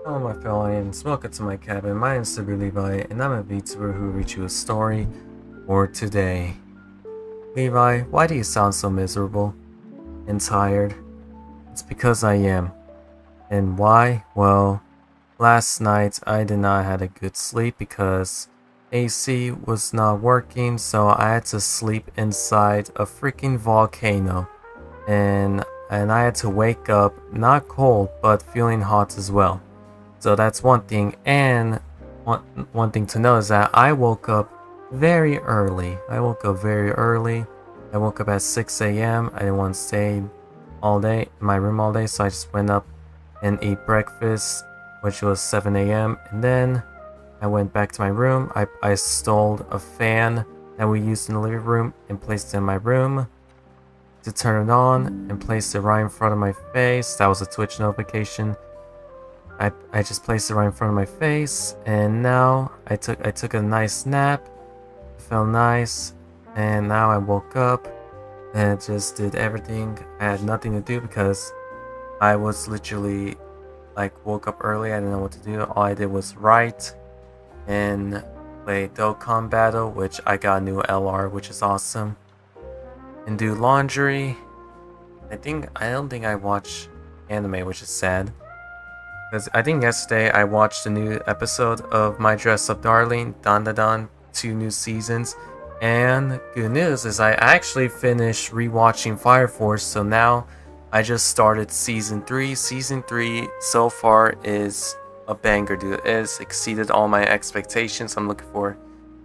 Hello my fellow aliens, welcome to my cabin. My name is Levi, and I'm a VTuber who will read you a story for today. Levi, why do you sound so miserable and tired? It's because I am. And why? Well, last night I did not have a good sleep because AC was not working, so I had to sleep inside a freaking volcano. And I had to wake up not cold but feeling hot as well. So that's one thing, and one thing to know is that I woke up very early. I woke up at 6 a.m. I didn't want to stay all day in my room all day, so I just went up and ate breakfast, which was 7 a.m. And then I went back to my room. I stole a fan that we used in the living room and placed it in my room to turn it on and placed it right in front of my face. That was a Twitch notification. I just placed it right in front of my face, and now I took a nice nap. It felt nice, and now I woke up and just did everything. I had nothing to do because I was literally woke up early. I didn't know what to do. All I did was write and play Dokkan Battle, which I got a new LR, which is awesome, and do laundry. I don't think I watch anime, which is sad. Because I think yesterday I watched a new episode of My Dress Up Darling, Dan Da Dan, 2 new seasons. And good news is I actually finished rewatching Fire Force, so now I just started season 3. Season 3 so far is a banger, dude. It has exceeded all my expectations. I'm looking forward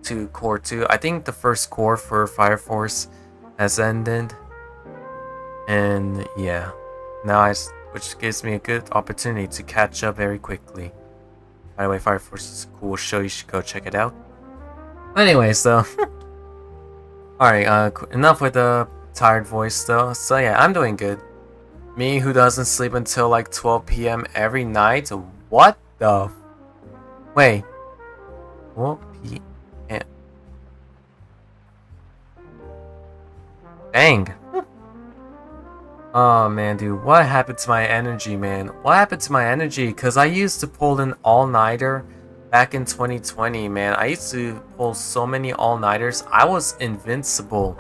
to Core 2. I think the first core for Fire Force has ended. And yeah, now which gives me a good opportunity to catch up very quickly. By the way, Fire Force is a cool show, you should go check it out. Anyway, so alright, enough with the tired voice though. So yeah, I'm doing good. Me who doesn't sleep until like 12 p.m. every night? What the wait. 12 p.m. Dang. Oh man, dude, what happened to my energy, man? What happened to my energy? Because I used to pull an all-nighter back in 2020, man. I used to pull so many all-nighters. I was invincible.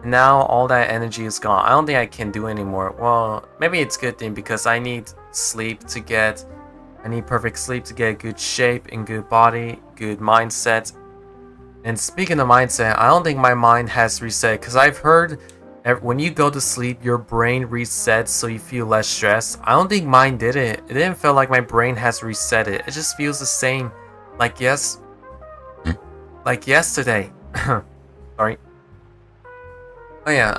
Now all that energy is gone. I don't think I can do anymore. Well, maybe it's a good thing because I need perfect sleep to get good shape and good body, good mindset. And speaking of mindset, I don't think my mind has reset because I've heard when you go to sleep, your brain resets so you feel less stressed. I don't think mine did it. It didn't feel like my brain has reset it. It just feels the same like yesterday. Sorry. Oh yeah,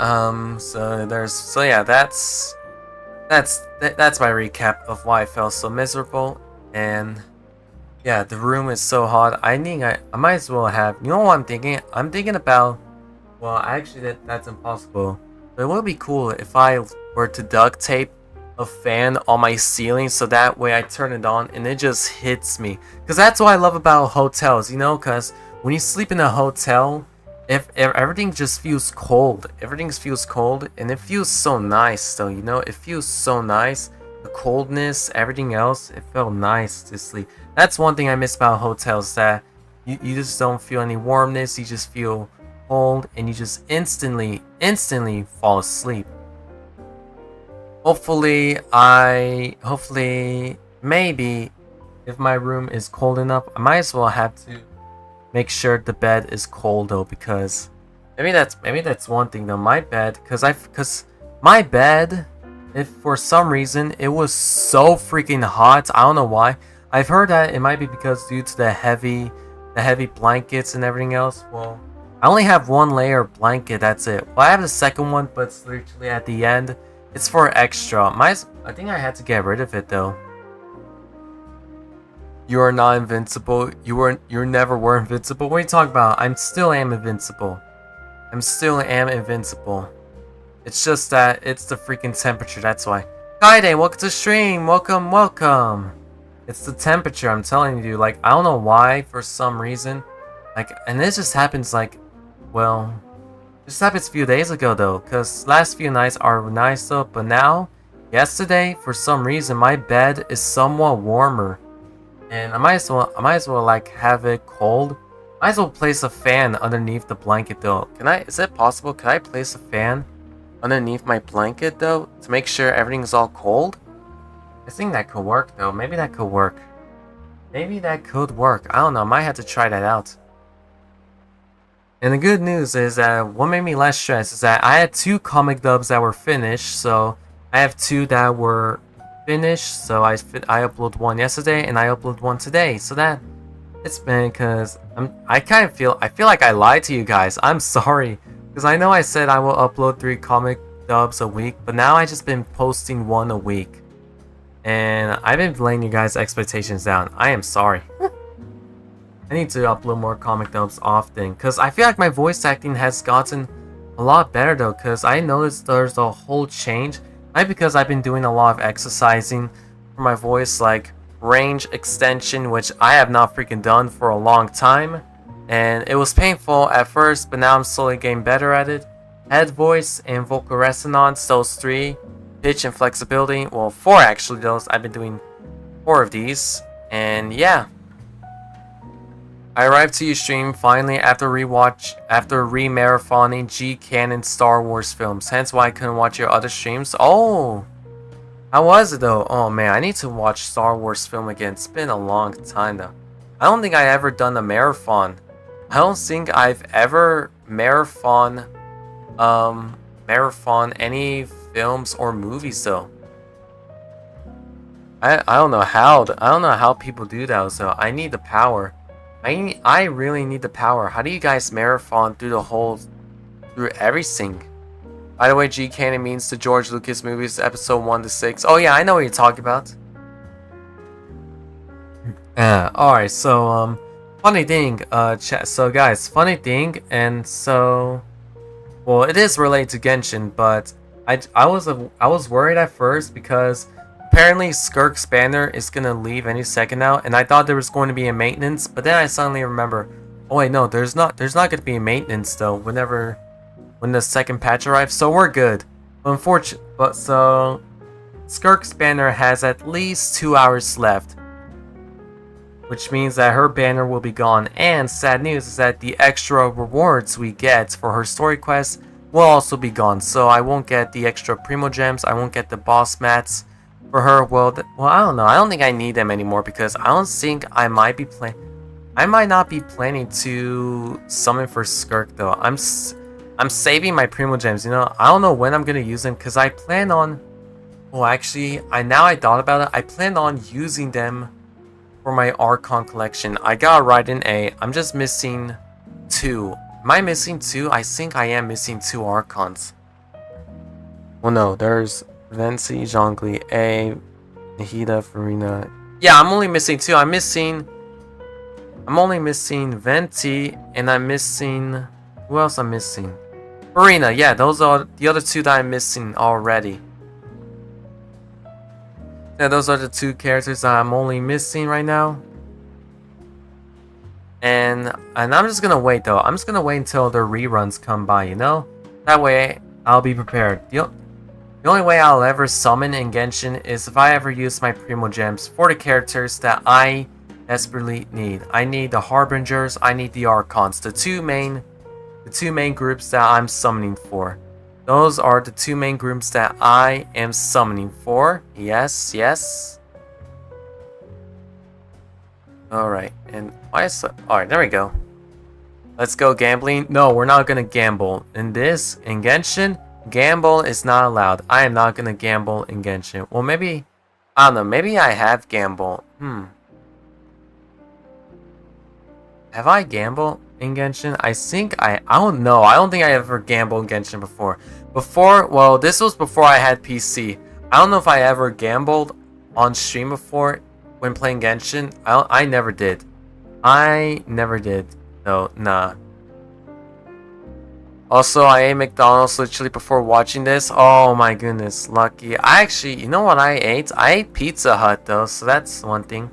that's my recap of why I felt so miserable. And yeah, the room is so hot. I might as well have, you know what I'm thinking? I'm thinking about, well, actually, that's impossible. But it would be cool if I were to duct tape a fan on my ceiling so that way I turn it on and it just hits me. Because that's what I love about hotels, you know? Because when you sleep in a hotel, if everything just feels cold. Everything feels cold and it feels so nice, though, you know? It feels so nice. The coldness, everything else, it felt nice to sleep. That's one thing I miss about hotels, that you just don't feel any warmness. You just feel cold and you just instantly fall asleep. Hopefully maybe if my room is cold enough, I might as well have to make sure the bed is cold though, because maybe that's one thing though. My bed, because my bed, if for some reason it was so freaking hot, I don't know why. I've heard that it might be because due to the heavy blankets and everything else. Well, I only have one layer of blanket, that's it. Well, I have the second one, but it's literally at the end. It's for extra. I think I had to get rid of it though. You are not invincible. You never were invincible. What are you talking about? I still am invincible. It's just that it's the freaking temperature, that's why. Kaide, welcome to stream. Welcome. It's the temperature, I'm telling you. Like, I don't know why, for some reason. Like, and this just happens this happens a few days ago though, because last few nights are nice though, but now yesterday, for some reason, my bed is somewhat warmer. And I might as well like have it cold. Might as well place a fan underneath the blanket though. Is it possible? Can I place a fan underneath my blanket though? To make sure everything's all cold? I think that could work though. Maybe that could work. Maybe that could work. I don't know. I might have to try that out. And the good news is that what made me less stressed is that I had 2 comic dubs that were finished. So I have 2 that were finished. So I uploaded 1 yesterday and I uploaded 1 today. So that it's been because I feel like I lied to you guys. I'm sorry because I know I said I will upload 3 comic dubs a week, but now I just been posting 1 a week. And I've been laying you guys' expectations down. I am sorry. I need to upload more comic dubs often. Because I feel like my voice acting has gotten a lot better though. Because I noticed there's a whole change. Not because I've been doing a lot of exercising for my voice. Like range extension. Which I have not freaking done for a long time. And it was painful at first. But now I'm slowly getting better at it. Head voice and vocal resonance. Those 3. Pitch and flexibility, well 4 actually those. I've been doing 4 of these, and yeah. I arrived to your stream finally after re-marathoning G-Canon Star Wars films, hence why I couldn't watch your other streams. Oh! How was it though? Oh man, I need to watch Star Wars film again. It's been a long time though. I don't think I ever done a marathon. I don't think I've ever marathon any films or movies though. I don't know how people do that, so I need the power. I really need the power. How do you guys marathon through everything? By the way, G-Canon means the George Lucas movies episode 1 to 6. Oh yeah, I know what you're talking about. Alright, so funny thing, so guys, funny thing, and so well, it is related to Genshin, but I was worried at first because apparently Skirk's banner is gonna leave any second now, and I thought there was going to be a maintenance, but then I suddenly remember, oh wait, no, there's not gonna be a maintenance though when the second patch arrives, so we're good. But so Skirk's banner has at least 2 hours left, which means that her banner will be gone. And sad news is that the extra rewards we get for her story quests will also be gone. So I won't get the extra Primo Gems, I won't get the boss mats for her. Well, I don't know. I don't think I need them anymore because I don't think I might not be planning to summon for Skirk though. I'm saving my Primo Gems, you know. I don't know when I'm gonna use them because I plan on. Well, actually, I thought about it. I plan on using them for my Archon collection. I got right in A. I'm just missing 2. Am I missing 2? I think I am missing 2 Archons. Well, no, there's Venci, Zhongli, A, Nahida, Farina. Yeah, I'm only missing 2. I'm only missing Venti, and I'm missing. Who else I'm missing? Farina. Yeah, those are the other 2 that I'm missing already. Yeah, those are the 2 characters that I'm only missing right now. And I'm just gonna wait though. I'm just gonna wait until the reruns come by, you know? That way, I'll be prepared. The only way I'll ever summon in Genshin is if I ever use my Primo Gems for the characters that I desperately need. I need the Harbingers, I need the Archons. The two main groups that I'm summoning for. Those are the 2 main groups that I am summoning for. Yes, yes. Alright, and alright, there we go. Let's go gambling. No, we're not gonna gamble. In Genshin, gamble is not allowed. I am not gonna gamble in Genshin. Well, maybe, I don't know, maybe I have gamble. Have I gambled in Genshin? I think I don't know. I don't think I ever gambled in Genshin before. Well, this was before I had PC. I don't know if I ever gambled on stream before when playing Genshin. I never did. I never did. No, nah. Also, I ate McDonald's literally before watching this. Oh my goodness, lucky. I actually, you know what I ate? I ate Pizza Hut though, so that's one thing.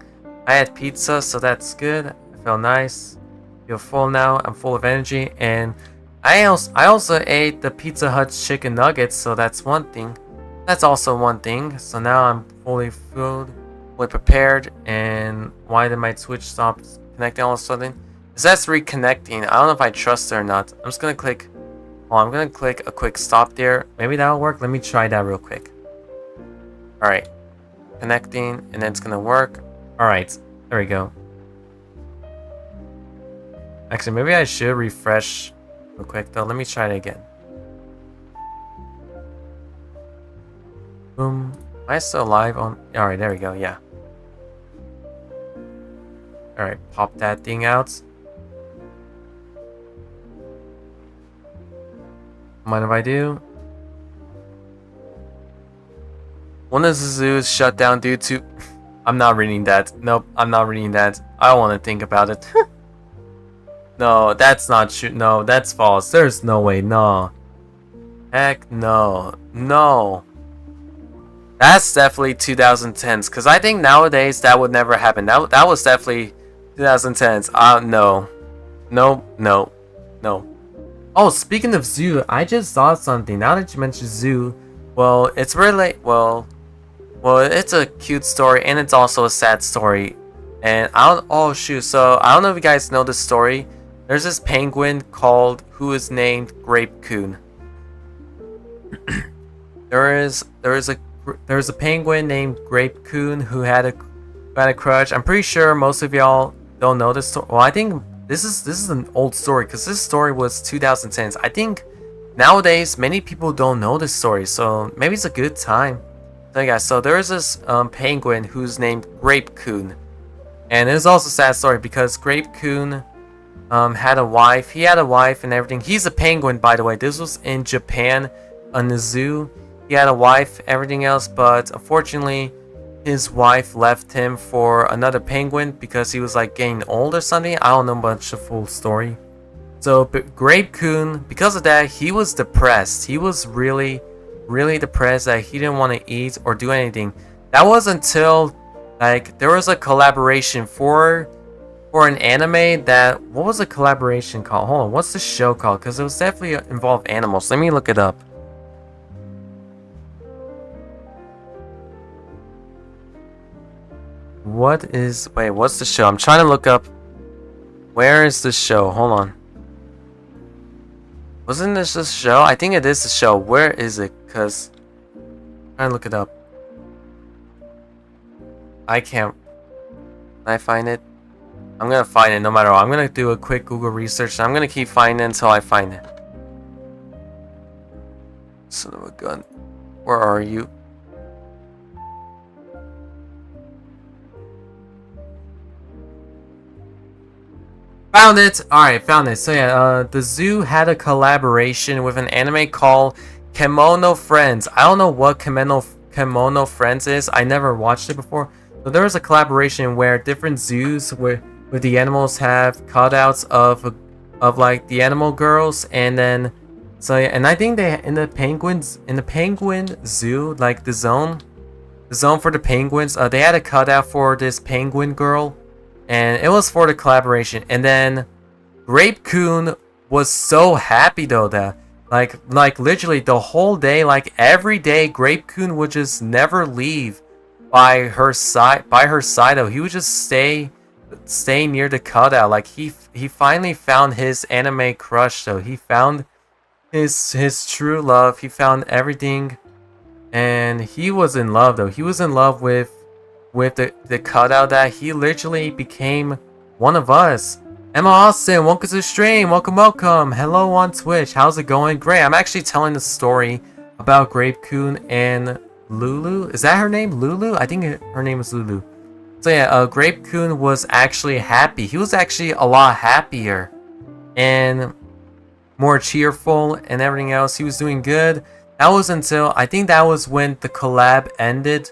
I had pizza, so that's good. I feel nice. Feel full now. I'm full of energy, and I also ate the Pizza Hut chicken nuggets, so that's one thing. That's also one thing. So now I'm fully filled, fully prepared. And why did my Switch stop connecting all of a sudden? It says reconnecting. I don't know if I trust it or not. I'm just gonna click. Oh, I'm gonna click a quick stop there. Maybe that'll work. Let me try that real quick. Alright. Connecting, and then it's gonna work. Alright, there we go. Actually, maybe I should refresh real quick though. Let me try it again. Boom. Am I still live on? Alright, there we go, yeah. Alright, pop that thing out. Mind if I do? One of the zoos shut down due to... I'm not reading that. Nope, I'm not reading that. I don't want to think about it. No, that's not true. No, that's false. There's no way. No. Heck no. No. That's definitely 2010s. Because I think nowadays that would never happen. That was definitely 2010s. No. No, no, no. Oh, speaking of zoo, I just saw something. Now that you mentioned zoo, well, it's really... Well, it's a cute story, and it's also a sad story. And I don't... Oh, shoot. So, I don't know if you guys know this story. There's this penguin who is named Grape-kun. There's a penguin named Grape-kun who had a crush. I'm pretty sure most of y'all don't know this story. Well, I think this is an old story because this story was 2010s. I think nowadays many people don't know this story, so maybe it's a good time. So yeah, so there is this penguin who's named Grape-kun, and it's also a sad story because Grape-kun had a wife. He had a wife and everything. He's a penguin, by the way. This was in Japan, on the zoo. He had a wife, everything else, but unfortunately, his wife left him for another penguin because he was like getting old or something. I don't know much the full story. So, but Grape-kun, because of that, he was depressed. He was really, really depressed that he didn't want to eat or do anything. That was until like there was a collaboration for an anime that... What was the collaboration called? Hold on, what's the show called? Because it was definitely involved animals. Let me look it up. What's the show? I'm trying to look up. Where is the show? Hold on. Wasn't this the show? I think it is the show. Where is it? Because I'm trying to look it up. I can't. Can I find it? I'm gonna find it no matter what. I'm gonna do a quick Google research. I'm gonna keep finding it until I find it. Son of a gun. Where are you? Found it! Alright, found it. So yeah, the zoo had a collaboration with an anime called Kemono Friends. I don't know what Kemono Friends is. I never watched it before. So there was a collaboration where different zoos where the animals have cutouts of like the animal girls, and then so yeah, and I think they in the penguin zoo, like the zone for the penguins, they had a cutout for this penguin girl, and it was for the collaboration. And then Grape-kun was so happy though that like literally the whole day, like every day, Grape-kun would just never leave by her side though. He would just stay near the cutout. Like he finally found his anime crush though. He found his true love. He found everything, and he was in love though. He was in love with the cutout that he literally became one of us. Emma Austin, welcome to the stream. Welcome. Hello on Twitch. How's it going? Great. I'm actually telling the story about Grape-kun and Lulu. Is that her name? Lulu? I think her name is Lulu. So yeah, Grape-kun was actually happy. He was actually a lot happier and more cheerful and everything else. He was doing good. That was until, I think that was when the collab ended.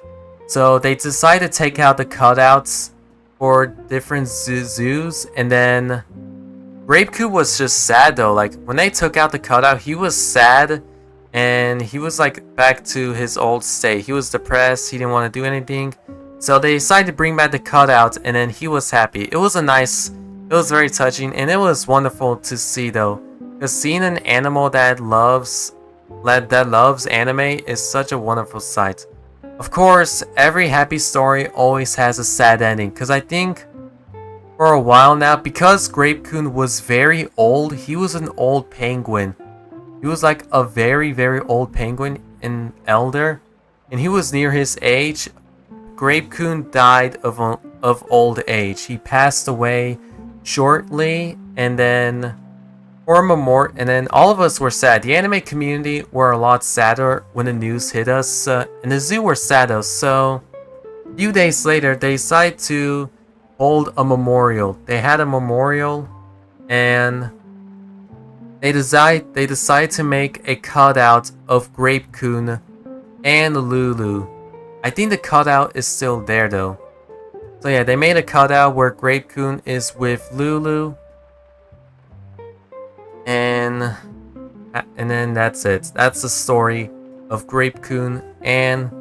So they decided to take out the cutouts for different zoos, and then Grape-kun was just sad though. Like when they took out the cutout, he was sad, and he was like back to his old state. He was depressed. He didn't want to do anything. So they decided to bring back the cutout, and then he was happy. It was very touching, and it was wonderful to see though. Because seeing an animal that loves that loves anime is such a wonderful sight. Of course, every happy story always has a sad ending, because I think for a while now, because Grape-kun was very old, he was an old penguin. He was like a very, very old penguin, an elder, and he was near his age. Grape-kun died of old age. He passed away shortly, and then and then all of us were sad. The anime community were a lot sadder when the news hit us, and the zoo were sadder. So a few days later, they decided to hold a memorial. They had a memorial, and they decide to make a cutout of Grape-kun and Lulu. I think the cutout is still there though. So yeah, they made a cutout where Grape-kun is with Lulu. And then that's it. That's the story of Grape-kun and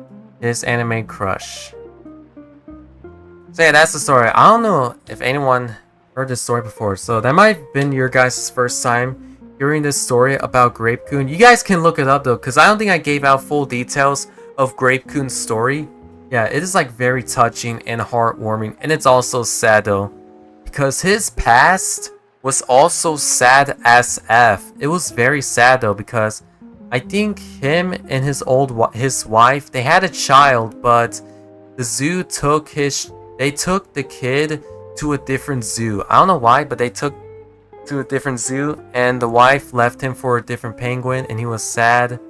his anime crush. So yeah, that's the story. I don't know if anyone heard this story before, so that might have been your guys' first time hearing this story about Grape-kun. You guys can look it up though, because I don't think I gave out full details of Grape-kun's story. Yeah, it is like very touching and heartwarming, and it's also sad though, because his past was also sad as F. It was very sad though, because I think him and his wife, they had a child, but the zoo took the kid to a different zoo. I don't know why, but they took to a different zoo, and the wife left him for a different penguin, and he was sad.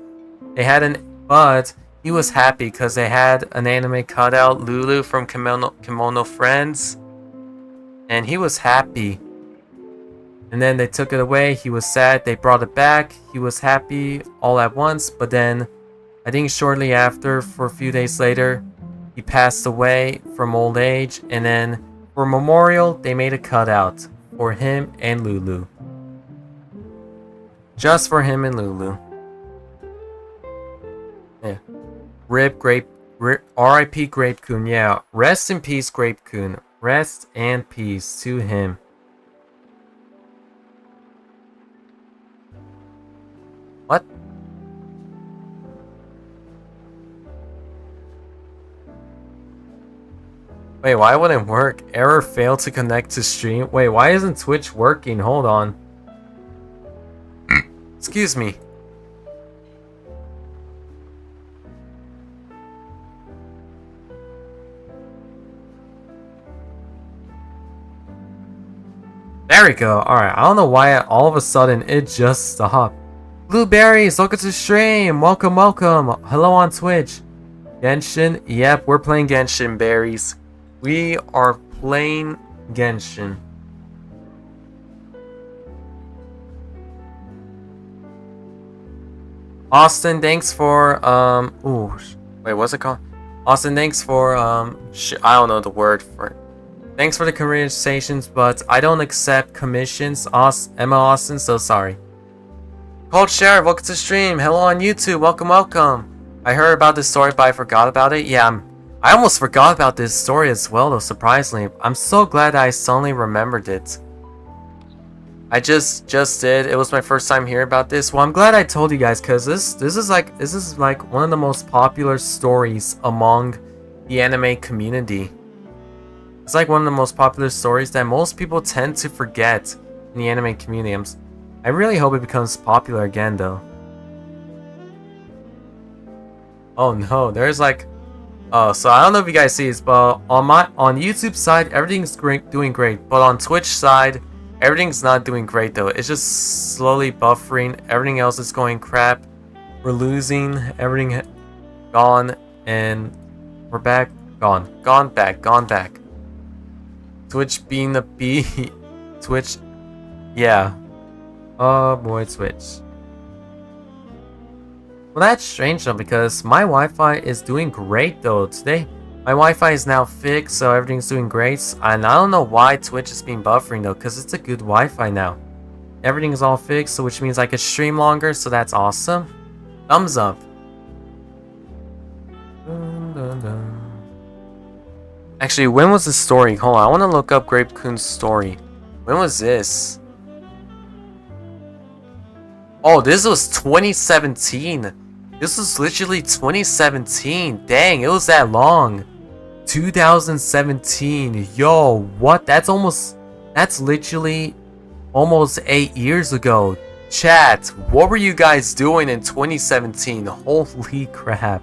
But he was happy because they had an anime cutout, Lulu from Kimono Friends, and he was happy. And then they took it away. He was sad. They brought it back. He was happy all at once. But then, I think shortly after, for a few days later, he passed away from old age. And then, for memorial, they made a cutout for him and Lulu. Just for him and Lulu. Yeah. R.I.P. Grape-kun. Yeah. Rest in peace, Grape-kun. Rest and peace to him. What? Wait, why wouldn't it work? Error, failed to connect to stream. Wait, why isn't Twitch working? Hold on. Excuse me. There we go. Alright, I don't know why all of a sudden it just stopped. Blueberries, welcome to the stream. Welcome, welcome. Hello on Twitch. Genshin, yep, we're playing Genshin, berries. We are playing Genshin. Austin, thanks for wait, what's it called? Austin, thanks for I don't know the word for it. Thanks for the conversations, but I don't accept commissions. Emma Austin, so sorry. Cold Sheriff, welcome to the stream. Hello on YouTube, welcome, welcome. I heard about this story, but I forgot about it. Yeah, I almost forgot about this story as well, though, surprisingly. I'm so glad I suddenly remembered it. I just did. It was my first time hearing about this. Well, I'm glad I told you guys, because this is like one of the most popular stories among the anime community. It's like one of the most popular stories that most people tend to forget in the anime community. I really hope it becomes popular again, though. Oh no, there's like... Oh, so I don't know if you guys see this, but on YouTube side, everything's doing great. But on Twitch side, everything's not doing great, though. It's just slowly buffering. Everything else is going crap. We're losing. Everything gone. And we're back. Gone. Gone back. Gone back. Twitch being the B. Twitch. Yeah. Oh boy, Twitch. Well, that's strange though, because my Wi-Fi is doing great though today. My Wi-Fi is now fixed, so everything's doing great. And I don't know why Twitch is being buffering though, because it's a good Wi-Fi now. Everything is all fixed, so which means I can stream longer, so that's awesome. Thumbs up. Dun, dun, dun. Actually, when was the story? Hold on, I want to look up Grape-kun's story. When was this? Oh, this was 2017. This was literally 2017. Dang, it was that long. 2017. Yo, what? That's literally almost 8 years ago. Chat, what were you guys doing in 2017? Holy crap.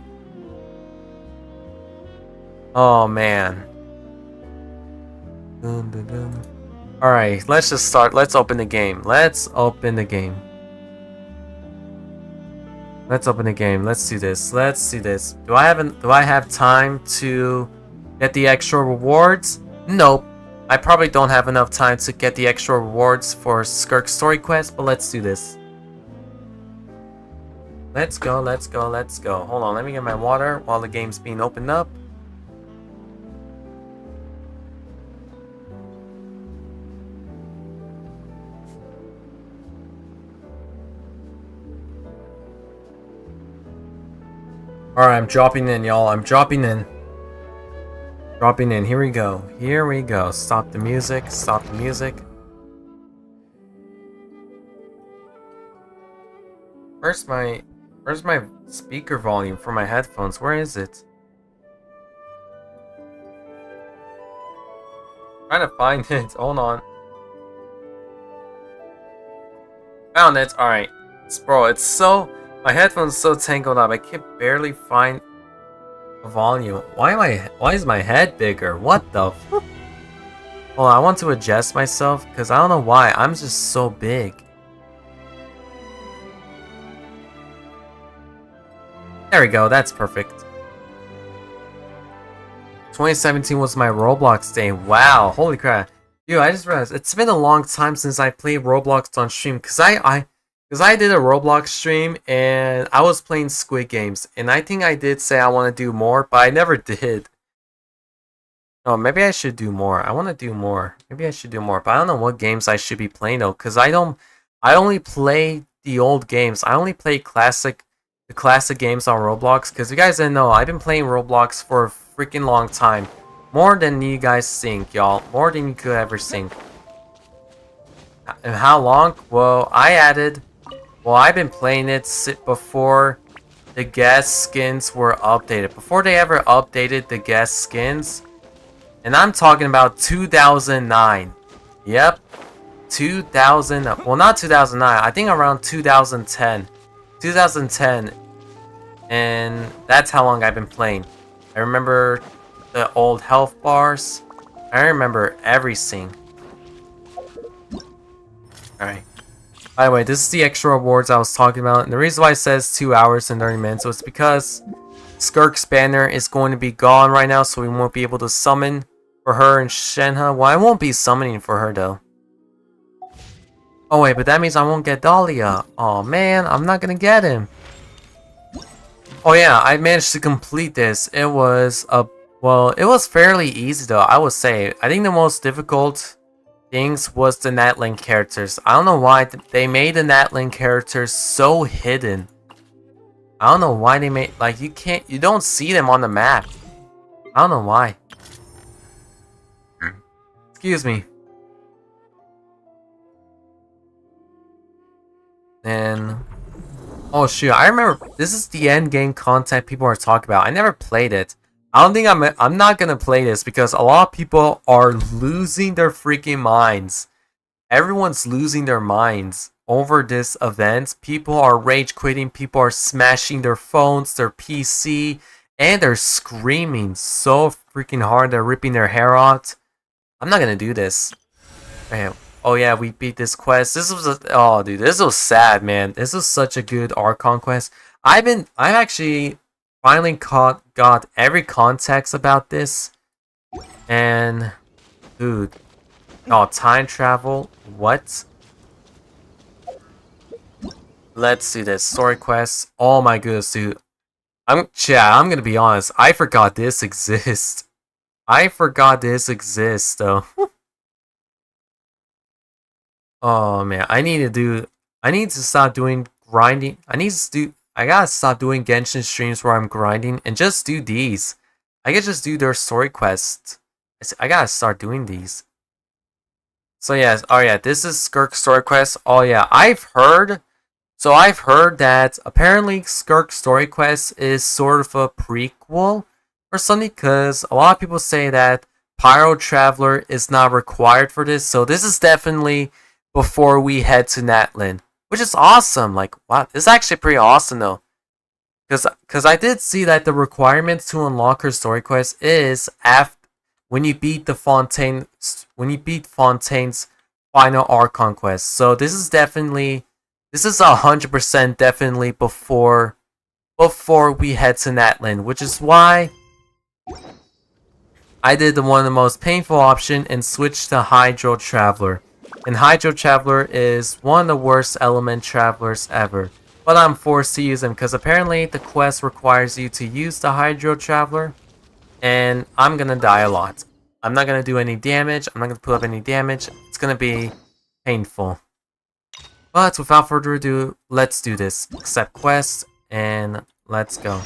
Oh, man. Alright, let's just start. Let's open the game. Let's open the game. Let's open the game. Let's do this. Let's do this. Do I have time to get the extra rewards? Nope. I probably don't have enough time to get the extra rewards for Skirk story quest, but let's do this. Let's go, let's go, let's go. Hold on, let me get my water while the game's being opened up. Alright, I'm dropping in, y'all. I'm dropping in. Dropping in. Here we go. Here we go. Stop the music. Stop the music. Where's my speaker volume for my headphones? Where is it? Trying to find it. Hold on. Found it. Alright. Bro, it's so... My headphones so tangled up. I can barely find a volume. Why is my head bigger? What the f... Hold on, I want to adjust myself because I don't know why. I'm just so big. There we go. That's perfect. 2017 was my Roblox day. Wow. Holy crap. Dude, I just realized it's been a long time since I played Roblox on stream because I did a Roblox stream and I was playing Squid Games and I think I did say I want to do more, but I never did. Oh, maybe I should do more. I want to do more. Maybe I should do more, but I don't know what games I should be playing though, because I only play the old games. I only play the classic games on Roblox, because you guys didn't know, I've been playing Roblox for a freaking long time. More than you guys think, y'all. More than you could ever think. And how long? Well, I've been playing it before the guest skins were updated. Before they ever updated the guest skins. And I'm talking about 2009. Yep. 2000. Well, not 2009. I think around 2010. 2010. And that's how long I've been playing. I remember the old health bars. I remember everything. Alright. By the way, this is the extra rewards I was talking about, and the reason why it says 2 hours and 30 minutes was because Skirk's banner is going to be gone right now, so we won't be able to summon for her and Shenhe. Well, I won't be summoning for her though. Oh wait, but that means I won't get Dahlia. Oh man, I'm not gonna get him. Oh yeah, I managed to complete this. It was fairly easy though, I would say. I think the most difficult things was the Natlink characters. I don't know why they made the Natlink characters so hidden. I don't know why they made, like, you don't see them on the map. I don't know why. Excuse me. And oh shoot, I remember this is the end game content people are talking about. I never played it. I don't think I'm not gonna play this because a lot of people are losing their freaking minds. Everyone's losing their minds over this event. People are rage quitting, people are smashing their phones, their PC, and they're screaming so freaking hard they're ripping their hair out. I'm not gonna do this. Man, oh yeah, we beat this quest. This was sad, man. This was such a good Archon quest. I've actually finally got every context about this, and dude, oh, time travel, what? Let's do this story quest. Oh my goodness, dude. I'm gonna be honest. I forgot this exists. I forgot this exists, though. Oh man, I need to stop doing grinding. I gotta stop doing Genshin streams where I'm grinding and just do these. I can just do their story quests. I gotta start doing these. So yes, oh yeah, this is Skirk story quest. Oh yeah, I've heard So I've heard that apparently Skirk Story Quest is sort of a prequel or something, because a lot of people say that Pyro Traveler is not required for this. So this is definitely before we head to Natlan, which is awesome. Like, wow, this is actually pretty awesome though. Because I did see that the requirements to unlock her story quest is after when you beat Fontaine's final Archon quest. So this is 100% definitely before we head to Natlan, which is why I did one of the most painful option and switched to Hydro Traveler. And Hydro Traveler is one of the worst element travelers ever. But I'm forced to use him because apparently the quest requires you to use the Hydro Traveler. And I'm gonna die a lot. I'm not gonna do any damage. I'm not gonna put up any damage. It's gonna be painful. But without further ado, let's do this. Accept quest and let's go.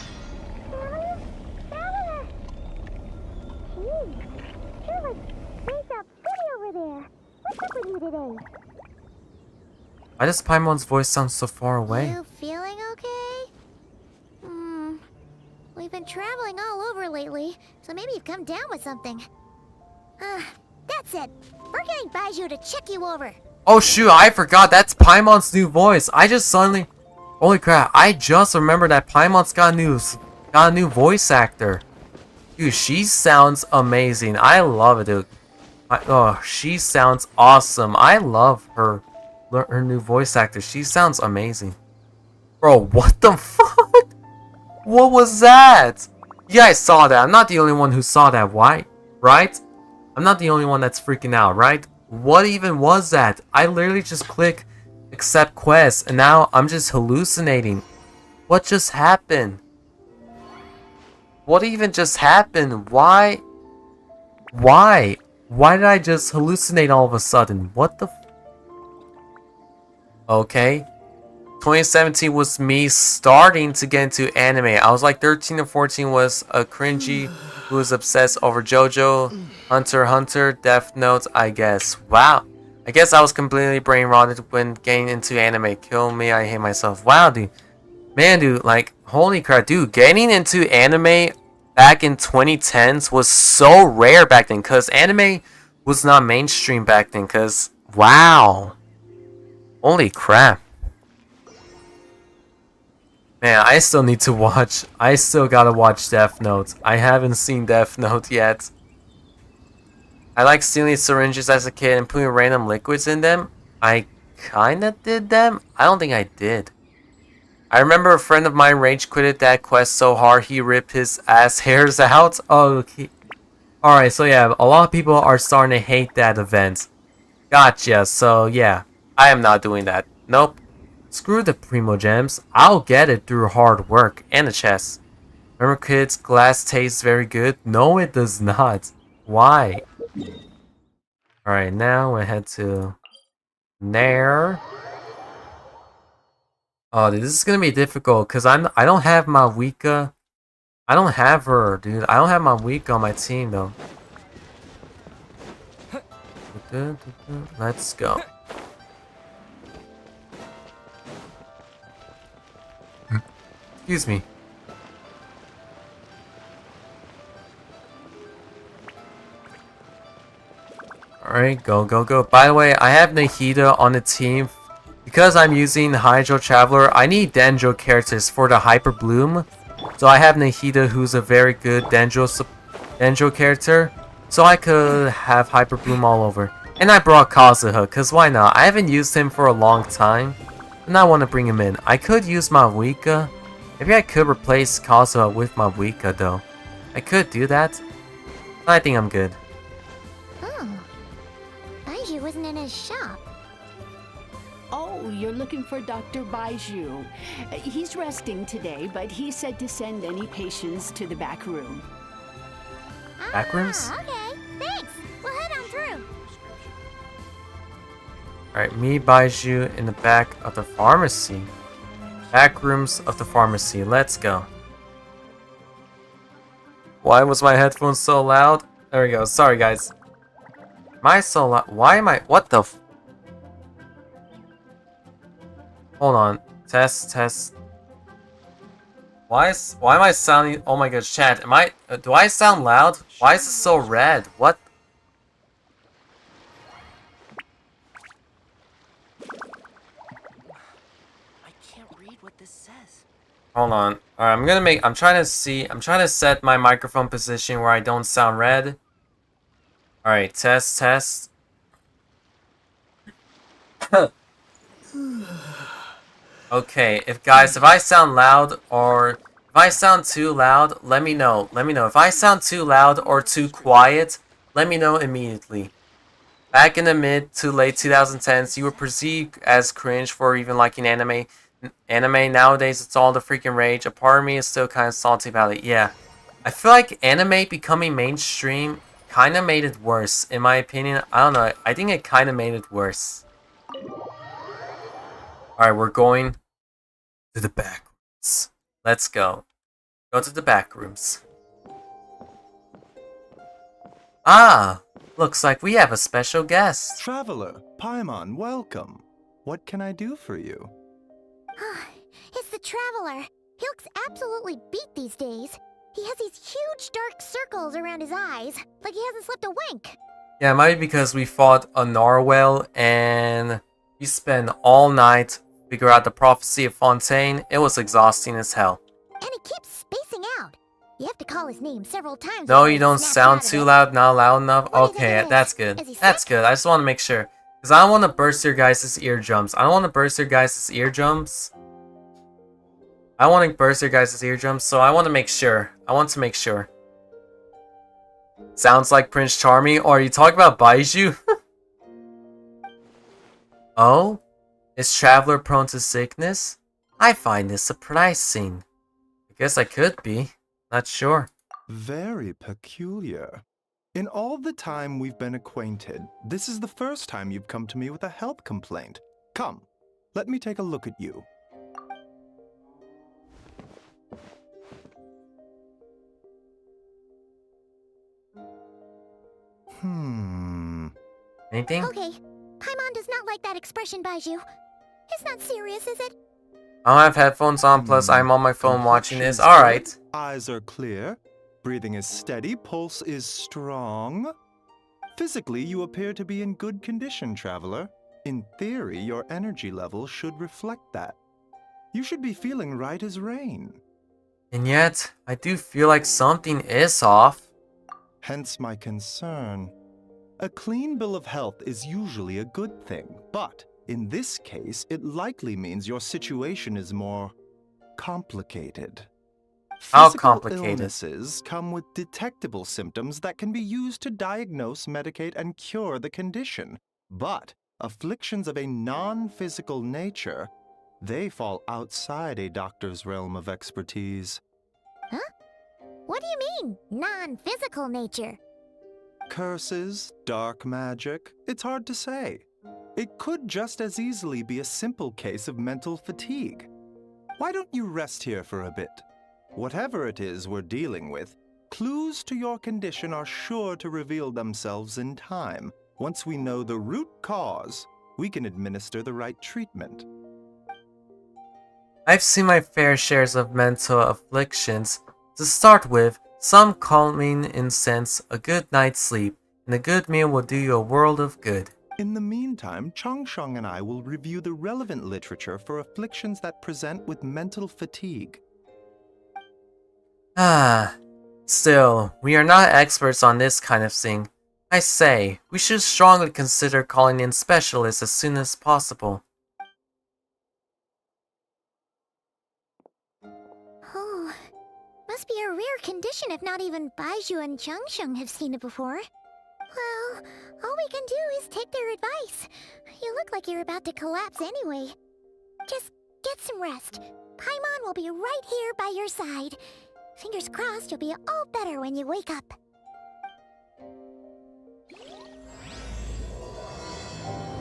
Why does Paimon's voice sound so far away? You feeling okay? We've been traveling all over lately, so maybe you've come down with something. That's it. We're getting Baiju to check you over. Oh shoot, I forgot, that's Paimon's new voice. I just suddenly... Holy crap, I just remembered that Paimon's got a new voice actor. Dude, she sounds amazing. I love it, dude. She sounds awesome. I love her new voice actor. She sounds amazing. Bro, what the fuck? What was that? You guys saw that. I'm not the only one who saw that. Why? Right? I'm not the only one that's freaking out, right? What even was that? I literally just click accept quest and now I'm just hallucinating. What just happened? What even just happened? Why? Why did I just hallucinate all of a sudden? What the Okay. 2017 was me starting to get into anime. I was like 13 or 14, was a cringy who was obsessed over JoJo, Hunter x Hunter, Death Note, I guess. Wow. I guess I was completely brain rotted when getting into anime. Kill me, I hate myself. Wow, dude. Man, dude, like, holy crap, dude. Getting into anime back in 2010s was so rare back then, because anime was not mainstream back then, because, wow. Holy crap. Man, I still need to watch. I still gotta watch Death Note. I haven't seen Death Note yet. I like stealing syringes as a kid and putting random liquids in them. I kinda did them. I don't think I did. I remember a friend of mine rage quitted that quest so hard he ripped his ass hairs out. Oh, okay. Alright, so yeah, a lot of people are starting to hate that event. Gotcha, so yeah. I am not doing that. Nope. Screw the Primo Gems. I'll get it through hard work and a chest. Remember kids, glass tastes very good? No, it does not. Why? Alright, now we head to Nair. Oh, dude, this is gonna be difficult because I don't have my Wika. I don't have her, dude. I don't have my Wika on my team though. Let's go. Excuse me. Alright, go, go, go. By the way, I have Nahida on the team. Because I'm using Hydro Traveler, I need Dendro characters for the Hyper Bloom. So I have Nahida, who's a very good Dendro character. So I could have Hyper Bloom all over. And I brought Kazuha, because why not? I haven't used him for a long time. And I want to bring him in. I could use my Wika. Maybe I could replace Kazuha with my Wika though. I could do that. I think I'm good. Oh. Baiju wasn't in his shop. Oh, you're looking for Dr. Baiju. He's resting today, but he said to send any patients to the back room. Back rooms? Okay, thanks. We'll head on through. Alright, me, Baiju, in the back of the pharmacy. Back rooms of the pharmacy. Let's go. Why was my headphones so loud? There we go. Sorry, guys. Am I so loud? Why am I... What the... Hold on. Test, test. Why am I sounding? Oh my gosh, chat. Do I sound loud? Why is it so red? What? I can't read what this says. Hold on. Alright, I'm trying to set my microphone position where I don't sound red. Alright, test, test. Okay, if I sound loud or if I sound too loud, let me know. Let me know. If I sound too loud or too quiet, let me know immediately. Back in the mid to late 2010s, you were perceived as cringe for even liking anime. Nowadays, it's all the freaking rage. A part of me is still kind of salty about it. Yeah. I feel like anime becoming mainstream kind of made it worse, in my opinion. I don't know. I think it kind of made it worse. Alright, we're going to the back rooms. Let's go. Go to the back rooms. Ah! Looks like we have a special guest. Traveler, Paimon, welcome. What can I do for you? It's the Traveler. He looks absolutely beat these days. He has these huge dark circles around his eyes, like he hasn't slept a wink. Yeah, it might be because we fought a narwhal and we spent all night figure out the prophecy of Fontaine. It was exhausting as hell. And he keeps spacing out. You have to call his name several times. No, before you he don't snaps sound out of too it. loud, not loud enough. What do you think Okay, it is? that's good. Is he That's sick? good. I just want to make sure. Because I don't want to burst your guys' eardrums. I don't want to burst your guys' eardrums. I want to burst your guys' eardrums, so I want to make sure. Sounds like Prince Charming. Or are you talking about Baiju? Oh? Is Traveler prone to sickness? I find this surprising. I guess I could be. Not sure. Very peculiar. In all the time we've been acquainted, this is the first time you've come to me with a health complaint. Come, let me take a look at you. Anything? Okay, Paimon does not like that expression, Baiju. It's not serious, is it? I don't have headphones on, plus I'm on my phone watching this. Complexion's Alright. good, eyes are clear. Breathing is steady. Pulse is strong. Physically, you appear to be in good condition, Traveler. In theory, your energy level should reflect that. You should be feeling right as rain. And yet, I do feel like something is off. Hence my concern. A clean bill of health is usually a good thing, but in this case, it likely means your situation is more complicated. How Physical complicated? illnesses come with detectable symptoms that can be used to diagnose, medicate, and cure the condition. But afflictions of a non-physical nature, they fall outside a doctor's realm of expertise. Huh? What do you mean, non-physical nature? Curses, dark magic, it's hard to say. It could just as easily be a simple case of mental fatigue. Why don't you rest here for a bit? Whatever it is we're dealing with, clues to your condition are sure to reveal themselves in time. Once we know the root cause, we can administer the right treatment. I've seen my fair shares of mental afflictions. To start with, some calming incense, a good night's sleep, and a good meal will do you a world of good. In the meantime, Changsheng and I will review the relevant literature for afflictions that present with mental fatigue. Still, we are not experts on this kind of thing. I say, we should strongly consider calling in specialists as soon as possible. Oh, must be a rare condition if not even Baiju and Changsheng have seen it before. Well, all we can do is take their advice. You look like you're about to collapse anyway. Just get some rest. Paimon will be right here by your side. Fingers crossed you'll be all better when you wake up.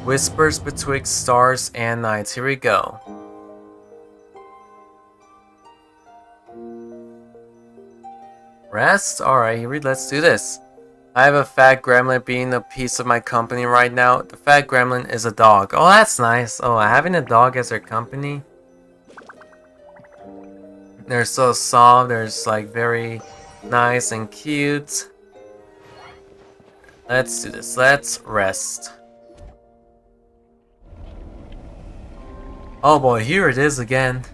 Whispers betwixt stars and nights. Here we go. Rest? Alright, let's do this. I have a fat gremlin being a piece of my company right now. The fat gremlin is a dog. Oh, that's nice. Oh, having a dog as our company? They're so soft, they're just like very nice and cute. Let's do this, let's rest. Oh boy, here it is again.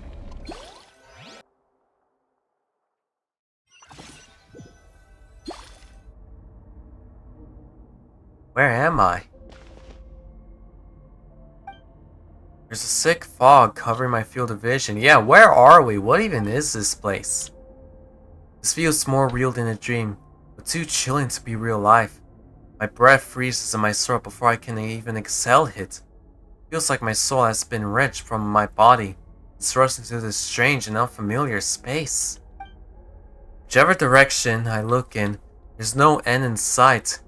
Where am I? There's a thick fog covering my field of vision. Yeah, where are we? What even is this place? This feels more real than a dream, but too chilling to be real life. My breath freezes in my throat before I can even exhale it. Feels like my soul has been wrenched from my body. It's thrust into this strange and unfamiliar space. Whichever direction I look in, there's no end in sight.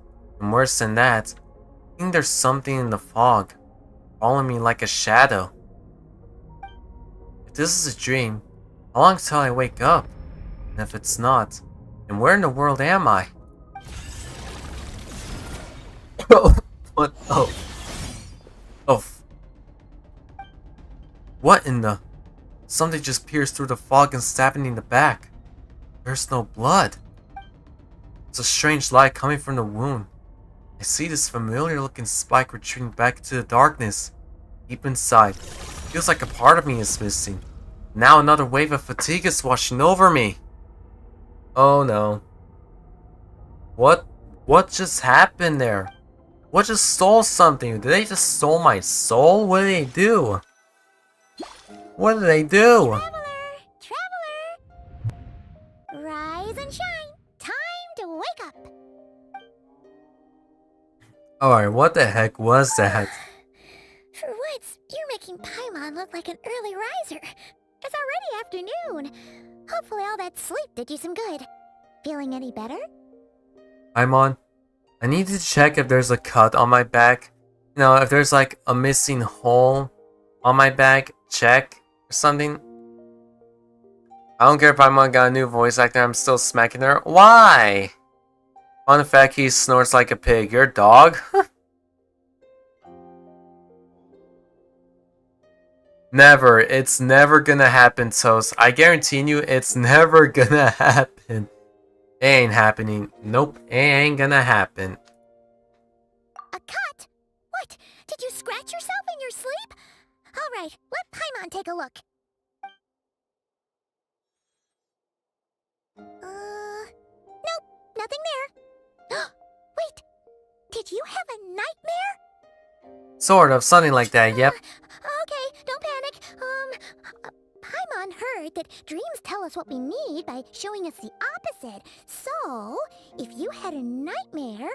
And worse than that, I think there's something in the fog, following me like a shadow. If this is a dream, how long till I wake up? And if it's not, then where in the world am I? What? Oh. Oh. What in the? Something just pierced through the fog and stabbed me in the back. There's no blood. It's a strange light coming from the wound. I see this familiar looking spike retreating back into the darkness. Deep inside, feels like a part of me is missing. Now another wave of fatigue is washing over me. Oh no. What just happened there? What just stole something? Did they just stole my soul? What did they do? What did they do? Traveler! Rise and shine! Time to wake up! Alright, what the heck was that? For once, you're making Paimon look like an early riser. It's already afternoon. Hopefully all that sleep did you some good. Feeling any better? Paimon, I need to check if there's a cut on my back. You know, if there's like a missing hole on my back, check or something. I don't care if Paimon got a new voice actor, I'm still smacking her. Why? Fun fact, he snorts like a pig. Your dog? Never. It's never gonna happen, Toast. I guarantee you it's never gonna happen. It ain't happening. Nope, it ain't gonna happen. A cut? What? Did you scratch yourself in your sleep? Alright, let Paimon take a look. Nope, nothing there. Wait, did you have a nightmare? Sort of, something like that, yep. Okay, don't panic. Paimon heard that dreams tell us what we need by showing us the opposite. So, if you had a nightmare,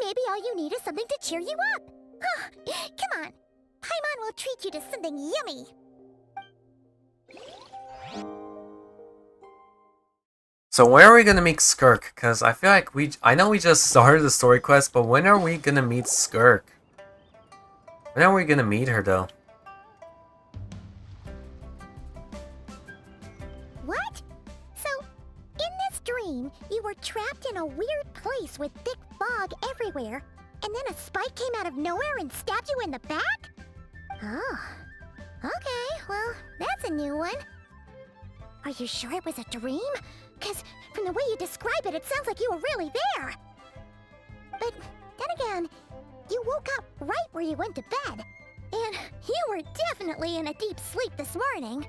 maybe all you need is something to cheer you up. Come on, Paimon will treat you to something yummy. So when are we gonna meet Skirk? Cause I feel like I know we just started the story quest, but when are we gonna meet Skirk? When are we gonna meet her though? What? So, in this dream, you were trapped in a weird place with thick fog everywhere, and then a spike came out of nowhere and stabbed you in the back? Oh. Okay, well, that's a new one. Are you sure it was a dream? Because from the way you describe it, it sounds like you were really there. But then again, you woke up right where you went to bed. And you were definitely in a deep sleep this morning.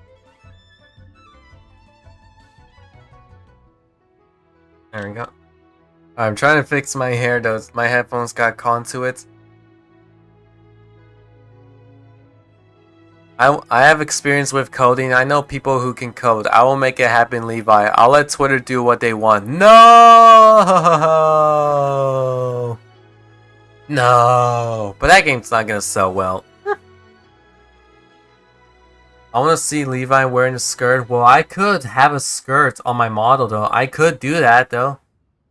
There we go. I'm trying to fix my hair though. My headphones got caught into it. I have experience with coding. I know people who can code. I will make it happen, Levi. I'll let Twitter do what they want. No! No! But that game's not gonna sell well. I want to see Levi wearing a skirt. Well, I could have a skirt on my model though. I could do that though.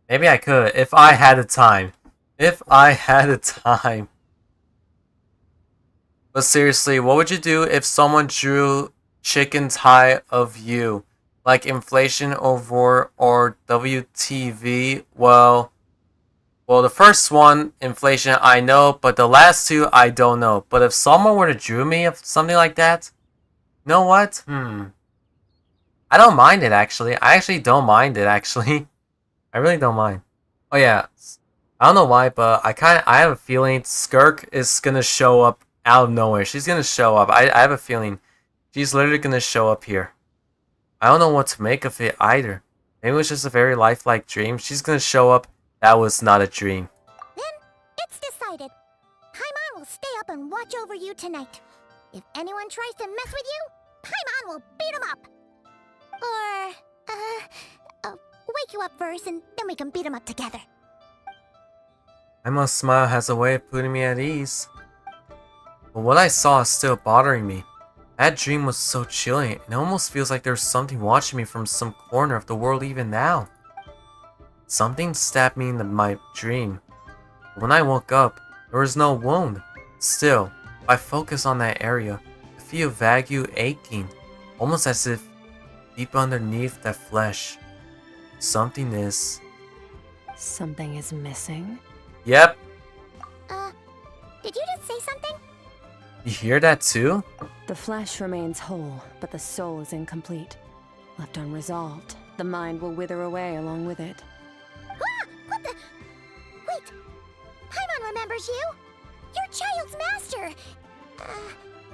Maybe I could if I had the time. If I had the time. But seriously, what would you do if someone drew chicken tie of you? Like inflation over or WTV? Well, the first one, inflation, I know, but the last two, I don't know. But if someone were to draw me of something like that, you know what? I don't mind it actually. I actually don't mind it actually. I really don't mind. Oh yeah, I don't know why, but I have a feeling Skirk is gonna show up out of nowhere. She's gonna show up. I have a feeling she's literally gonna show up here. I don't know what to make of it either. Maybe it was just a very lifelike dream. She's gonna show up. That was not a dream. Then, it's decided. Paimon will stay up and watch over you tonight. If anyone tries to mess with you, Paimon will beat him up. Or, wake you up first and then we can beat him up together. Emma's smile has a way of putting me at ease. But what I saw is still bothering me. That dream was so chilling, and it almost feels like there's something watching me from some corner of the world even now. Something stabbed me in my dream. But when I woke up, there was no wound. Still, if I focus on that area, I feel vague aching, almost as if deep underneath that flesh, something is... Something is missing? Yep. Did you just say something? You hear that too? The flesh remains whole, but the soul is incomplete. Left unresolved, the mind will wither away along with it. Ah! What the? Wait! Paimon remembers you! Your child's master!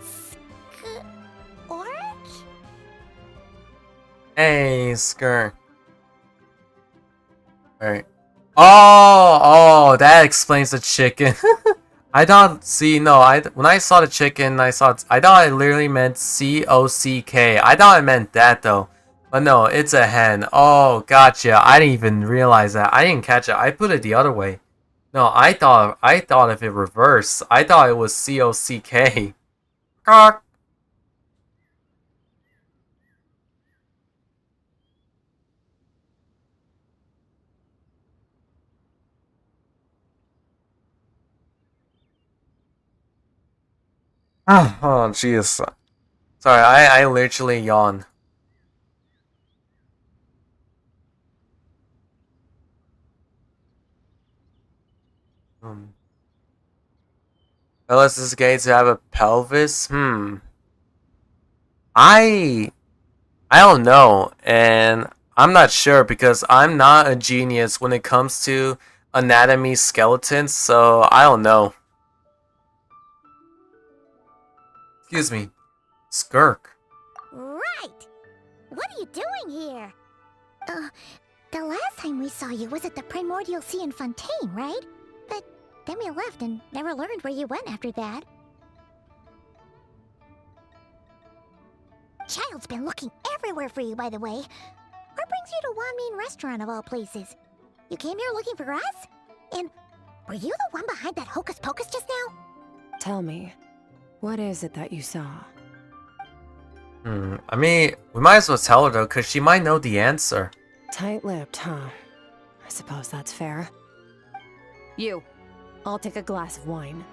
Skirk? Hey, Skirk. Alright. Oh, that explains the chicken. I thought, when I saw the chicken, I thought I literally meant C-O-C-K. I thought I meant that though. But no, it's a hen. Oh, gotcha. I didn't even realize that. I didn't catch it. I put it the other way. No, I thought if it reversed, I thought it was C-O-C-K. Cock. Oh, jeez. Sorry, I literally yawned. Unless this gay to have a pelvis? I don't know, and I'm not sure because I'm not a genius when it comes to anatomy skeletons, so I don't know. Excuse me. Skirk. Right! What are you doing here? The last time we saw you was at the Primordial Sea in Fontaine, right? But then we left and never learned where you went after that. Child's been looking everywhere for you, by the way. What brings you to Wanmin Restaurant of all places? You came here looking for us? And were you the one behind that hocus pocus just now? Tell me, what is it that you saw? I mean, we might as well tell her though, because she might know the answer. Tight-lipped, huh? I suppose that's fair. You, I'll take a glass of wine.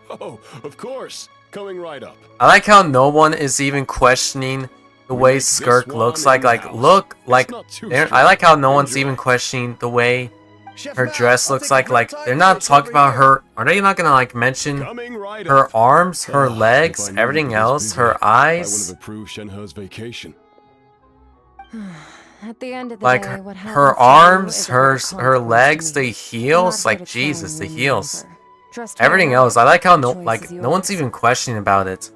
Oh, of course. Coming right up. I like how no one is even questioning the way Skirk looks like. I like how no one's even questioning the way her dress looks like. Like, they're not talking about her. Are they not gonna like mention her arms, her legs, everything else, her eyes? I would have approved Shenhe's vacation. At the end of the Like day, what her happens to you arms, is her irrelevant to legs, me. the I'm heels, not like here to try Jesus, and the win you heels. over. Trust Everything me, else, I like how the no choice is no one's yours. even questioning about it.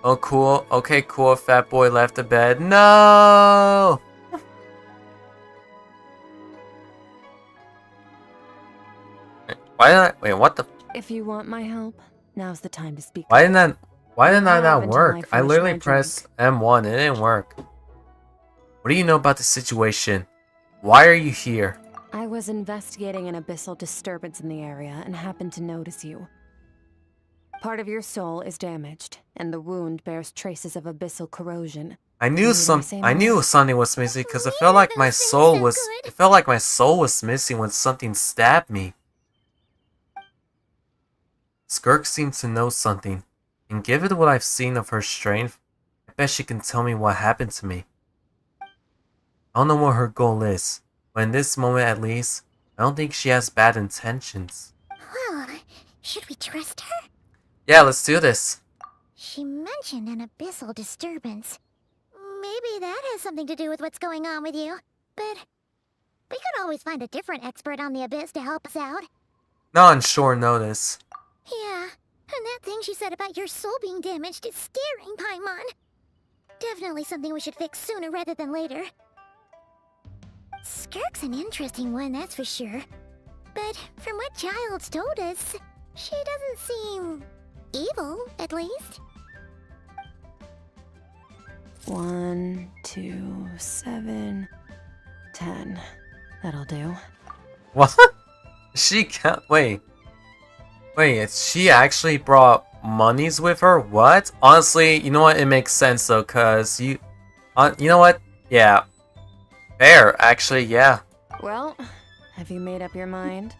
Oh cool, okay cool, fat boy left the bed. No! Wait, what the? If you want my help, now's the time to speak. Why didn't that not until work? I I finish literally my pressed M1, it didn't work. What do you know about the situation? Why are you here? I was investigating an abyssal disturbance in the area and happened to notice you. Part of your soul is damaged, and the wound bears traces of abyssal corrosion. I knew something was missing because it felt like my soul was missing when something stabbed me. Skirk seems to know something, and given what I've seen of her strength, I bet she can tell me what happened to me. I don't know what her goal is, but in this moment at least, I don't think she has bad intentions. Well, should we trust her? Yeah, let's do this. she mentioned an abyssal disturbance. Maybe that has something to do with what's going on with you. But we could always find a different expert on the abyss to help us out. Not on short notice. Yeah, and that thing she said about your soul being damaged is scaring, Paimon. Definitely something we should fix sooner rather than later. Skirk's an interesting one, that's for sure. But from what Child's told us, she doesn't seem evil, at least. 1, 2, 7, 10. That'll do. What? She can't. Wait, she actually brought monies with her? What? Honestly, you know what? It makes sense though, cause you know what? Yeah. Fair, actually, yeah. Well, have you made up your mind?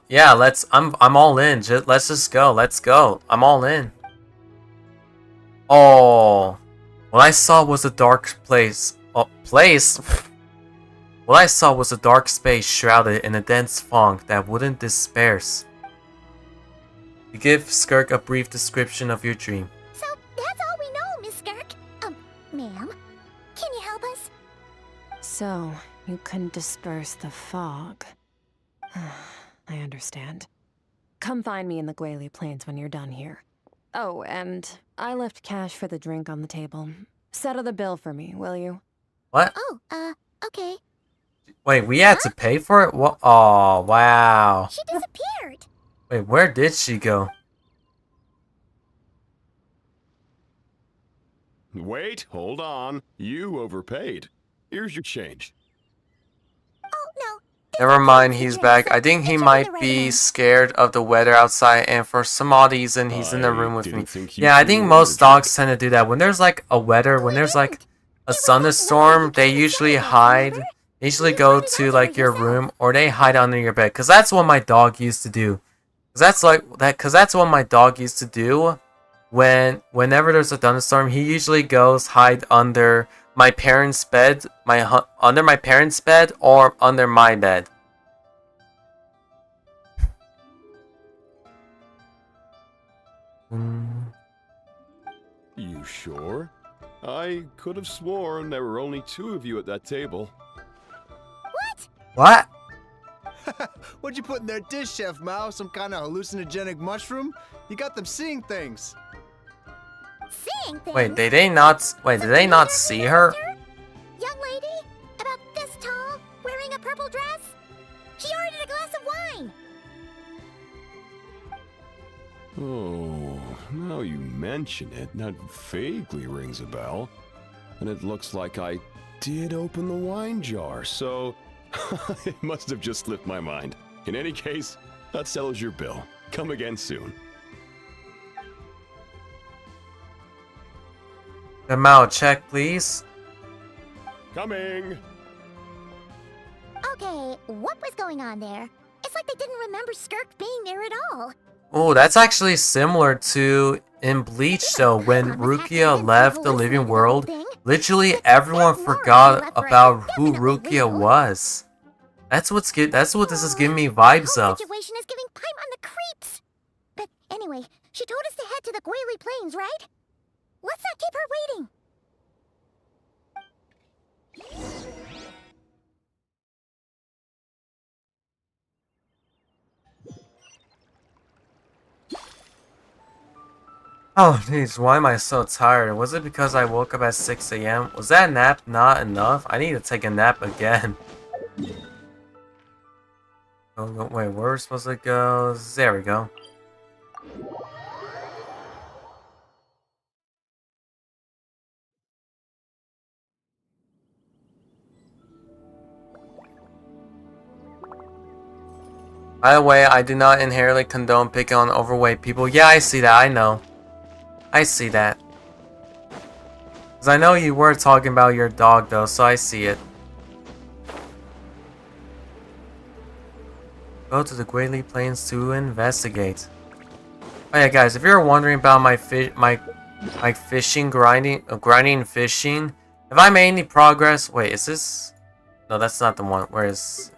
Yeah, I'm all in. Let's just go. Let's go. I'm all in. Oh, what I saw was a dark place. Oh, place? What I saw was a dark space shrouded in a dense fog that wouldn't disperse. To give Skirk a brief description of your dream. So, that's all we know, Miss Skirk. Ma'am, can you help us? So, you couldn't disperse the fog. I understand. Come find me in the Guili Plains when you're done here. Oh, and I left cash for the drink on the table. Settle the bill for me, will you? What? Oh, okay. Wait, we had to pay for it? What? Oh, wow. She disappeared. Wait, where did she go? Wait, hold on. You overpaid. Here's your change. Oh, no. Never mind, he's back. I think he might be scared of the weather outside, and for some odd reason, he's in the room with me. Yeah, I think most dogs tend to do that. When there's like a weather, when there's like a thunderstorm, they usually hide. They usually go to like your room, or they hide under your bed. Cause that's what my dog used to do. Cause that's what my dog used to do. Whenever there's a thunderstorm, he usually goes hide under my parents' bed, under my parents' bed, or under my bed. You sure? I could have sworn there were only 2 of you at that table. What? What'd you put in their dish, Chef Mao? Some kind of hallucinogenic mushroom? You got them seeing things. Seeing things? Wait, did they not see her? Young lady? About this tall? Wearing a purple dress? She ordered a glass of wine! Oh, now you mention it, that vaguely rings a bell. And it looks like I did open the wine jar, so it must have just slipped my mind. In any case, that settles your bill. Come again soon. The mouth check, please. Coming! Okay, what was going on there? It's like they didn't remember Skirk being there at all. Oh, that's actually similar to in Bleach though, when Rukia left the living world. Literally everyone forgot about who Rukia was. That's what this is giving me vibes of. The situation is giving Paimon the creeps. But anyway, she told us to head to the Guili Plains, right? Let's not keep her waiting. Oh jeez, why am I so tired? Was it because I woke up at 6 AM? Was that nap not enough? I need to take a nap again. Oh, wait, where are we supposed to go? There we go. By the way, I do not inherently condone picking on overweight people. Yeah, I see that, I know. I see that. Because I know you were talking about your dog though, so I see it. Go to the Guili Plains to investigate. Oh yeah, guys, if you're wondering about my fishing, grinding and fishing, have I made any progress? Wait, is this? No, that's not the one. Where is?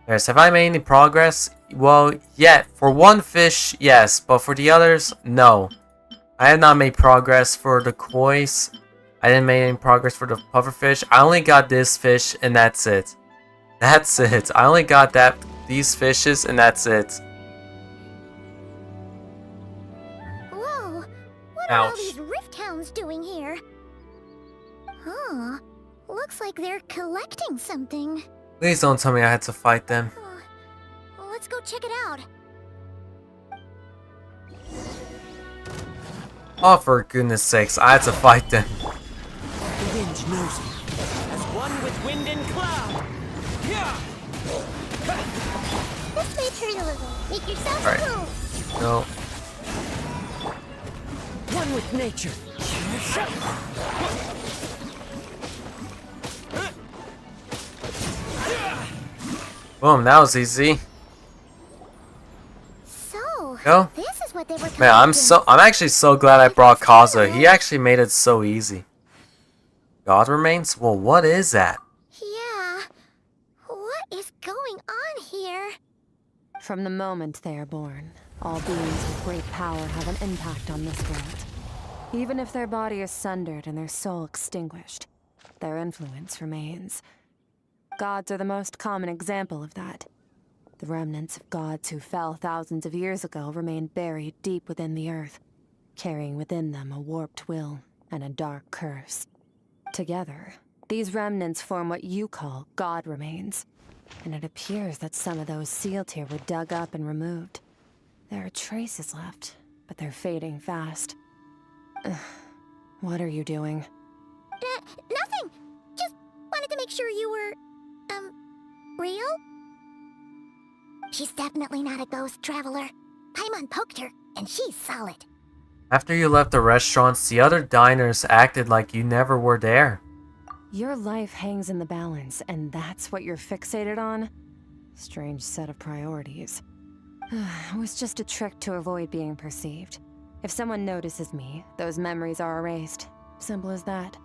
Yes, have I made any progress? Well, yeah, for one fish, yes, but for the others, no. I had not made progress for the koi's. I didn't make any progress for the pufferfish. I only got this fish and that's it. That's it. I only got these fishes and that's it. Whoa! What are all Ouch. these rift hounds doing here? Huh. Looks like they're collecting something. Please don't tell me I had to fight them. Let's go check it out. Oh, for goodness sakes, I had to fight them. The wind knows me. As one with wind and cloud. Yeah. This may hurt a little. Make yourself Alright. cool. No. One with nature. Boom, that was easy. So, Go. this is what they were Man, collecting. I'm actually so glad I brought Kaza. He actually made it so easy. God remains? Well, what is that? Yeah. What is going on here? From the moment they are born, all beings with great power have an impact on this world. Even if their body is sundered and their soul extinguished, their influence remains. Gods are the most common example of that. The remnants of gods who fell thousands of years ago remain buried deep within the earth, carrying within them a warped will and a dark curse. Together, these remnants form what you call God remains, and it appears that some of those sealed here were dug up and removed. There are traces left, but they're fading fast. What are you doing? Nothing. Just wanted to make sure you were, real? She's definitely not a ghost traveler. Paimon poked her, and she's solid. After you left the restaurants, the other diners acted like you never were there. Your life hangs in the balance, and that's what you're fixated on? Strange set of priorities. It was just a trick to avoid being perceived. If someone notices me, those memories are erased. Simple as that.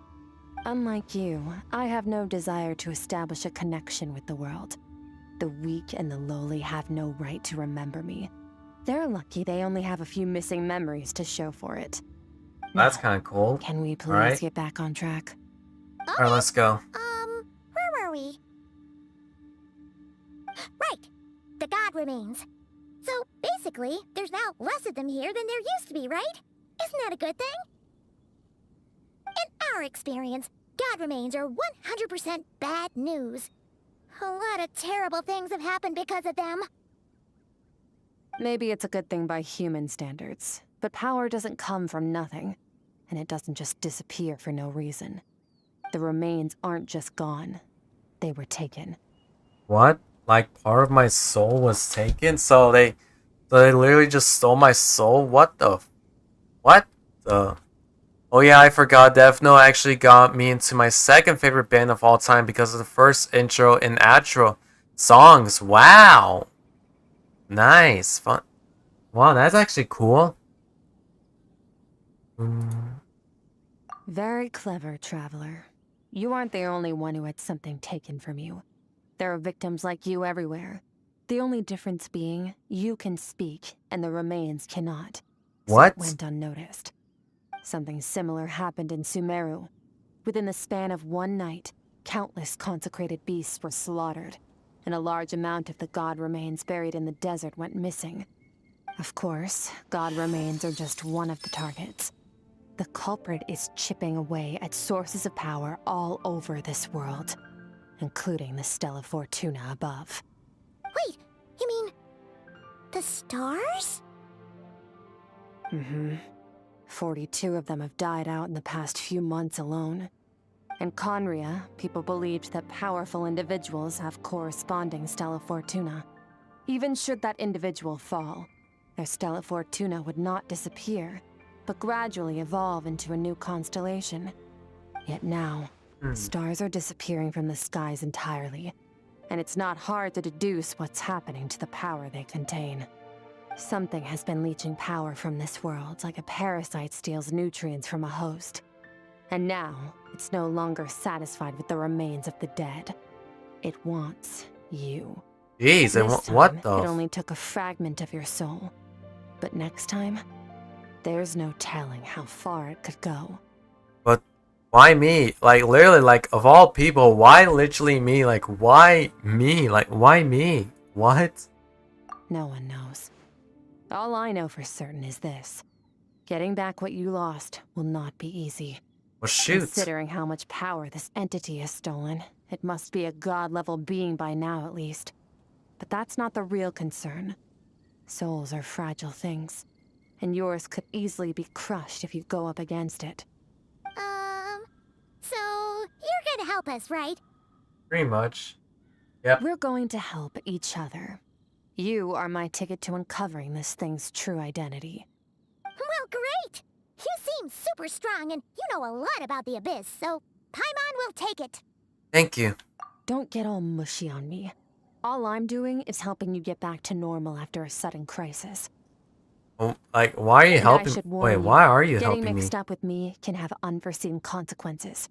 Unlike you, I have no desire to establish a connection with the world. The weak and the lowly have no right to remember me. They're lucky they only have a few missing memories to show for it. That's Now, kind of cool. can we please Alright. get back on track? Alright, let's go. Where were we? Right. The God remains. So, basically, there's now less of them here than there used to be, right? Isn't that a good thing? In our experience, God remains are 100% bad news. A lot of terrible things have happened because of them. Maybe it's a good thing by human standards, but power doesn't come from nothing, and it doesn't just disappear for no reason. The remains aren't just gone, they were taken. What? Like part of my soul was taken? So they literally just stole my soul? What the? What the? Oh yeah, I forgot. Death Note actually got me into my second favorite band of all time because of the first intro and outro songs. Wow. Nice. Fun. Wow, that's actually cool. Very clever, traveler. You aren't the only one who had something taken from you. There are victims like you everywhere. The only difference being, you can speak, and the remains cannot. So What? it went unnoticed. Something similar happened in Sumeru. Within the span of one night, countless consecrated beasts were slaughtered, and a large amount of the god remains buried in the desert went missing. Of course, god remains are just one of the targets. The culprit is chipping away at sources of power all over this world, including the Stella Fortuna above. Wait, you mean the stars? Mm-hmm. 42 of them have died out in the past few months alone. In Conria, people believed that powerful individuals have corresponding Stella Fortuna. Even should that individual fall, their Stella Fortuna would not disappear, but gradually evolve into a new constellation. Yet now, stars are disappearing from the skies entirely, and it's not hard to deduce what's happening to the power they contain. Something has been leeching power from this world like a parasite steals nutrients from a host. And now, it's no longer satisfied with the remains of the dead. It wants you. Jeez, This what time, the? It only took a fragment of your soul. But next time, There's no telling how far it could go. But why me? Like, literally, like, of all people, why literally me? Like, why me? Like, why me? What? No one knows. All I know for certain is this. Getting back what you lost will not be easy. Well, shoot. Considering how much power this entity has stolen, it must be a god-level being by now at least. But that's not the real concern. Souls are fragile things, and yours could easily be crushed if you go up against it. So you're gonna help us, right? Pretty much. Yep. We're going to help each other. You are my ticket to uncovering this thing's true identity. Well, great! You seem super strong, and you know a lot about the Abyss, so Paimon will take it. Thank you. Don't get all mushy on me. All I'm doing is helping you get back to normal after a sudden crisis. Oh, like, why are you And helping? I should warn Wait, you, why are you getting helping me? mixed up with me can have unforeseen consequences.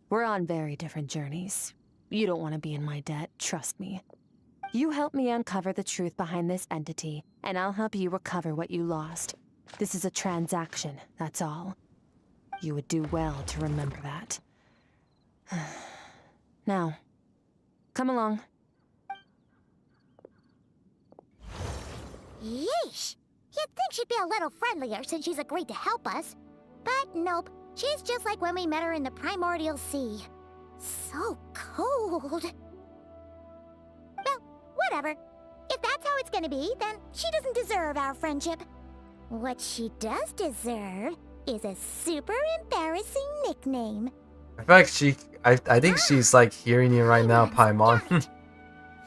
We're on very different journeys. You don't want to be in my debt, trust me. You help me uncover the truth behind this entity, and I'll help you recover what you lost. This is a transaction, that's all. You would do well to remember that. Now, come along. Yeesh! You'd think she'd be a little friendlier since she's agreed to help us. But nope, she's just like when we met her in the Primordial Sea. So cold. Well, whatever. If that's how it's gonna be, then she doesn't deserve our friendship. What she does deserve is a super embarrassing nickname. I feel like I think she's like hearing you right now, Paimon.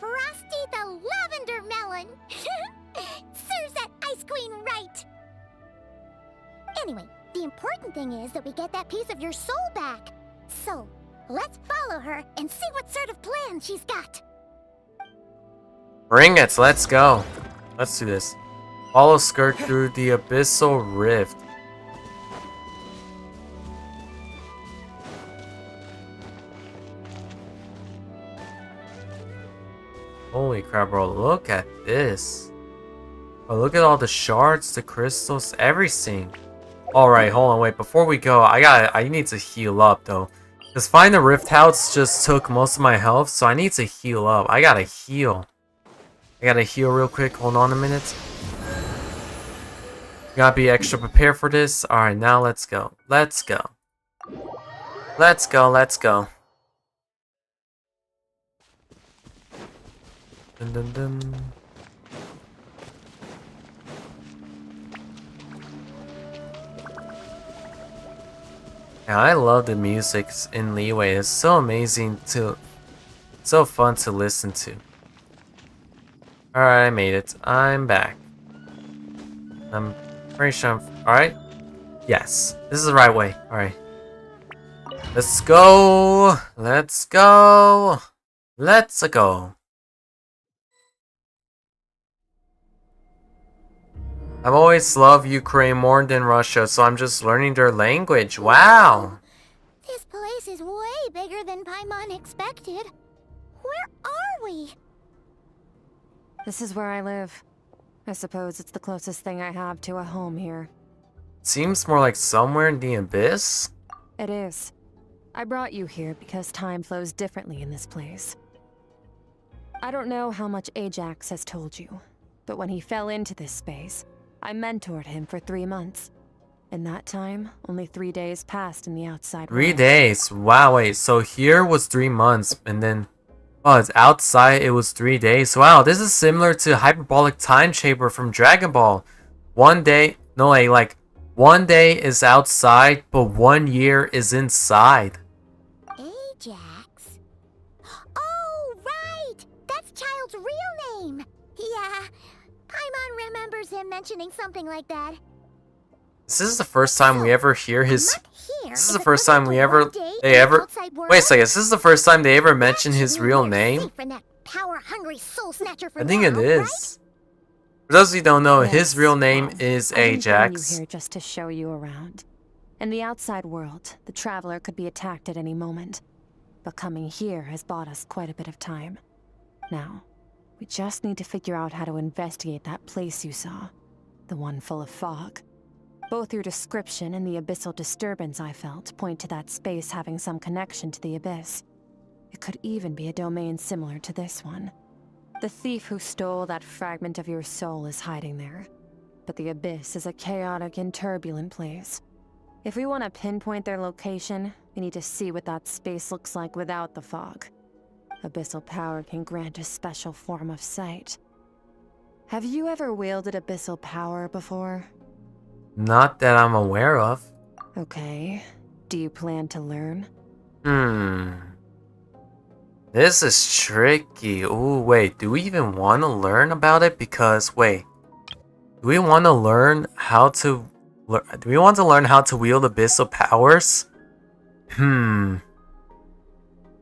Frosty the Lavender Melon! Serves that ice queen right! Anyway, the important thing is that we get that piece of your soul back. So, let's follow her and see what sort of plan she's got. Bring it, let's go. Let's do this. Follow Skirk through the abyssal rift. Holy crap, bro, look at this. Oh, look at all the shards, the crystals, everything. Alright, hold on, wait, before we go, I need to heal up though. Because Find the Rift House just took most of my health, so I need to heal up. I gotta heal. I gotta heal real quick, hold on a minute. Gotta be extra prepared for this. Alright, now let's go. Let's go. Let's go, let's go. Dun, dun, dun. Yeah, I love the music in Leeway. It's so amazing so fun to listen to. Alright, I made it. I'm back. I'm pretty sure I'm... Alright? Yes. This is the right way. Alright. Let's go! Let's go! Let's go! I've always loved Ukraine more than Russia, so I'm just learning their language. Wow! This place is way bigger than Paimon expected. Where are we? This is where I live. I suppose it's the closest thing I have to a home here. Seems more like somewhere in the abyss? It is. I brought you here because time flows differently in this place. I don't know how much Ajax has told you, but when he fell into this space, I mentored him for 3 months. In that time, only 3 days passed in the outside 3 world. days? Wow, wait, so here was 3 months, and then... Oh, it's outside, it was 3 days. Wow, this is similar to Hyperbolic Time Chamber from Dragon Ball. 1 day... No, like 1 day is outside, but 1 year is inside. Ajax? Oh, right! That's Child's real name! Yeah, Paimon remembers him mentioning something like that. This is the first time we ever hear his... Here, This is if the it first wasn't time we for ever... one day They in the ever... outside world, Wait a second, this is the first time they ever mention his actually real we're name? safe from that power-hungry soul snatcher for I think now, it right? is. For those of you who don't know, his Yes, real name well, is I didn't bring Ajax. you here just to show you around. In the outside world, the Traveler could be attacked at any moment. But coming here has bought us quite a bit of time. Now, we just need to figure out how to investigate that place you saw. The one full of fog. Both your description and the abyssal disturbance I felt point to that space having some connection to the abyss. It could even be a domain similar to this one. The thief who stole that fragment of your soul is hiding there. But the abyss is a chaotic and turbulent place. If we want to pinpoint their location, we need to see what that space looks like without the fog. Abyssal power can grant a special form of sight. Have you ever wielded abyssal power before? Not that I'm aware of. Okay. Do you plan to learn? This is tricky. Ooh, wait. Do we even want to learn about it? Because, wait. Do we want to learn how to... Do we want to learn how to wield abyssal powers?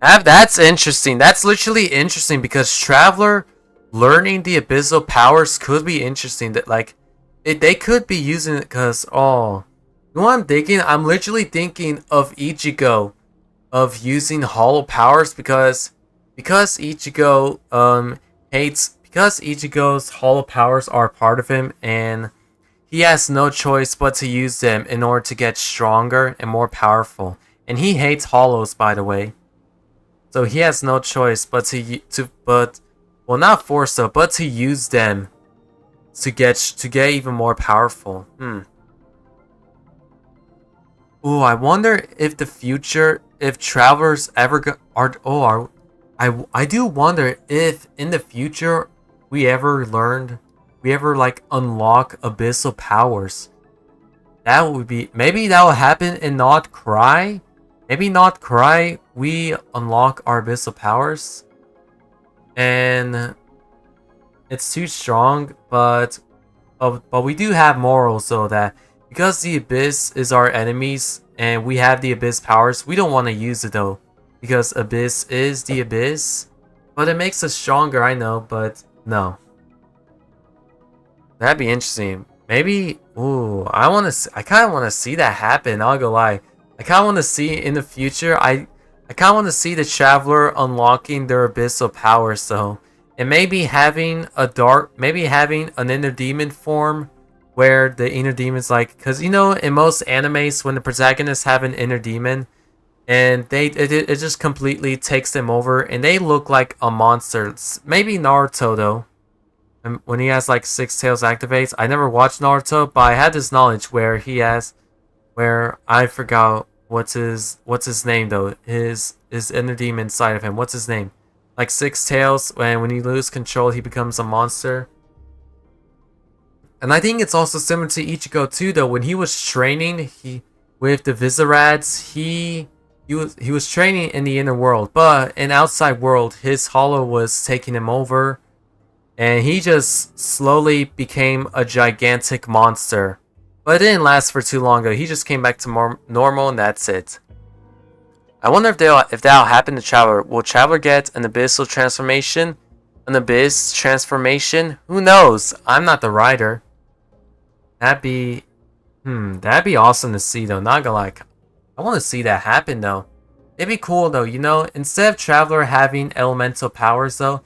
That's interesting. That's literally interesting because Traveler learning the abyssal powers could be interesting. That like, they could be using it because, oh, you know what I'm thinking? I'm literally thinking of Ichigo, of using hollow powers because Ichigo because Ichigo's hollow powers are part of him and he has no choice but to use them in order to get stronger and more powerful. And he hates hollows, by the way. So he has no choice but well, not force though, but to use them to get even more powerful. Ooh, I wonder if if travelers ever I do wonder if in the future we ever like unlock abyssal powers. That would be, maybe that will happen in Not Cry. Maybe Not Cry, we unlock our abyssal powers. And it's too strong, but we do have morals, so that because the abyss is our enemies and we have the abyss powers, we don't want to use it though, because abyss is the abyss. But it makes us stronger, I know, but no. That'd be interesting. Maybe, ooh, I kind of want to see that happen. I'll go lie. I kind of want to see in the future. I kind of want to see the Traveler unlocking their abyssal powers, though, and maybe having an inner demon form, where the inner demon's like, because you know, in most animes, when the protagonists have an inner demon, and it just completely takes them over, and they look like a monster. Maybe Naruto though. When he has like 6 tails activates. I never watched Naruto, but I had this knowledge where I forgot what's his name though. His inner demon inside of him. What's his name? Like 6 tails, and when he loses control, he becomes a monster. And I think it's also similar to Ichigo too, though. When he was training, with the Vizarads, he was training in the inner world, but in outside world, his hollow was taking him over. And he just slowly became a gigantic monster. But it didn't last for too long though. He just came back to more normal and that's it. I wonder if that'll happen to Traveler. Will Traveler get an abyssal transformation? An abyss transformation? Who knows? I'm not the writer. That'd be awesome to see though. Not gonna lie. I want to see that happen though. It'd be cool though, you know, instead of Traveler having elemental powers though,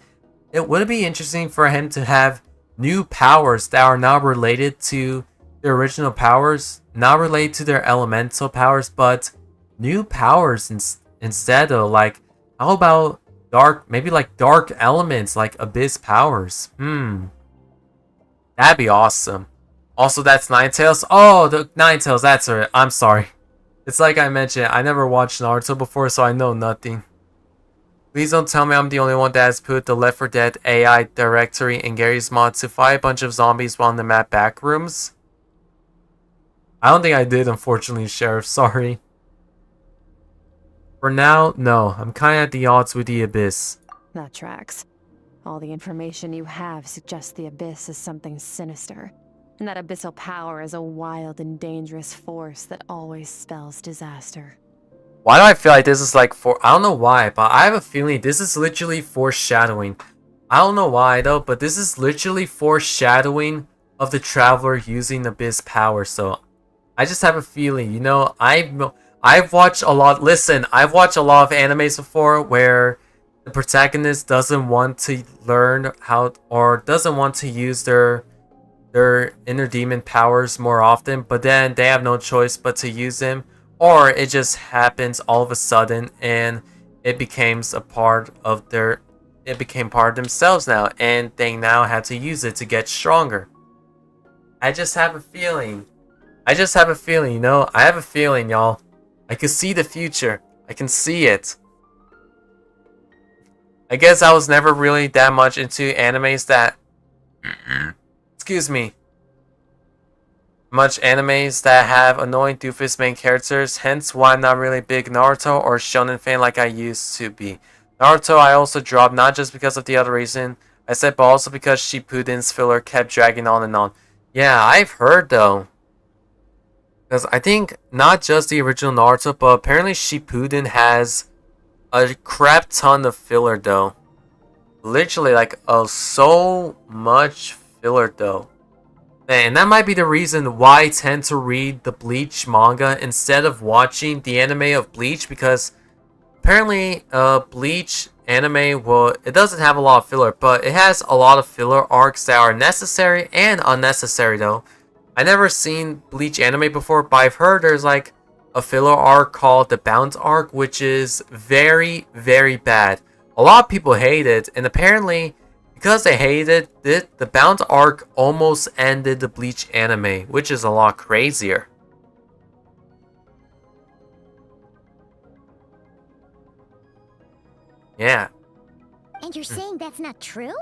it would be interesting for him to have new powers that are not related to their original powers, not related to their elemental powers, but new powers instead though. Like, how about maybe like dark elements, like abyss powers? That'd be awesome. Also, that's Ninetales. Oh, the Ninetales, that's right. I'm sorry. It's like I mentioned, I never watched Naruto before, so I know nothing. Please don't tell me I'm the only one that has put the Left 4 Dead AI directory in Gary's mod to fight a bunch of zombies while in the map backrooms. I don't think I did, unfortunately, Sheriff. Sorry. For now, no. I'm kind of at the odds with the Abyss. That tracks. All the information you have suggests the Abyss is something sinister, and that abyssal power is a wild and dangerous force that always spells disaster. Why do I feel like this is like I don't know why, but I have a feeling this is literally foreshadowing. I don't know why though, but this is literally foreshadowing of the Traveler using Abyss power. So I just have a feeling, you know, I've watched a lot. Listen, I've watched a lot of animes before where the protagonist doesn't want to learn how, or doesn't want to use their their inner demon powers more often, but then they have no choice but to use them, or it just happens all of a sudden and it becomes a part of their it became part of themselves now, and they now have to use it to get stronger. I just have a feeling. I just have a feeling, you know? I have a feeling, y'all. I can see the future. I can see it. I guess I was never really that much into animes that... Excuse me. Much animes that have annoying doofus main characters, hence why I'm not really a big Naruto or shonen fan like I used to be. Naruto I also dropped not just because of the other reason I said, but also because Shippuden's filler kept dragging on and on. Yeah, I've heard though. Because I think not just the original Naruto, but apparently Shippuden has a crap ton of filler though. Literally like so much filler though. And that might be the reason why I tend to read the Bleach manga instead of watching the anime of Bleach, because apparently Bleach anime, well, it doesn't have a lot of filler, but it has a lot of filler arcs that are necessary and unnecessary though. I never seen Bleach anime before, but I've heard there's like a filler arc called the Bounce arc, which is very, very bad. A lot of people hate it, and apparently because they hated it, the Bounce arc almost ended the Bleach anime, which is a lot crazier. Yeah. And you're saying that's not true?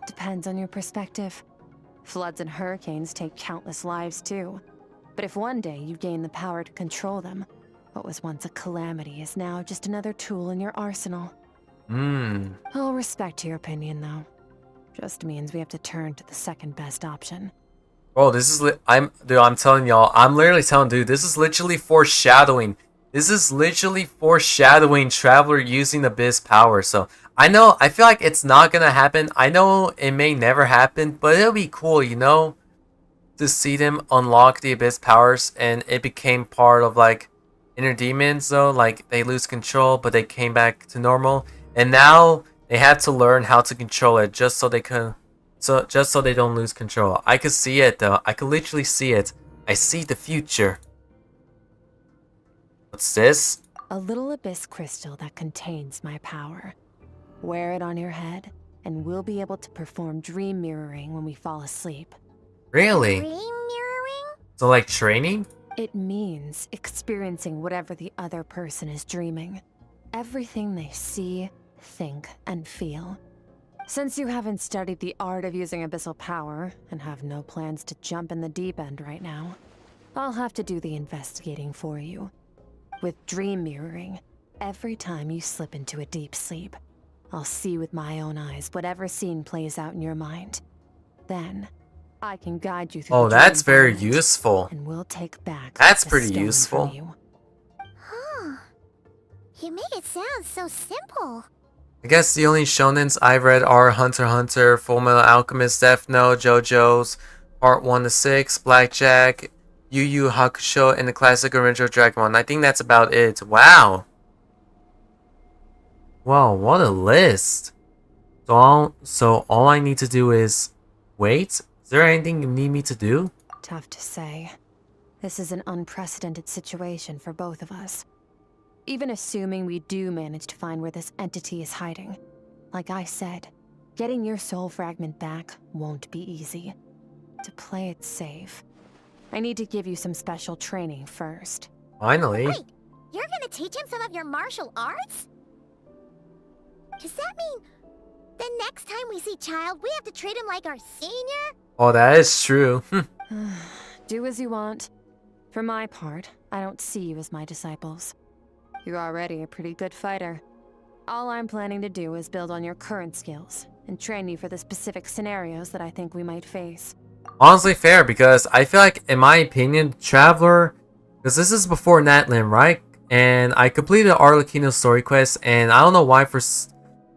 Depends on your perspective. Floods and hurricanes take countless lives too. But if one day you gain the power to control them, what was once a calamity is now just another tool in your arsenal. I'll respect your opinion though. Just means we have to turn to the second best option. Oh, this is I'm telling y'all, I'm literally telling dude, this is literally foreshadowing. This is literally foreshadowing Traveler using Abyss power. So I feel like it's not gonna happen. I know it may never happen, but it'll be cool, you know, to see them unlock the Abyss powers and it became part of like inner demons though. Like they lose control, but they came back to normal, and now they had to learn how to control it just so they don't lose control. I could see it though. I could literally see it. I see the future. What's this? A little abyss crystal that contains my power. Wear it on your head, and we'll be able to perform dream mirroring when we fall asleep. Really? Dream mirroring? So like training? It means experiencing whatever the other person is dreaming. Everything they see, think, and feel. Since you haven't studied the art of using abyssal power, and have no plans to jump in the deep end right now, I'll have to do the investigating for you. With dream mirroring, every time you slip into a deep sleep, I'll see with my own eyes whatever scene plays out in your mind. Then, I can guide you through the dream that's very environment, useful. and we'll take back That's the pretty stone useful. from you. Huh. You make it sound so simple. I guess the only shonens I've read are Hunter x Hunter, Fullmetal Alchemist, Death Note, JoJo's, Part 1 to 6, Blackjack, Yu Yu Hakusho, and the classic original Dragon. I think that's about it. Wow. Wow, what a list. So all I need to do is wait? Is there anything you need me to do? Tough to say. This is an unprecedented situation for both of us. Even assuming we do manage to find where this entity is hiding. Like I said, getting your soul fragment back won't be easy. To play it safe, I need to give you some special training first. Finally. Wait, you're gonna teach him some of your martial arts? Does that mean the next time we see Child, we have to treat him like our senior? Oh, that is true. Do as you want. For my part, I don't see you as my disciples. You're already a pretty good fighter. All I'm planning to do is build on your current skills and train you for the specific scenarios that I think we might face. Honestly fair, because I feel like, in my opinion, Traveler, because this is before Natlan, right? And I completed Arlecchino's story quest, and I don't know why, for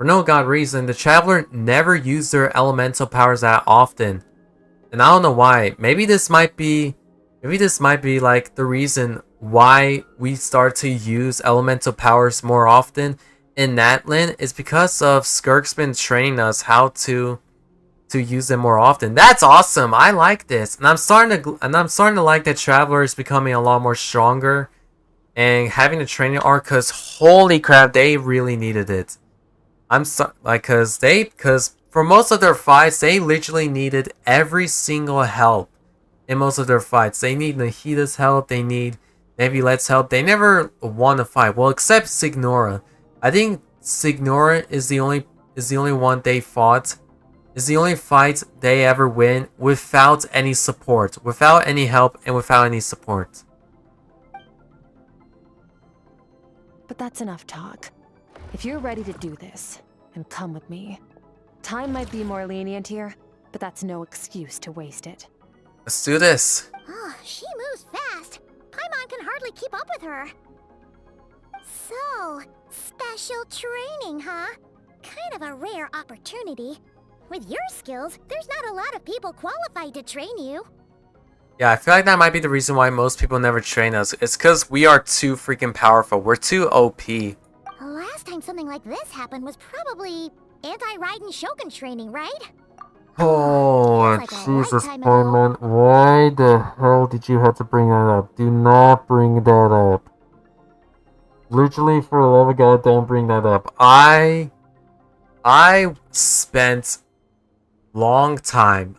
no god reason, the Traveler never used their elemental powers that often. And I don't know why. Maybe this might be like the reason why we start to use elemental powers more often in Natlan is because of Skirk's been training us how to to use them more often. That's awesome. I like this, and I'm starting to like that Traveler is becoming a lot more stronger, and having a training arc. Cause holy crap, they really needed it. Cause for most of their fights, they literally needed every single help. In most of their fights, they need Nahita's help. They need Nebulet's help. They never won a fight. Well, except Signora. I think Signora is the only one they fought. Is the only fight they ever win without any support, without any help, and without any support. But that's enough talk. If you're ready to do this, then come with me. Time might be more lenient here, but that's no excuse to waste it. Let's do this. Oh, she moves fast. Paimon can hardly keep up with her. So, special training, huh? Kind of a rare opportunity. With your skills, there's not a lot of people qualified to train you. Yeah, I feel like that might be the reason why most people never train us. It's because we are too freaking powerful. We're too OP. The last time something like this happened was probably anti-Raiden Shogun training, right? Oh, Feels like a Jesus, lifetime ago. Paimon. Why the hell did you have to bring that up? Do not bring that up. Literally, for the love of God, don't bring that up. I spent long time.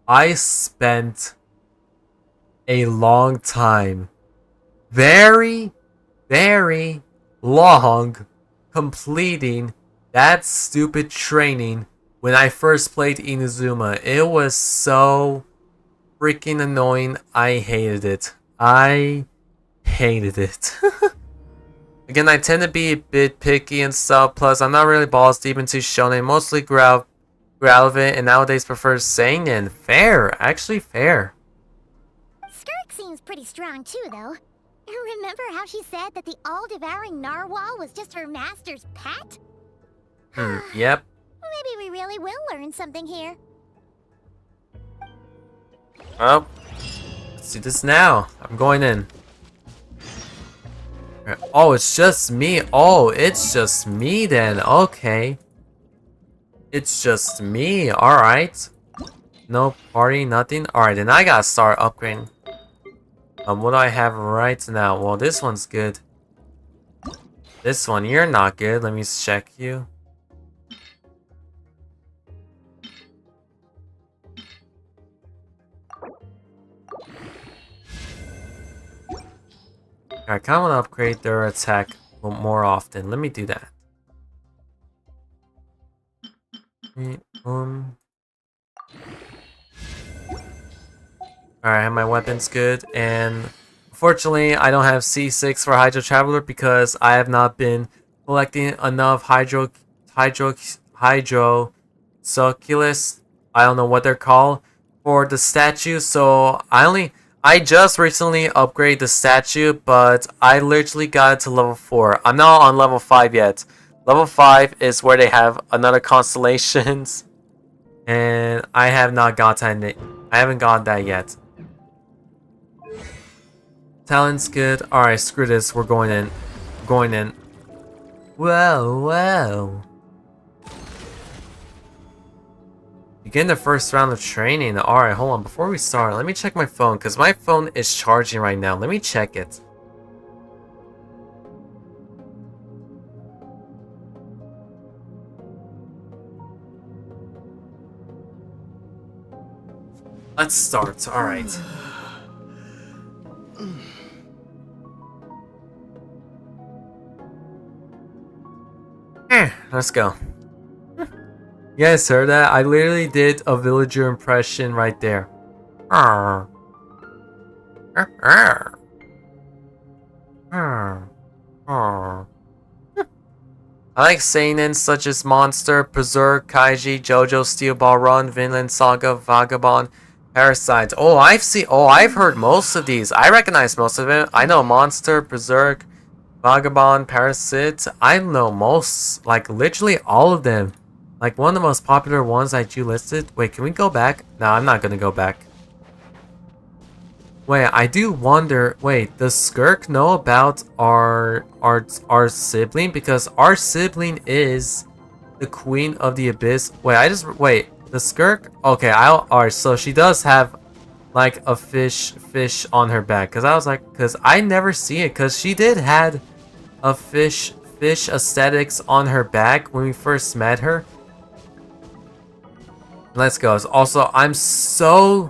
I spent a long time. Very, very long completing that stupid training when I first played Inazuma. It was so freaking annoying. I hated it. I hated it. Again, I tend to be a bit picky and stuff, plus I'm not really balls deep into shonen, mostly relevant, and nowadays prefer seinen. Fair, actually fair. Skirk seems pretty strong too, though. Remember how she said that the all-devouring narwhal was just her master's pet? Yep. Maybe we really will learn something here. Well, let's do this now. I'm going in. Oh, it's just me. Oh, it's just me then. Okay. It's just me. Alright. No party, nothing. Alright, then I gotta start upgrading. What do I have right now? Well, this one's good. This one, you're not good. Let me check you. I kind of want to upgrade their attack more often. Let me do that. Alright, I have my weapons good, and unfortunately I don't have C6 for Hydro Traveler because I have not been collecting enough Hydro Succulus, I don't know what they're called, for the statue, so I just recently upgraded the statue, but I literally got it to level 4. I'm not on level 5 yet. Level 5 is where they have another constellations, and I have not gotten it. I haven't gotten that yet. Talent's good. Alright, screw this. We're going in. Going in. Whoa, whoa. Begin the first round of training. Alright, hold on. Before we start, let me check my phone, because my phone is charging right now. Let me check it. Let's start. Alright. Let's go. You guys heard that? I literally did a villager impression right there. I like seinen such as Monster, Berserk, Kaiji, JoJo, Steel Ball Run, Vinland Saga, Vagabond, Parasite. Oh, I've heard most of these. I recognize most of them. I know Monster, Berserk, Vagabond, Parasite. I know most, like literally all of them. Like one of the most popular ones that you listed. Wait, can we go back? No, I'm not gonna go back. Wait, I do wonder. Wait, does Skirk know about our sibling? Because our sibling is the Queen of the Abyss. Wait, The Skirk? Okay, alright, so she does have like a fish on her back. Cause I was like, cause I never see it. Cause she did had a fish aesthetics on her back when we first met her. Let's go. Also, I'm so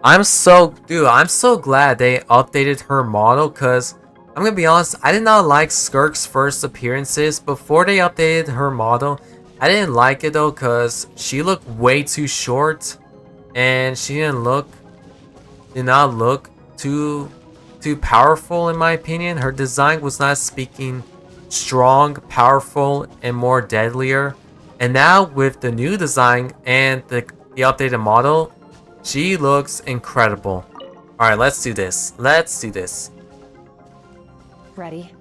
glad they updated her model. Cause I'm gonna be honest, I did not like Skirk's first appearances before they updated her model. I didn't like it though, cause she looked way too short, and she did not look too powerful in my opinion. Her design was not speaking strong, powerful, and more deadlier. And now with the new design and the updated model, she looks incredible. All right, let's do this. Let's do this. Ready?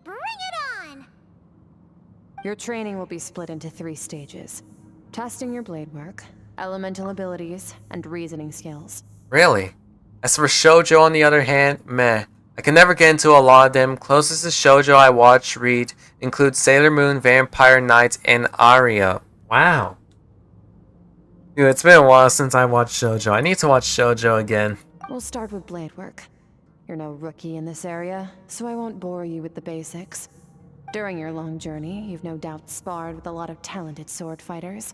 Bring it on! Your training will be split into 3 stages. Testing your blade work, elemental abilities, and reasoning skills. Really? As for shoujo on the other hand, meh. I can never get into a lot of them. Closest to shoujo I watch read include Sailor Moon, Vampire Knight, and Aria. Wow. Dude, it's been a while since I watched shoujo. I need to watch shoujo again. We'll start with blade work. You're no rookie in this area, so I won't bore you with the basics. During your long journey, you've no doubt sparred with a lot of talented sword fighters.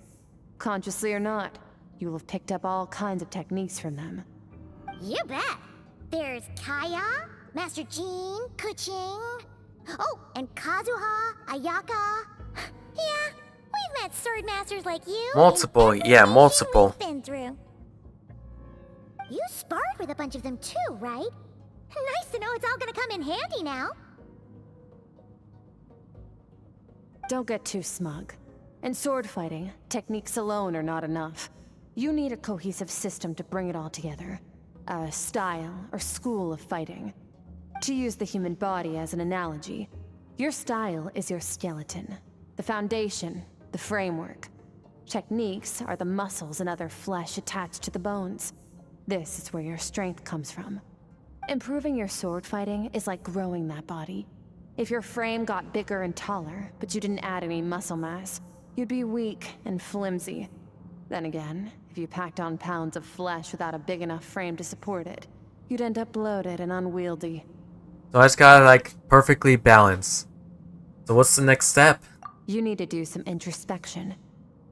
Consciously or not, you'll have picked up all kinds of techniques from them. You bet! There's Kaya, Master Jean, Kuching. Oh, and Kazuha, Ayaka. Yeah, we've met sword masters like you. Multiple, in every yeah, mission multiple. we've been through. You sparred with a bunch of them too, right? Nice to know it's all gonna come in handy now. Don't get too smug. In sword fighting, techniques alone are not enough. You need a cohesive system to bring it all together. A style or school of fighting. To use the human body as an analogy, your style is your skeleton, the foundation, the framework. Techniques are the muscles and other flesh attached to the bones. This is where your strength comes from. Improving your sword fighting is like growing that body. If your frame got bigger and taller, but you didn't add any muscle mass, you'd be weak and flimsy. Then again, if you packed on pounds of flesh without a big enough frame to support it, you'd end up bloated and unwieldy. So I just gotta like perfectly balance. So what's the next step? You need to do some introspection.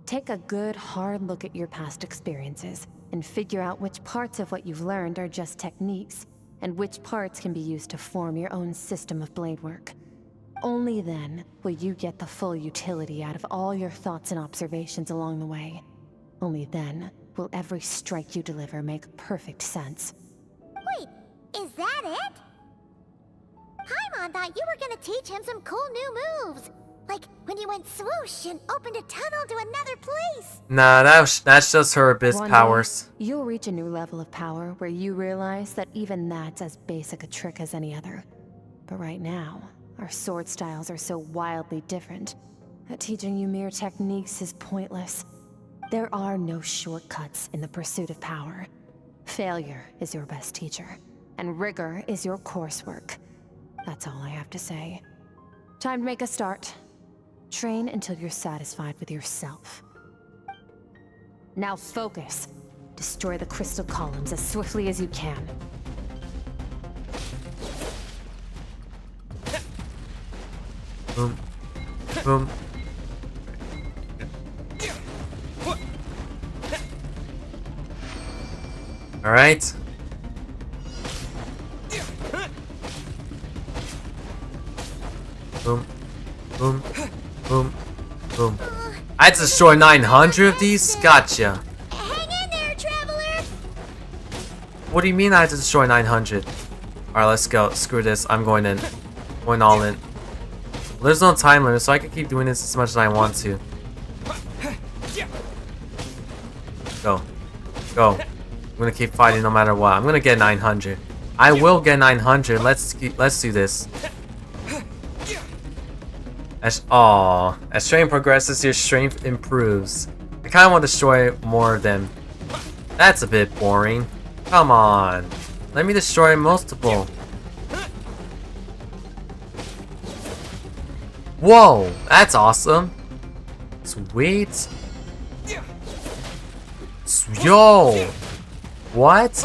Take a good, hard look at your past experiences and figure out which parts of what you've learned are just techniques, and which parts can be used to form your own system of blade work. Only then will you get the full utility out of all your thoughts and observations along the way. Only then will every strike you deliver make perfect sense. Wait, is that it? Paimon thought you were gonna teach him some cool new moves. Like when you went swoosh and opened a tunnel to another place. Nah, that's just her abyss One powers. day, you'll reach a new level of power where you realize that even that's as basic a trick as any other. But right now, our sword styles are so wildly different that teaching you mere techniques is pointless. There are no shortcuts in the pursuit of power. Failure is your best teacher, and rigor is your coursework. That's all I have to say. Time to make a start. Train until you're satisfied with yourself. Now focus. Destroy the crystal columns as swiftly as you can. Boom. Boom. Alright. Boom. Boom. Boom. Boom. I had to destroy 900 of these? Gotcha. Hang in there, traveler! What do you mean I had to destroy 900? Alright, let's go. Screw this. I'm going in. Going all in. There's no time limit, so I can keep doing this as much as I want to. Go. Go. I'm gonna keep fighting no matter what. I'm gonna get 900. I will get 900. Let's do this. As training progresses, your strength improves. I kinda want to destroy more of them. That's a bit boring. Come on. Let me destroy multiple. Whoa, that's awesome. Sweet. Yo! What?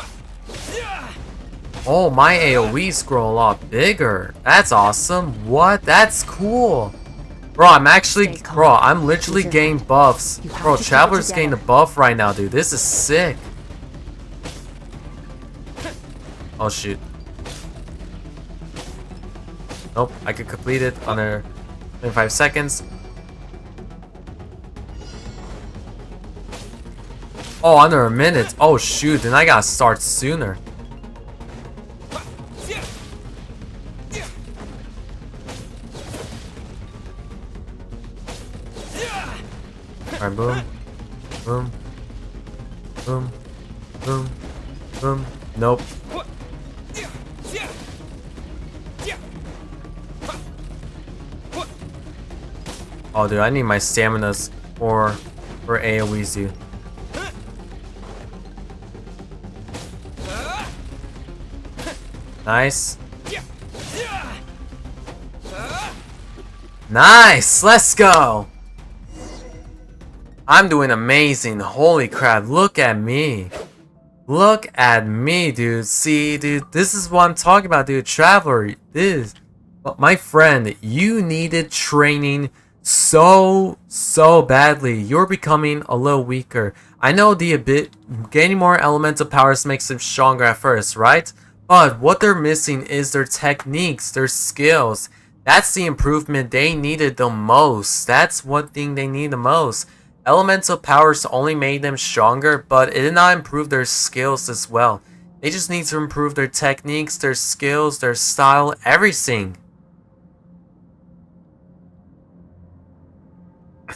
Oh, my AoEs grow a lot bigger. That's awesome. What? That's cool. Bro, I'm literally getting buffs. Bro, Traveler's getting a buff right now, dude. This is sick. Oh, shoot. Nope, I could complete it under 25 seconds. Oh, under a minute. Oh, shoot. Then I gotta start sooner. Alright, boom. Boom. Boom. Boom. Boom. Nope. Oh, dude, I need my staminas for AoEs, dude. Nice. Nice! Let's go! I'm doing amazing. Holy crap, look at me. Look at me, dude. See, dude, this is what I'm talking about, dude. Traveler, my friend, you needed training so badly. You're becoming a little weaker. I know gaining more elemental powers makes them stronger at first, right? But what they're missing is their techniques, their skills. That's the improvement they needed the most. That's one thing they need the most. Elemental powers only made them stronger, but it did not improve their skills as well. They just need to improve their techniques, their skills, their style, everything.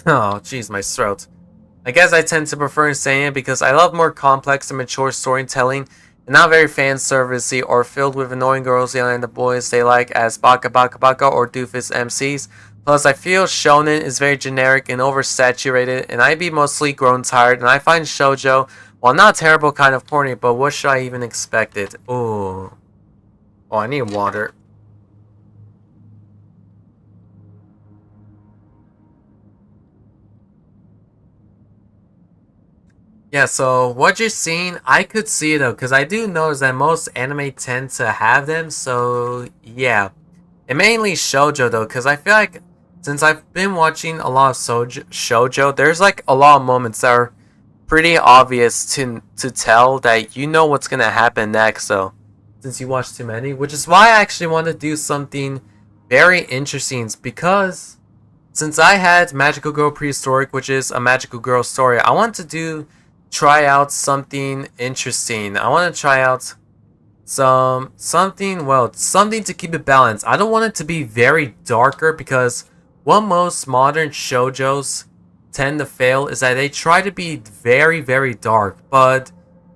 Oh, jeez, my throat. I guess I tend to prefer saying it because I love more complex and mature storytelling and not very fan servicey or filled with annoying girls yelling at the boys they like as baka baka baka or doofus MCs. Plus, I feel shonen is very generic and oversaturated, and I be mostly grown tired, and I find shoujo, well, not terrible, kind of corny, but what should I even expect it? Ooh. Oh, I need water. Yeah, so what you're seeing, I could see though, because I do notice that most anime tend to have them, so yeah. And mainly shoujo though, because I feel like since I've been watching a lot of shoujo, there's like a lot of moments that are pretty obvious to tell that you know what's gonna happen next. So since you watch too many, which is why I actually want to do something very interesting, because since I had Magical Girl Prehistoric, which is a Magical Girl story, I want to try out something interesting. I want to try out something to keep it balanced. I don't want it to be very darker, because what most modern shoujos tend to fail is that they try to be very, very dark, but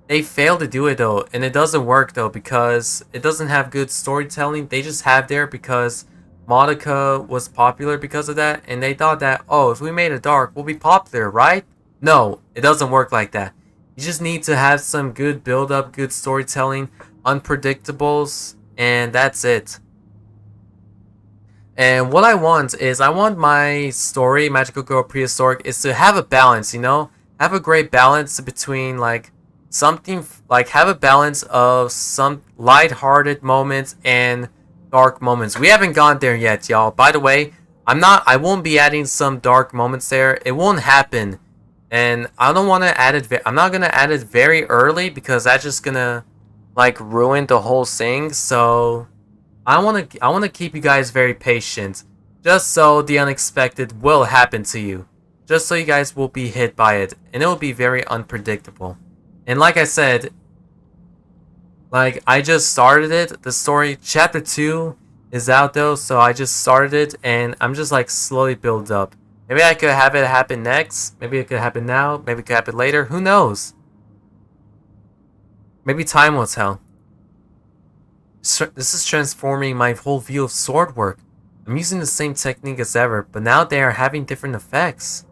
they fail to do it though, and it doesn't work though because it doesn't have good storytelling. They just have there because Monica was popular because of that, and they thought that, oh, if we made it dark, we'll be popular, right? No, it doesn't work like that. You just need to have some good build-up, good storytelling, unpredictables, and that's it. And what I want is, I want my story, Magical Girl Prehistoric, is to have a balance, you know? Have a great balance between, like, have a balance of some light-hearted moments and dark moments. We haven't gone there yet, y'all. By the way, I won't be adding some dark moments there. It won't happen. And I don't want to add it, I'm not going to add it very early, because that's just going to, like, ruin the whole thing, so I want to keep you guys very patient, just so the unexpected will happen to you, just so you guys will be hit by it, and it will be very unpredictable. And like I said, like, I just started it. The story, chapter 2 is out though, so I just started it, and I'm just like slowly build up. Maybe I could have it happen next, maybe it could happen now, maybe it could happen later, who knows? Maybe time will tell. This is transforming my whole view of sword work. I'm using the same technique as ever, but now they are having different effects.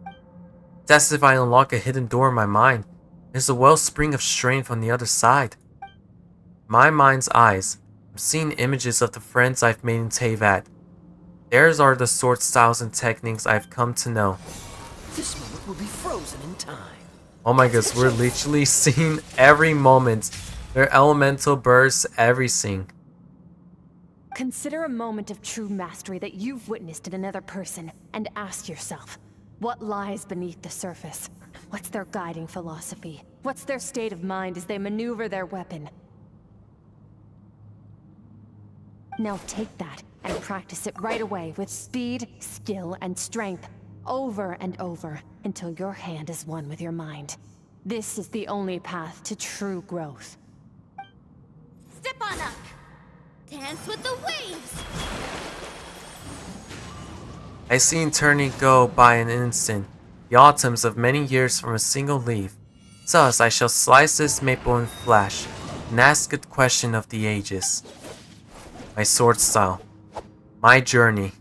It's as if I unlock a hidden door in my mind. There's a wellspring of strength on the other side. My mind's eyes. I'm seeing images of the friends I've made in Teyvat. Theirs are the sword styles and techniques I've come to know. This moment will be frozen in time. Oh my goodness, we're literally seeing every moment. Their elemental bursts, everything. Consider a moment of true mastery that you've witnessed in another person and ask yourself, what lies beneath the surface? What's their guiding philosophy? What's their state of mind as they maneuver their weapon? Now take that and practice it right away with speed, skill, and strength, over and over, until your hand is one with your mind. This is the only path to true growth. Step on up! Dance with the waves! I seen turning go by an instant, the autumns of many years from a single leaf. Thus I shall slice this maple in flash, and ask a question of the ages. My sword style. My journey.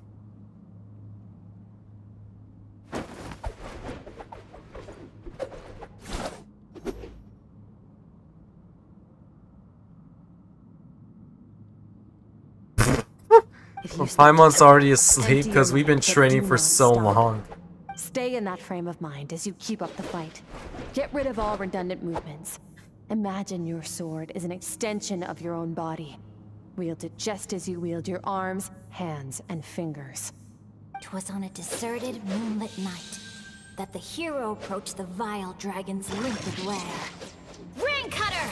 If you Paimon's already empty asleep your because we've been mind, but training do for not so stop. long. Stay in that frame of mind as you keep up the fight. Get rid of all redundant movements. Imagine your sword is an extension of your own body. Wield it just as you wield your arms, hands, and fingers. 'Twas on a deserted, moonlit night that the hero approached the vile dragon's limpid lair. Ring cutter!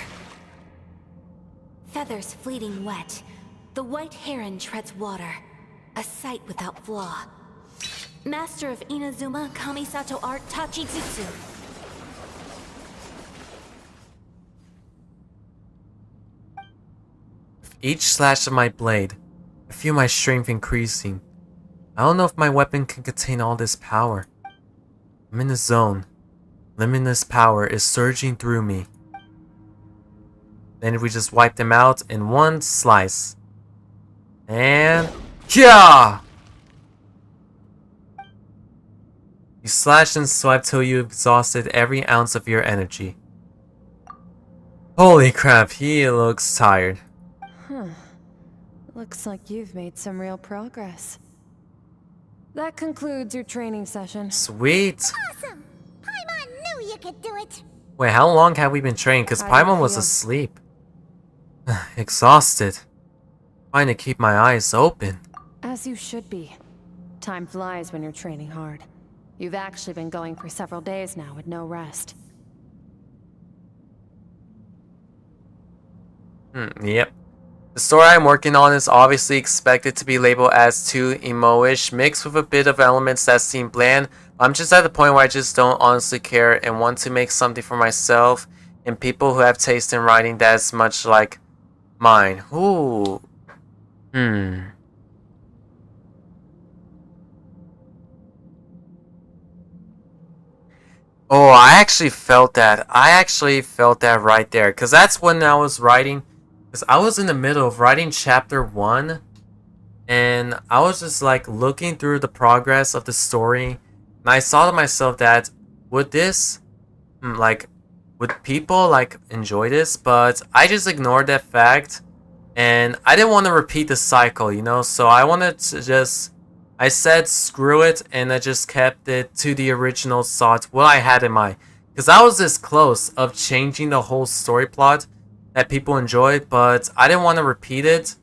Feathers fleeting wet, the white heron treads water, a sight without flaw. Master of Inazuma Kamisato art Tachijutsu. Each slash of my blade, I feel my strength increasing. I don't know if my weapon can contain all this power. I'm in the zone. Limitless power is surging through me. Then we just wipe them out in one slice. And... Kya! You slash and swipe till you exhausted every ounce of your energy. Holy crap, he looks tired. Huh. Looks like you've made some real progress. That concludes your training session. Sweet! Awesome! Paimon knew you could do it! Wait, how long have we been training? Because How do you Paimon was feel? asleep. Exhausted. Trying to keep my eyes open. As you should be. Time flies when you're training hard. You've actually been going for several days now with no rest. Yep. The story I'm working on is obviously expected to be labeled as too emo-ish, mixed with a bit of elements that seem bland. I'm just at the point where I just don't honestly care and want to make something for myself and people who have taste in writing that's much like mine. Ooh. Oh, I actually felt that. I actually felt that right there. Because that's when I was writing. Because I was in the middle of writing chapter 1. And I was just like looking through the progress of the story. And I saw to myself that would this, would people like enjoy this? But I just ignored that fact. And I didn't want to repeat the cycle, you know? So I wanted to just... I said screw it, and I just kept it to the original thought, what I had in mind. Because I was this close of changing the whole story plot that people enjoyed, but I didn't want to repeat it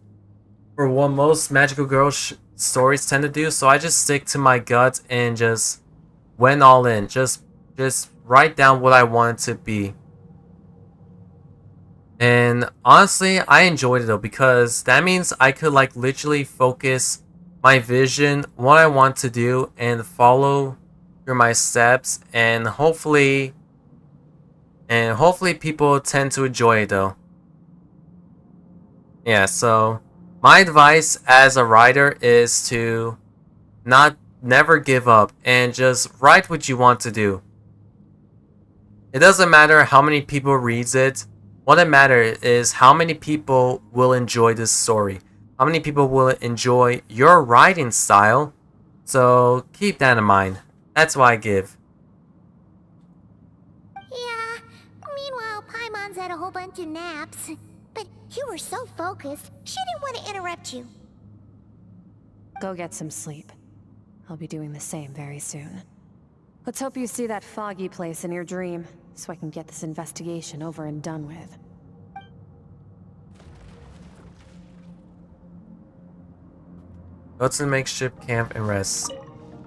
for what most magical girl stories tend to do, so I just stick to my gut and just went all in. Just write down what I wanted to be. And honestly, I enjoyed it though, because that means I could like literally focus my vision, what I want to do, and follow through my steps, and hopefully people tend to enjoy it though. Yeah, so my advice as a writer is to never give up and just write what you want to do. It doesn't matter how many people reads it. What it matters is how many people will enjoy this story. How many people will enjoy your writing style? So keep that in mind. That's why I give. Yeah, meanwhile, Paimon's had a whole bunch of naps. But you were so focused, she didn't want to interrupt you. Go get some sleep. I'll be doing the same very soon. Let's hope you see that foggy place in your dream, so I can get this investigation over and done with. Go to the makeshift camp and rest.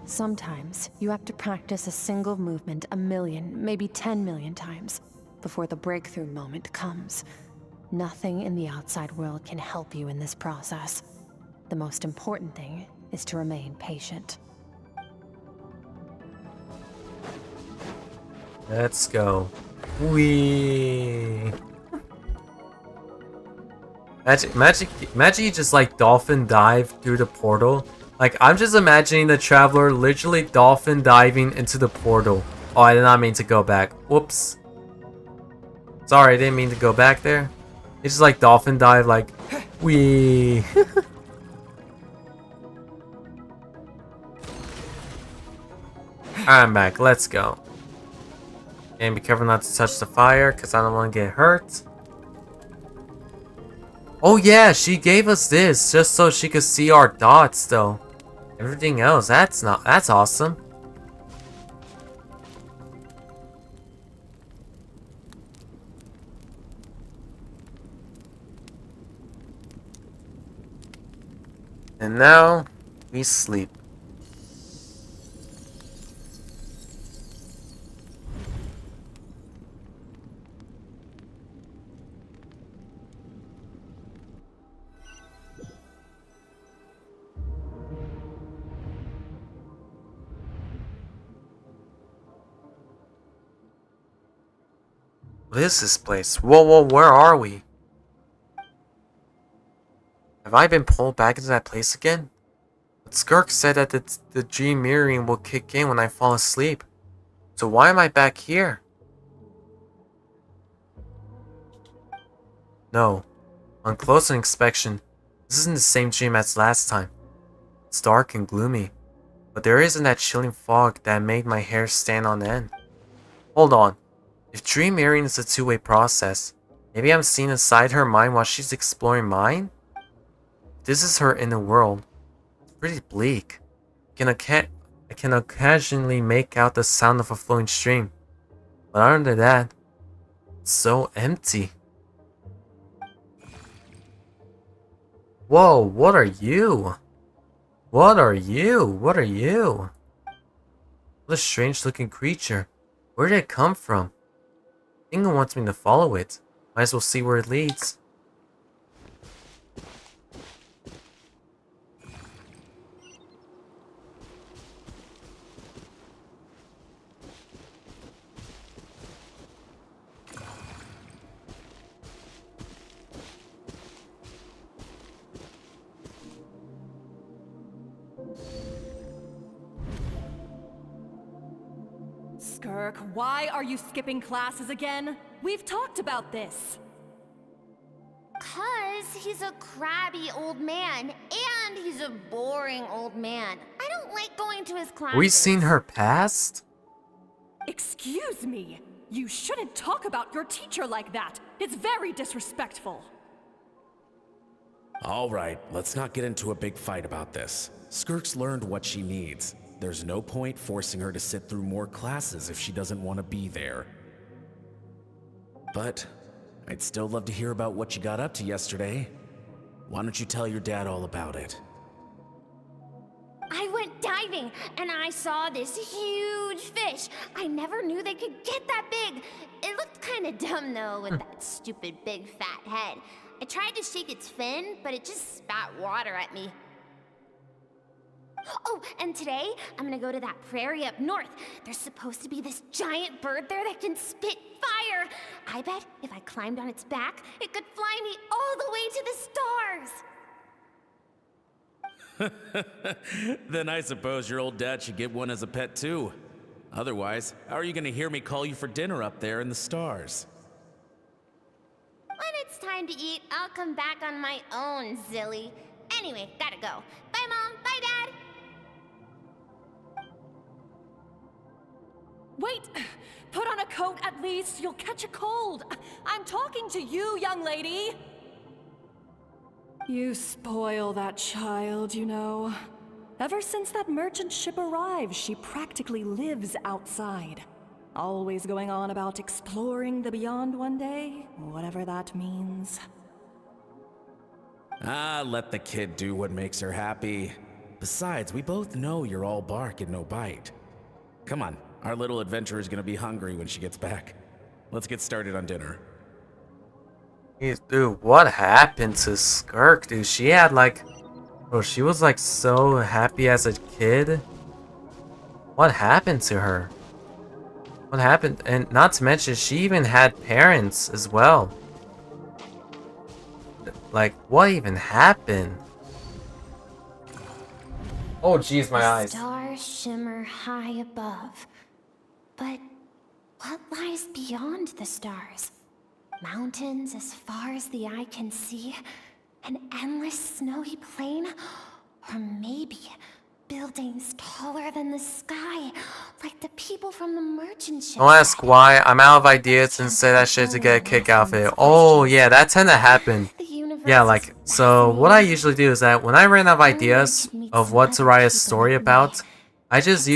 Sometimes, you have to practice a single movement 1,000,000, maybe 10,000,000 times, before the breakthrough moment comes. Nothing in the outside world can help you in this process. The most important thing is to remain patient. Let's go. Wee. Magic just like dolphin dive through the portal. Like, I'm just imagining the traveler literally dolphin diving into the portal. Oh, I did not mean to go back. Whoops. Sorry, I didn't mean to go back there. It's just like dolphin dive, like, wee. I'm back. Let's go. And be careful not to touch the fire, because I don't want to get hurt. Oh yeah, she gave us this just so she could see our dots, though. Everything else, that's awesome. And now we sleep. What is this place? Whoa, where are we? Have I been pulled back into that place again? But Skirk said that the dream mirroring will kick in when I fall asleep. So why am I back here? No. On closer inspection, this isn't the same dream as last time. It's dark and gloomy. But there isn't that chilling fog that made my hair stand on end. Hold on. If dream mirroring is a two-way process, maybe I'm seeing inside her mind while she's exploring mine? This is her inner world. It's pretty bleak. I can occasionally make out the sound of a flowing stream. But other than that, it's so empty. Whoa, what are you? What are you? What are you? What a strange looking creature. Where did it come from? Inga wants me to follow it. Might as well see where it leads. Skirk, why are you skipping classes again? We've talked about this. 'Cause he's a crabby old man, and he's a boring old man. I don't like going to his classes. We seen her past? Excuse me. You shouldn't talk about your teacher like that. It's very disrespectful. All right, let's not get into a big fight about this. Skirk's learned what she needs. There's no point forcing her to sit through more classes if she doesn't want to be there. But I'd still love to hear about what you got up to yesterday. Why don't you tell your dad all about it? I went diving, and I saw this huge fish. I never knew they could get that big. It looked kind of dumb, though, with that stupid big fat head. I tried to shake its fin, but it just spat water at me. Oh, and today, I'm gonna go to that prairie up north. There's supposed to be this giant bird there that can spit fire. I bet if I climbed on its back, it could fly me all the way to the stars. Then I suppose your old dad should get one as a pet too. Otherwise, how are you gonna hear me call you for dinner up there in the stars? When it's time to eat, I'll come back on my own, Zilly. Anyway, gotta go. Bye, Mom. Bye, Dad. Wait! Put on a coat at least. You'll catch a cold. I'm talking to you, young lady. You spoil that child, you know. Ever since that merchant ship arrived, she practically lives outside. Always going on about exploring the beyond one day, whatever that means. Ah, let the kid do what makes her happy. Besides, we both know you're all bark and no bite. Come on, our little adventurer is gonna be hungry when she gets back. Let's get started on dinner. Dude, what happened to Skirk, dude? She had like... Bro, she was like so happy as a kid. What happened to her? What happened? And not to mention, she even had parents as well. Like, what even happened? Oh, jeez, my eyes. Stars shimmer high above. But what lies beyond the stars? Mountains as far as the eye can see? An endless snowy plain? Or maybe buildings taller than the sky, like the people from the merchant ship? Don't ask why. I'm out of ideas and say that shit to get a kick out of it. Oh, yeah, that tend to happen. Yeah, like, so what I usually do is that when I ran out of ideas of what to write a story about, I just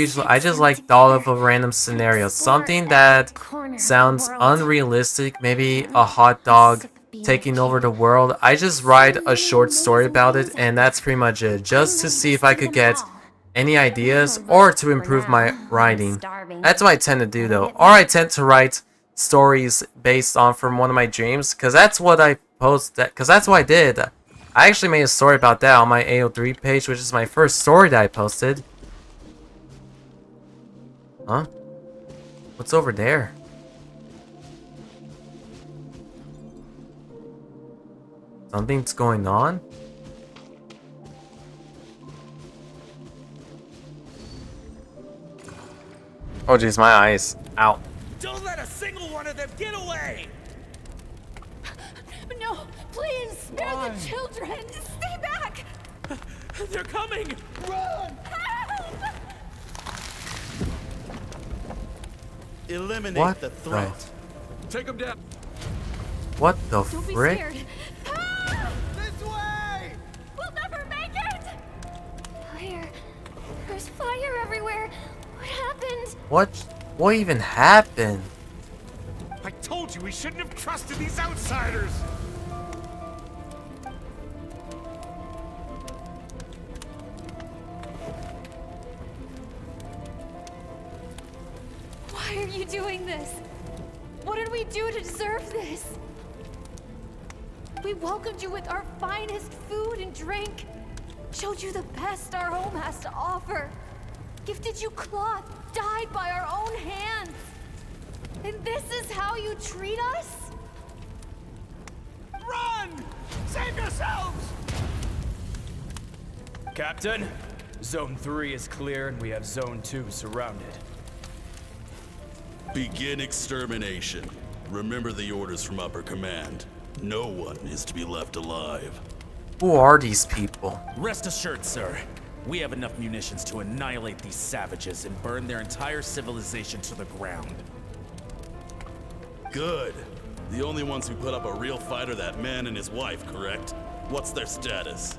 like thought of a random scenario, something that sounds unrealistic, maybe a hot dog taking over the world. I just write a short story about it, and that's pretty much it, just to see if I could get any ideas or to improve my writing. That's what I tend to do though, or I tend to write stories based on from one of my dreams, because that's what I post, because that's what I did. I actually made a story about that on my AO3 page, which is my first story that I posted. Huh? What's over there? Something's going on? Oh jeez, my eyes. Ow. Don't let a single one of them get away! No, please, spare the children! Stay back! They're coming! Run! Help! Eliminate What the threat. Take them down! What the Don't be frick? scared. Help! This way! We'll never make it! Fire. There's fire everywhere. What happened? What even happened? I told you we shouldn't have trusted these outsiders! Why are you doing this? What did we do to deserve this? We welcomed you with our finest food and drink, showed you the best our home has to offer, gifted you cloth dyed by our own hands. And this is how you treat us? Run! Save yourselves! Captain, Zone 3 is clear and we have Zone 2 surrounded. Begin extermination. Remember the orders from upper command. No one is to be left alive. Who are these people? Rest assured, sir. We have enough munitions to annihilate these savages and burn their entire civilization to the ground. Good. The only ones who put up a real fight are that man and his wife, correct? What's their status?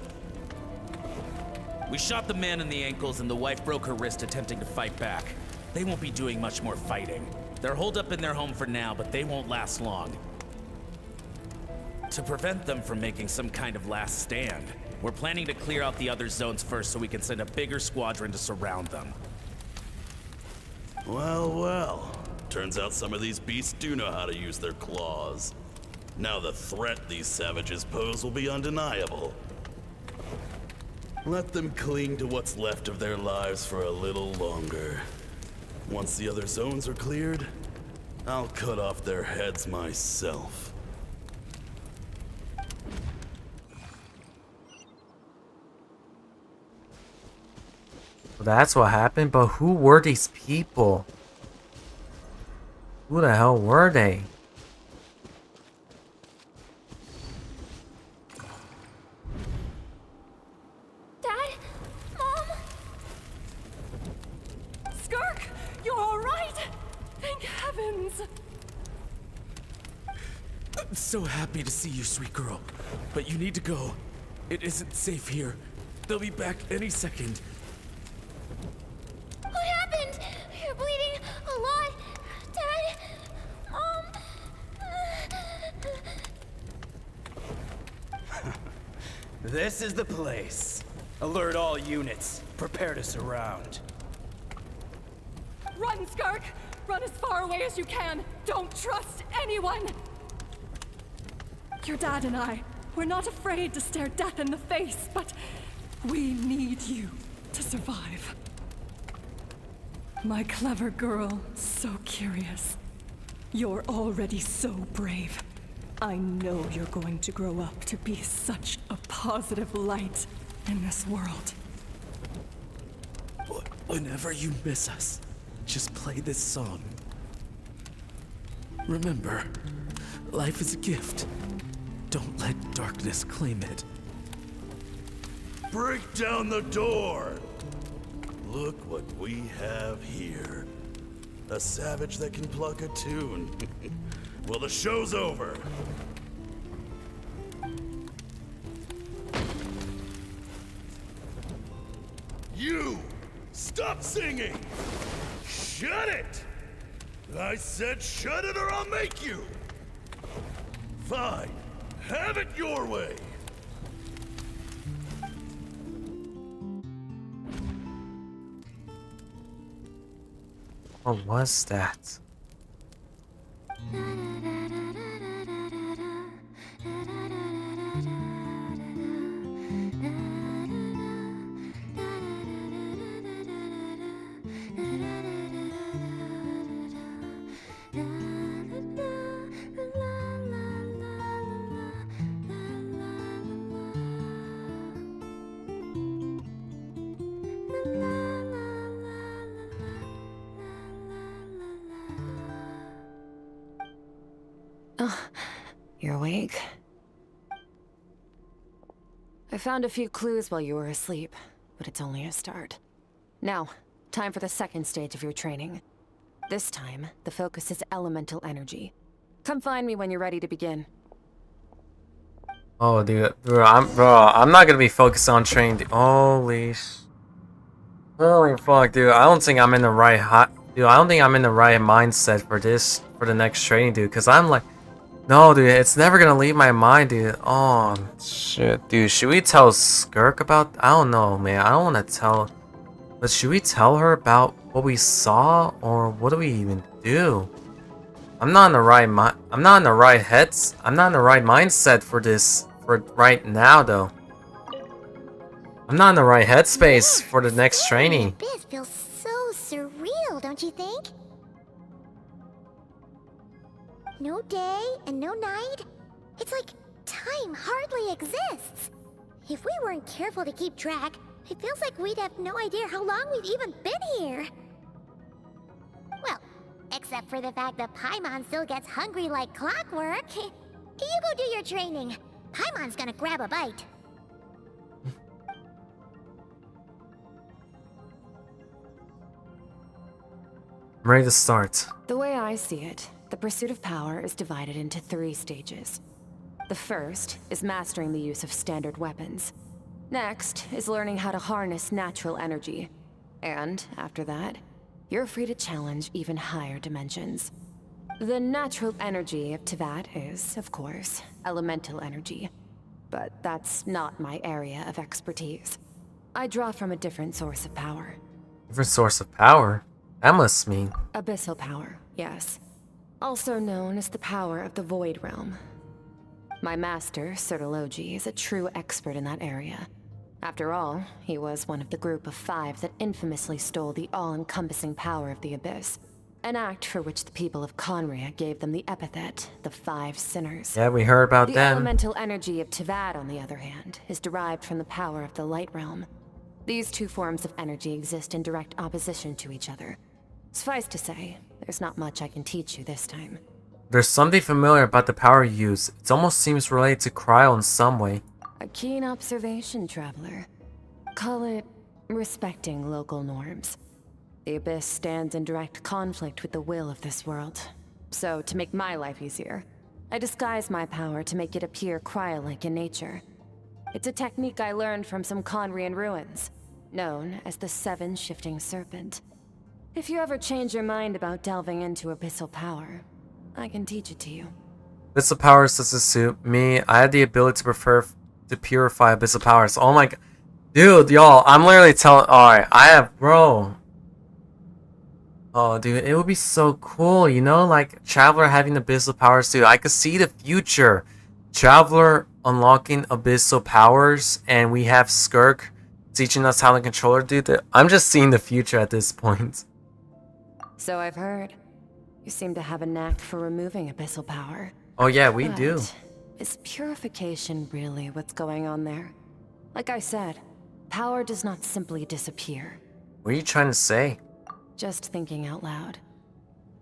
We shot the man in the ankles and the wife broke her wrist attempting to fight back. They won't be doing much more fighting. They're holed up in their home for now, but they won't last long. To prevent them from making some kind of last stand, we're planning to clear out the other zones first so we can send a bigger squadron to surround them. Well, well. Turns out some of these beasts do know how to use their claws. Now the threat these savages pose will be undeniable. Let them cling to what's left of their lives for a little longer. Once the other zones are cleared, I'll cut off their heads myself. Well, that's what happened, but who were these people? Who the hell were they? Dad? Mom? Skirk, you're all right? Thank heavens. I'm so happy to see you, sweet girl. But you need to go. It isn't safe here. They'll be back any second. This is the place. Alert all units. Prepare to surround. Run, Skirk! Run as far away as you can! Don't trust anyone! Your dad and I, we're not afraid to stare death in the face, but we need you to survive. My clever girl, so curious. You're already so brave. I know you're going to grow up to be such a positive light in this world. Whenever you miss us, just play this song. Remember, life is a gift. Don't let darkness claim it. Break down the door! Look what we have here. A savage that can pluck a tune. Well, the show's over. You! Stop singing! Shut it! I said shut it or I'll make you! Fine. Have it your way! What was that? You're awake? I found a few clues while you were asleep, but it's only a start. Now, time for the second stage of your training. This time, the focus is elemental energy. Come find me when you're ready to begin. Oh, dude, I'm not gonna be focused on training. Holy fuck, dude. I don't think I'm in the right dude. I don't think I'm in the right mindset for the next training, dude. Cause I'm like, no, dude, it's never gonna leave my mind, dude. Oh shit, dude. Should we tell Skirk about? I don't know, man. I don't want to tell, but should we tell her about what we saw, or what do we even do? I'm not in the right I'm not in the right heads. I'm not in the right mindset for this. For right now, though. I'm not in the right headspace for the next training. This feels so surreal, don't you think? No day and no night. It's like time hardly exists. If we weren't careful to keep track, it feels like we'd have no idea how long we've even been here. Well, except for the fact that Paimon still gets hungry like clockwork. You go do your training. Paimon's gonna grab a bite. I'm ready to start. The way I see it, the pursuit of power is divided into 3 stages. The first is mastering the use of standard weapons. Next is learning how to harness natural energy. And after that, you're free to challenge even higher dimensions. The natural energy of Teyvat is, of course, elemental energy. But that's not my area of expertise. I draw from a different source of power. Different source of power? That must mean Abyssal power, yes. Also known as the power of the Void Realm. My master, Sertologi, is a true expert in that area. After all, he was one of the group of 5 that infamously stole the all-encompassing power of the Abyss. An act for which the people of Conria gave them the epithet, the 5 Sinners. Yeah, we heard about the them. The elemental energy of Teyvat, on the other hand, is derived from the power of the Light Realm. These 2 forms of energy exist in direct opposition to each other. Suffice to say, there's not much I can teach you this time. There's something familiar about the power you use. It almost seems related to Cryo in some way. A keen observation, traveler. Call it respecting local norms. The Abyss stands in direct conflict with the will of this world. So, to make my life easier, I disguise my power to make it appear cryo-like in nature. It's a technique I learned from some Conrian ruins, known as the 7 Shifting Serpent. If you ever change your mind about delving into abyssal power, I can teach it to you. Abyssal power doesn't suit me. I had the ability to to purify abyssal powers. Oh my god. Dude, y'all, I'm literally telling... Alright, I have... Bro. Oh, dude, it would be so cool, you know? Like, Traveler having abyssal powers, too. I could see the future. Traveler unlocking abyssal powers, and we have Skirk teaching us how to control her, dude. I'm just seeing the future at this point. So I've heard. You seem to have a knack for removing abyssal power. Oh yeah, we do. Is purification really what's going on there? Like I said, power does not simply disappear. What are you trying to say? Just thinking out loud.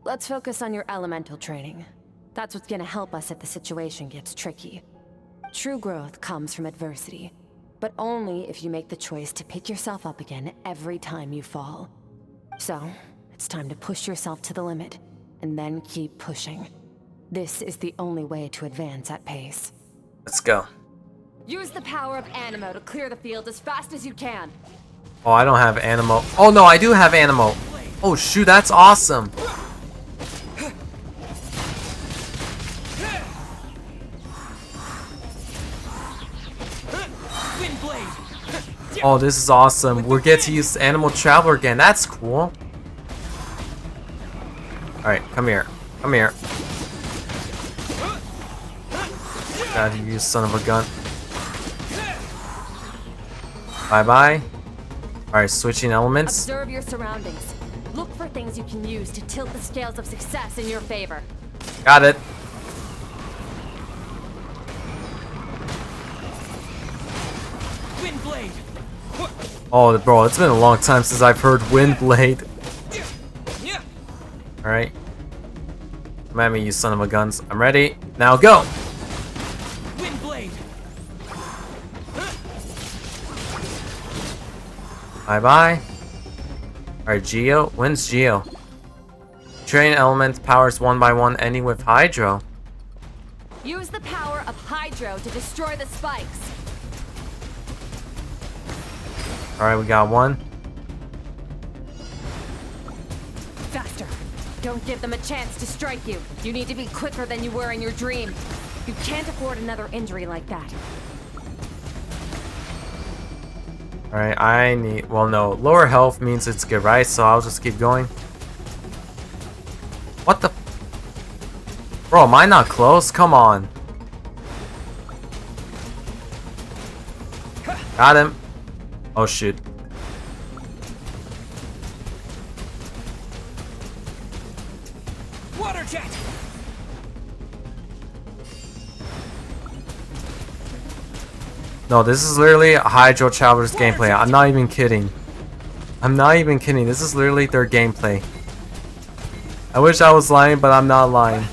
Let's focus on your elemental training. That's what's gonna help us if the situation gets tricky. True growth comes from adversity, but only if you make the choice to pick yourself up again every time you fall. So, it's time to push yourself to the limit, and then keep pushing. This is the only way to advance at pace. Let's go. Use the power of Animo to clear the field as fast as you can. Oh, I don't have Animo. Oh no, I do have Animo. Oh shoot, that's awesome. Oh, this is awesome. We'll get to use Animal Traveler again. That's cool. Alright, come here. Come here. God, you son of a gun. Bye-bye. Alright, switching elements. Observe your surroundings. Look for things you can use to tilt the scales of success in your favor. Got it. Windblade. Oh, bro, it's been a long time since I've heard Windblade. Alright. Come at me, you son of a guns. I'm ready. Now go! Windblade. Bye-bye. Alright, Geo. When's Geo? Train element powers one by one, ending with Hydro. Use the power of Hydro to destroy the spikes. Alright, we got one. Faster. Don't give them a chance to strike you. You need to be quicker than you were in your dream. You can't afford another injury like that. Alright, I need... Well, no. Lower health means it's good, right? So I'll just keep going. What the... Bro, am I not close? Come on. Got him. Oh, shoot. Water jet. No, this is literally Hydro Traveler's gameplay. I'm not even kidding. I'm not even kidding. This is literally their gameplay. I wish I was lying, but I'm not lying.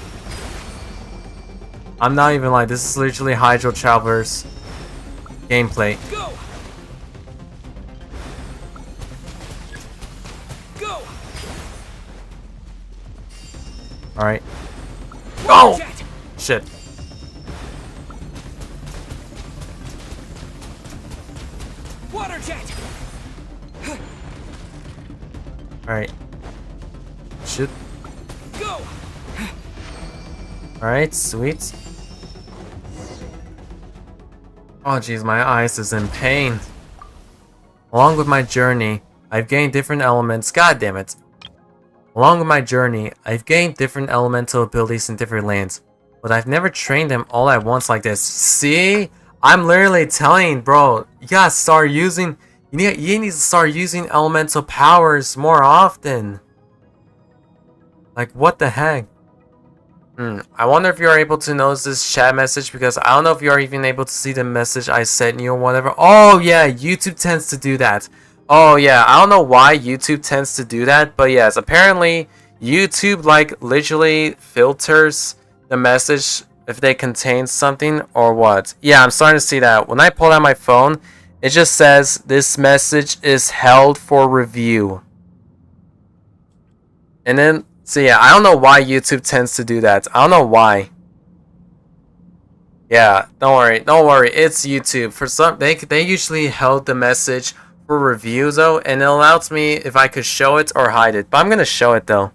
I'm not even lying. This is literally Hydro Traveler's gameplay. Go. Go. Alright. Go! Shit. Water jet. Alright. Shit. Go. Alright, sweet. Oh jeez, my eyes is in pain. Along with my journey, I've gained different elements. God damn it. Along with my journey, I've gained different elemental abilities in different lands, but I've never trained them all at once like this. See? I'm literally telling, bro, you gotta start using... You need to start using elemental powers more often. Like, what the heck? I wonder if you're able to notice this chat message, because I don't know if you're even able to see the message I sent you or whatever. Oh, yeah, YouTube tends to do that. Oh, yeah, I don't know why YouTube tends to do that, but yes, apparently YouTube, like, literally filters the message if they contain something or what. Yeah, I'm starting to see that. When I pull out my phone, it just says, this message is held for review. And then... So yeah, I don't know why YouTube tends to do that. I don't know why. Yeah, don't worry, it's YouTube. For some, they usually held the message for review though, and it allows me if I could show it or hide it. But I'm gonna show it though.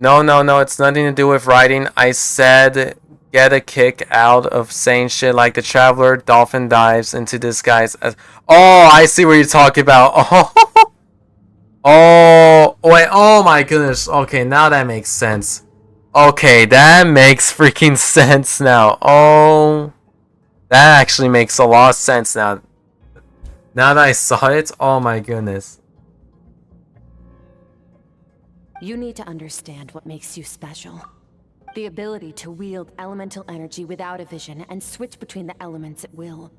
No, it's nothing to do with writing. I said get a kick out of saying shit like the traveler dolphin dives into disguise as. Oh, I see what you're talking about. Oh, oh, wait. Oh my goodness. Okay, now that makes sense. Okay, that makes freaking sense now. Oh, that actually makes a lot of sense now. Now that I saw it, oh my goodness. You need to understand what makes you special. The ability to wield elemental energy without a vision and switch between the elements at will.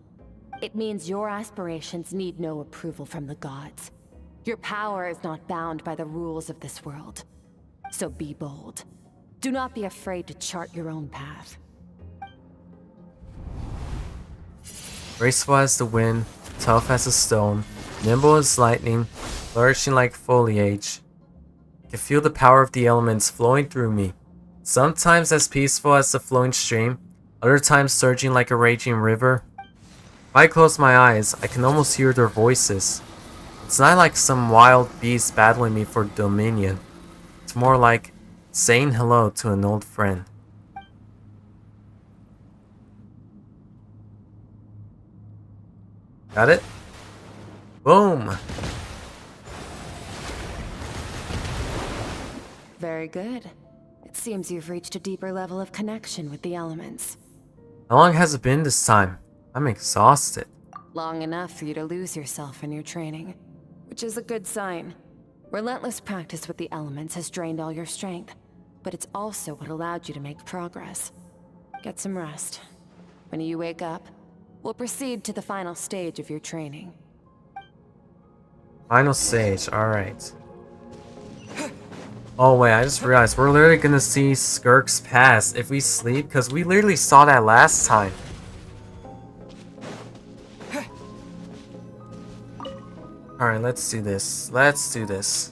It means your aspirations need no approval from the gods. Your power is not bound by the rules of this world. So be bold. Do not be afraid to chart your own path. Graceful as the wind, tough as a stone, nimble as lightning, flourishing like foliage. I can feel the power of the elements flowing through me. Sometimes as peaceful as the flowing stream, other times surging like a raging river. If I close my eyes, I can almost hear their voices. It's not like some wild beast battling me for dominion. It's more like saying hello to an old friend. Got it? Boom! Very good. It seems you've reached a deeper level of connection with the elements. How long has it been this time? I'm exhausted. Long enough for you to lose yourself in your training, which is a good sign. Relentless practice with the elements has drained all your strength, but it's also what allowed you to make progress. Get some rest. When you wake up, we'll proceed to the final stage of your training. Final stage, alright. Oh wait, I just realized we're literally gonna see Skirk's past if we sleep, because we literally saw that last time. Alright, let's do this. Let's do this.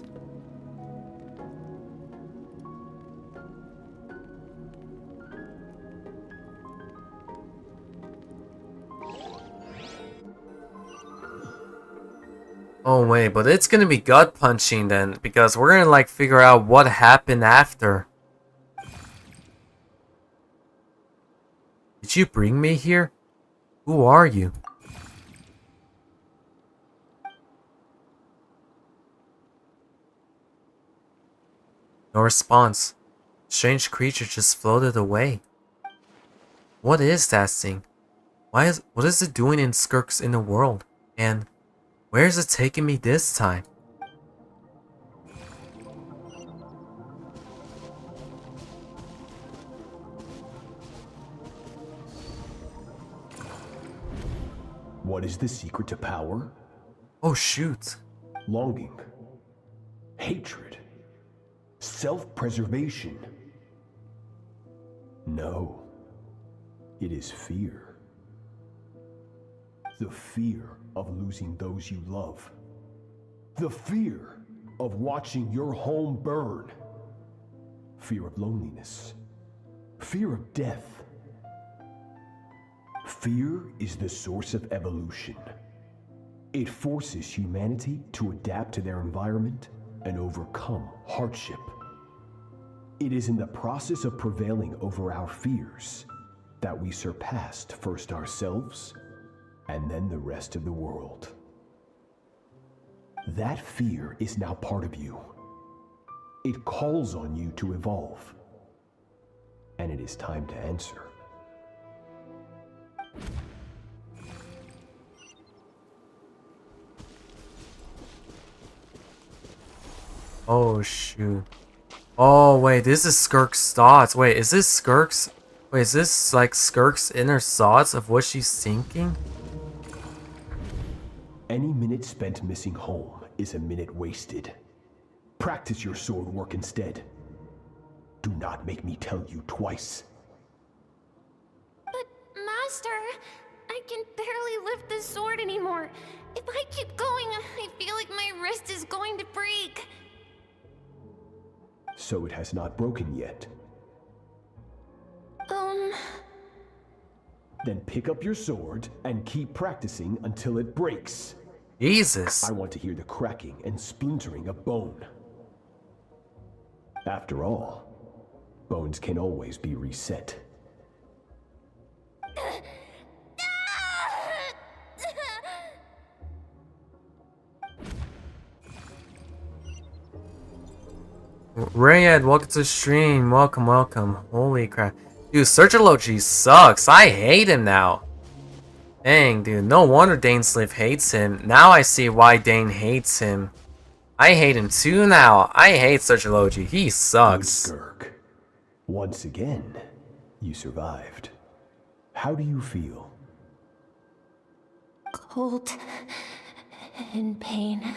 Oh wait, but it's gonna be gut punching then, because we're gonna like figure out what happened after. Did you bring me here? Who are you? No response. Strange creature just floated away. What is that thing? What is it doing in Skirk's inner world? And where is it taking me this time? What is the secret to power? Oh shoot. Longing. Hatred. Self-preservation. No. It is fear. The fear of losing those you love. The fear of watching your home burn. Fear of loneliness. Fear of death. Fear is the source of evolution. It forces humanity to adapt to their environment and overcome hardship. It is in the process of prevailing over our fears that we surpassed first ourselves and then the rest of the world. That fear is now part of you. It calls on you to evolve. And it is time to answer. Oh shoot. Oh wait, this is Skirk's thoughts. Wait, is this Skirk's? Wait, is this like Skirk's inner thoughts of what she's thinking? Any minute spent missing home is a minute wasted. Practice your sword work instead. Do not make me tell you twice. But, Master, I can barely lift the sword anymore. If I keep going, I feel like my wrist is going to break. So it has not broken yet. Then pick up your sword and keep practicing until it breaks. Jesus. I want to hear the cracking and splintering of bone. After all, bones can always be reset. Rayed, welcome to the stream. Welcome, welcome. Holy crap. Dude, Searchology sucks. I hate him now. Dang, dude. No wonder Dane Sliff hates him. Now I see why Dane hates him. I hate him too now. I hate Searchology. He sucks. Skirk, once again, you survived. How do you feel? Cold. In pain.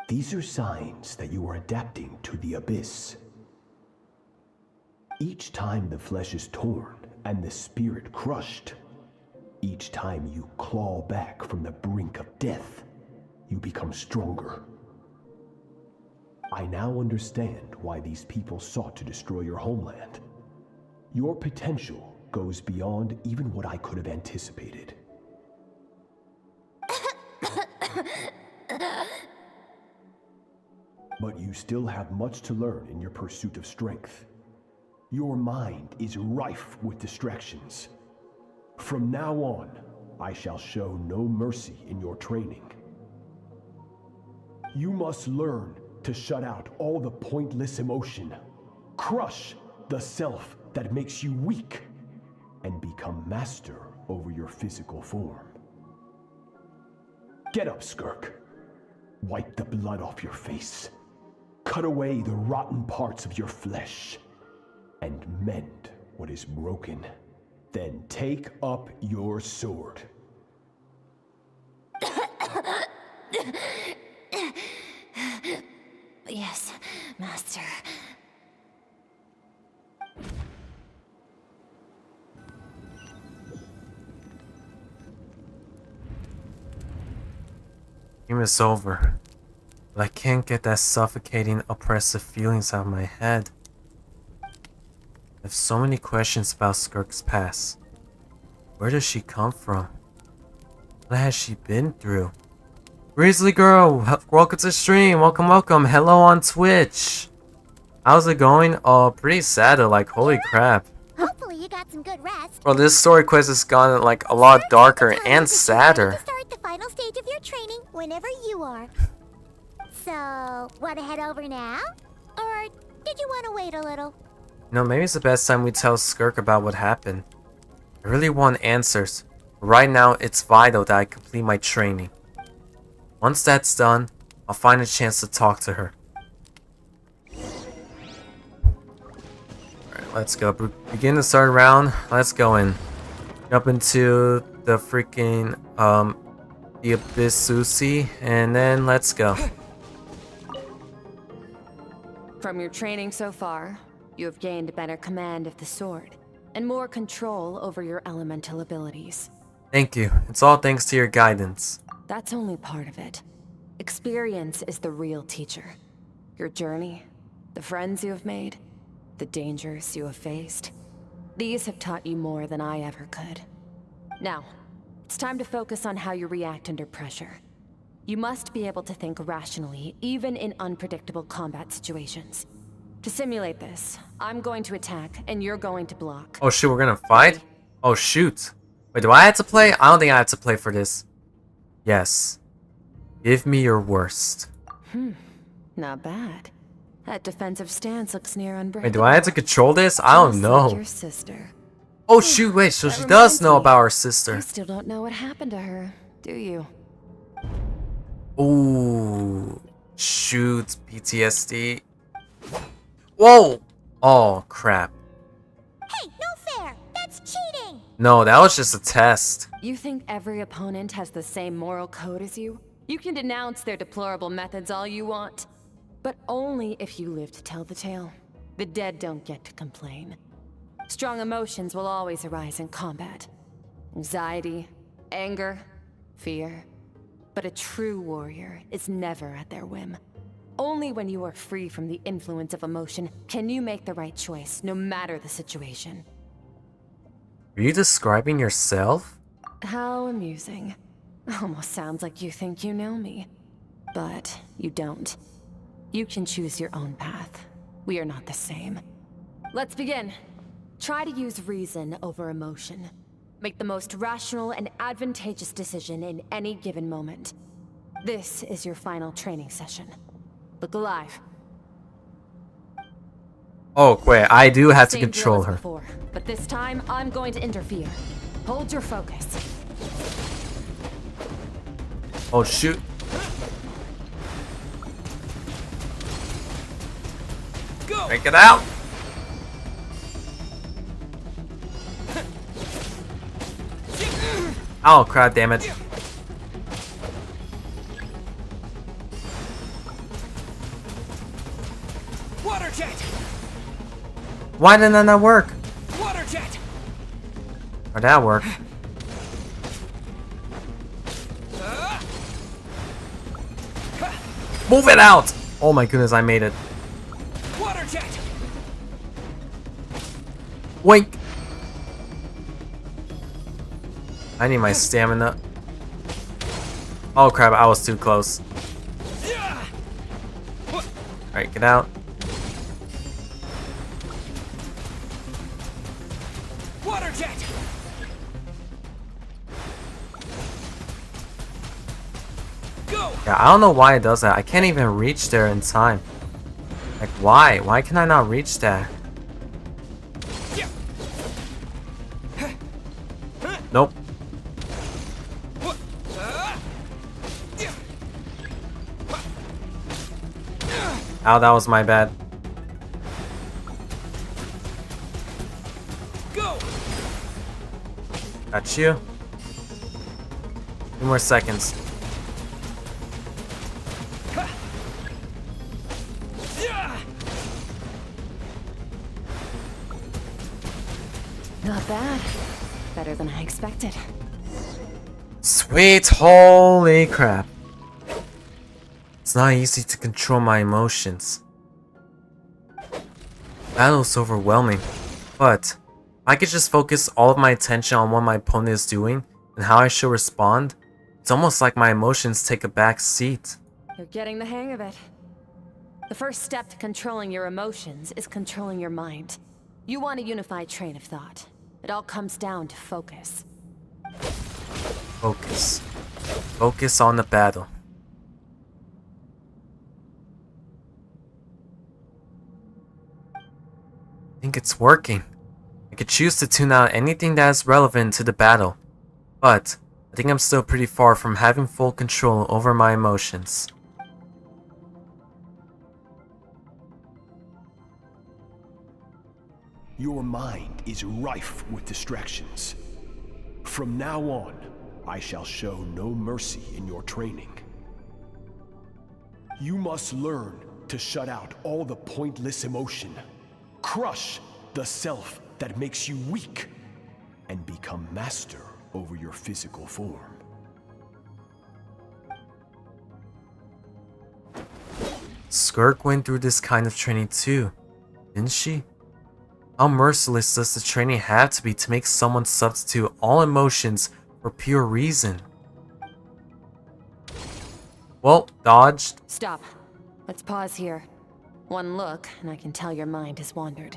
These are signs that you are adapting to the abyss. Each time the flesh is torn and the spirit crushed, each time you claw back from the brink of death, you become stronger. I now understand why these people sought to destroy your homeland. Your potential goes beyond even what I could have anticipated. But you still have much to learn in your pursuit of strength. Your mind is rife with distractions. From now on, I shall show no mercy in your training. You must learn to shut out all the pointless emotion, crush the self that makes you weak, and become master over your physical form. Get up, Skirk. Wipe the blood off your face. Cut away the rotten parts of your flesh, and mend what is broken. Then take up your sword. Yes, Master. Game is over. But I can't get that suffocating, oppressive feelings out of my head. I have so many questions about Skirk's past. Where does she come from? What has she been through? Grizzly Girl, welcome to the stream. Welcome, welcome. Hello on Twitch. How's it going? Oh, pretty sad. Like, holy crap. Hopefully you got some good rest. Bro, this story quest has gone like a lot darker and sadder. Start the final stage of your training whenever you are. So, want to head over now? Or did you want to wait a little? No, maybe it's the best time we tell Skirk about what happened. I really want answers. Right now, it's vital that I complete my training. Once that's done, I'll find a chance to talk to her. Alright, let's go. Begin the start round. Let's go in. Jump into the freaking, the Abyss, and then let's go. From your training so far, you have gained better command of the sword, and more control over your elemental abilities. Thank you. It's all thanks to your guidance. That's only part of it. Experience is the real teacher. Your journey, the friends you have made, the dangers you have faced. These have taught you more than I ever could. Now, it's time to focus on how you react under pressure. You must be able to think rationally, even in unpredictable combat situations. To simulate this, I'm going to attack, and you're going to block. Oh shoot, we're gonna fight? Oh shoot. Wait, do I have to play? I don't think I have to play for this. Yes. Give me your worst. Not bad. That defensive stance looks near unbreakable. Wait, do I have to control this? I don't Just know. like your sister. Oh shoot, wait, so she does know about her sister. You still don't know what happened to her, do you? Ooh. Shoot, PTSD. Whoa! Oh, crap. Hey, no fair! That's cheating! No, that was just a test. You think every opponent has the same moral code as you? You can denounce their deplorable methods all you want, but only if you live to tell the tale. The dead don't get to complain. Strong emotions will always arise in combat. Anxiety, anger, fear. But a true warrior is never at their whim. Only when you are free from the influence of emotion can you make the right choice, no matter the situation. Are you describing yourself? How amusing. Almost sounds like you think you know me. But you don't. You can choose your own path. We are not the same. Let's begin. Try to use reason over emotion. Make the most rational and advantageous decision in any given moment. This is your final training session. Look alive. Oh, wait, I do have to Same control drill as her. before, but this time I'm going to interfere. Hold your focus. Oh, shoot. Go! Break it out! Oh, crap, damn it. Water jet! Why didn't that not work? Water jet! Or did that work? Move it out! Oh my goodness, I made it. Water jet! Wait! I need my stamina. Oh crap, I was too close. Alright, get out. Water jet! Go! Yeah, I don't know why it does that. I can't even reach there in time. Like, why? Why can I not reach that? Nope. Ow, that was my bad. Go! Got you. 2 more seconds. Not bad. Better than I expected. Sweet, holy crap. It's not easy to control my emotions. Battle's overwhelming, but I could just focus all of my attention on what my opponent is doing and how I should respond. It's almost like my emotions take a back seat. You're getting the hang of it. The first step to controlling your emotions is controlling your mind. You want a unified train of thought. It all comes down to focus. Focus. Focus on the battle. I think it's working. I could choose to tune out anything that is relevant to the battle, but I think I'm still pretty far from having full control over my emotions. Your mind is rife with distractions. From now on, I shall show no mercy in your training. You must learn to shut out all the pointless emotion. Crush the self that makes you weak, and become master over your physical form. Skirk went through this kind of training too, didn't she? How merciless does the training have to be to make someone substitute all emotions for pure reason? Well, dodged. Stop. Let's pause here. One look, and I can tell your mind has wandered.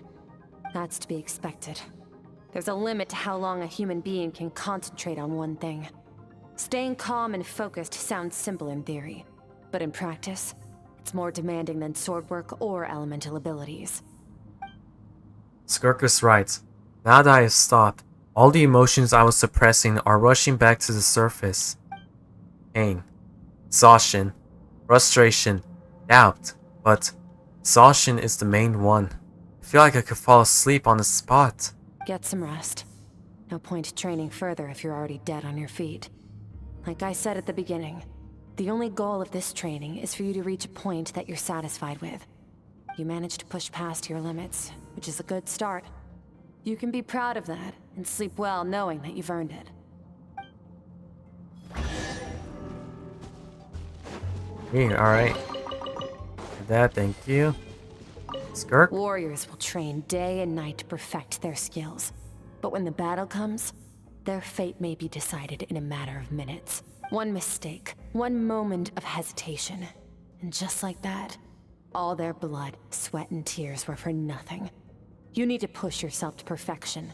That's to be expected. There's a limit to how long a human being can concentrate on one thing. Staying calm and focused sounds simple in theory, but in practice, it's more demanding than sword work or elemental abilities. Skirk is right. Now that I have stopped, all the emotions I was suppressing are rushing back to the surface. Pain, exhaustion, frustration, doubt, but exhaustion is the main one. I feel like I could fall asleep on the spot. Get some rest. No point training further if you're already dead on your feet. Like I said at the beginning, the only goal of this training is for you to reach a point that you're satisfied with. You managed to push past your limits, which is a good start. You can be proud of that and sleep well knowing that you've earned it. Hey, alright. That, thank you. Skirk? Warriors will train day and night to perfect their skills. But when the battle comes, their fate may be decided in a matter of minutes. One mistake, one moment of hesitation. And just like that, all their blood, sweat, and tears were for nothing. You need to push yourself to perfection,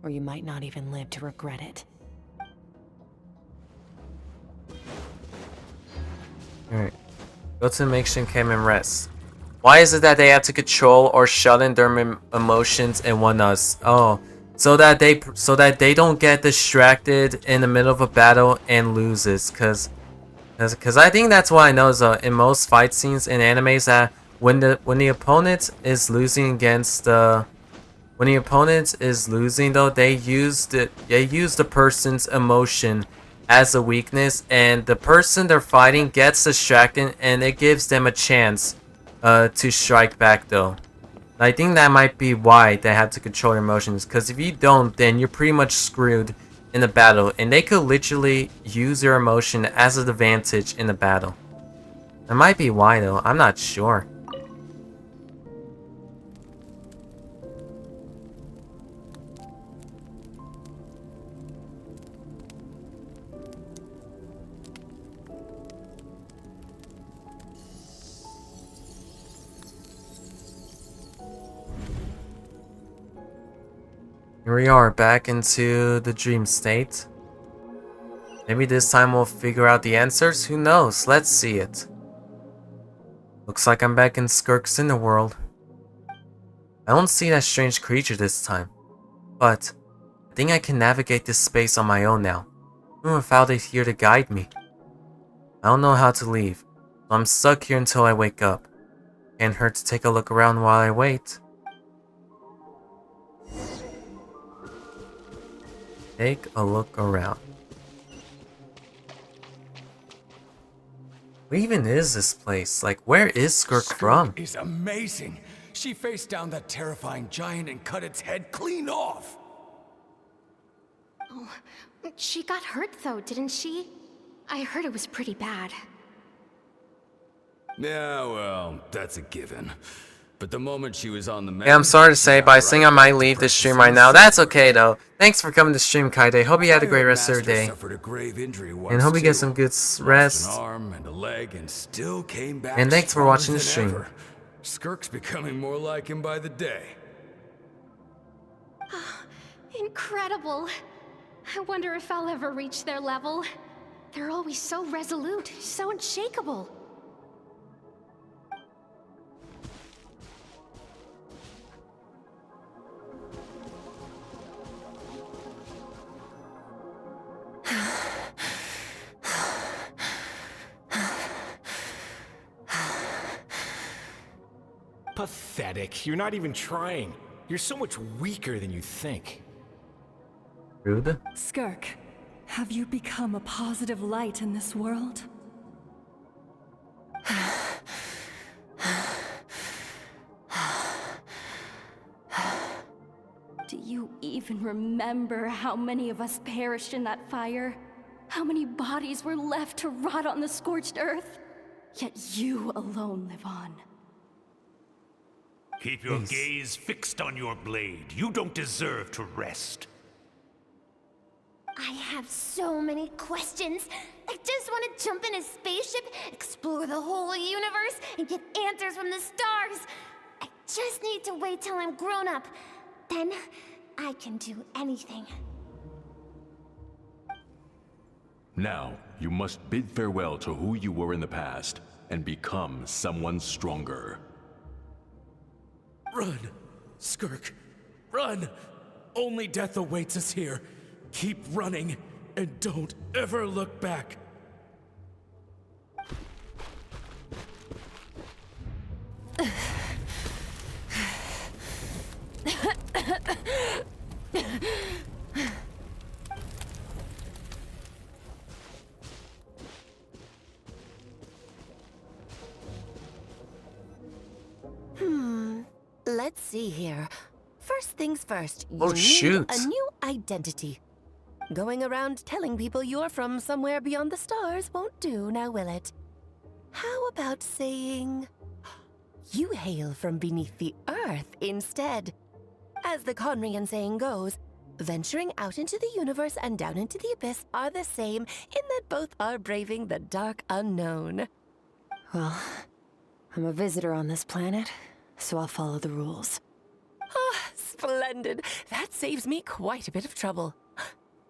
or you might not even live to regret it. Alright. Go to the makeshift camp and rest. Why is it that they have to control or shut in their emotions and whatnot? Oh, so that they don't get distracted in the middle of a battle and loses. Cause I think that's what I know is in most fight scenes in animes that when the opponent is losing against when the opponent is losing though, they use the person's emotion as a weakness, and the person they're fighting gets distracted, and it gives them a chance to strike back though. I think that might be why they have to control your emotions, because if you don't, then you're pretty much screwed in the battle, and they could literally use your emotion as an advantage in the battle. That might be why though, I'm not sure. Here we are, back into the dream state. Maybe this time we'll figure out the answers? Who knows? Let's see it. Looks like I'm back in Skirk's inner world. I don't see that strange creature this time, but I think I can navigate this space on my own now, even without it here to guide me. I don't know how to leave, so I'm stuck here until I wake up. Can't hurt to take a look around while I wait. Take a look around. What even is this place? Like, where is Skirk from? Is amazing. She faced down that terrifying giant and cut its head clean off. Oh, she got hurt though, didn't she? I heard it was pretty bad. Yeah, well, that's a given. But the moment she was on the map, Yeah, I'm sorry to say, but I think I might leave the stream right now. That's okay though. Thanks for coming to stream, Kaide. Hope you had a great rest of your day. And hope you get some good rest. And thanks for watching the stream. Skirk's becoming more like him by the day. Incredible. I wonder if I'll ever reach their level. They're always so resolute, so unshakable. Pathetic. You're not even trying. You're so much weaker than you think. Rude. Skirk, have you become a positive light in this world? Do you even remember how many of us perished in that fire? How many bodies were left to rot on the scorched earth? Yet you alone live on. Keep your gaze fixed on your blade. You don't deserve to rest. I have so many questions. I just want to jump in a spaceship, explore the whole universe, and get answers from the stars. I just need to wait till I'm grown up. Then I can do anything. Now, you must bid farewell to who you were in the past and become someone stronger. Run, Skirk, run! Only death awaits us here. Keep running, and don't ever look back. Let's see here. First things first, you Oh, need shoot. a new identity. Going around telling people you're from somewhere beyond the stars won't do, now will it? How about saying you hail from beneath the earth instead? As the Conrian saying goes, venturing out into the universe and down into the abyss are the same in that both are braving the dark unknown. Well, I'm a visitor on this planet, so I'll follow the rules. Ah, Splendid. That saves me quite a bit of trouble.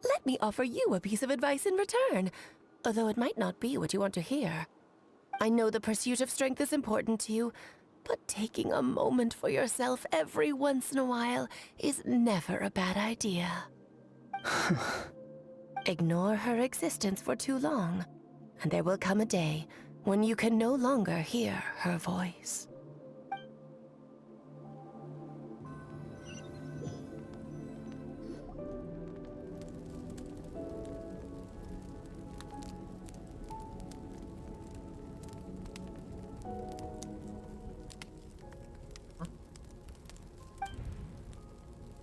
Let me offer you a piece of advice in return, although it might not be what you want to hear. I know the pursuit of strength is important to you, but taking a moment for yourself every once in a while is never a bad idea. Ignore her existence for too long, and there will come a day when you can no longer hear her voice.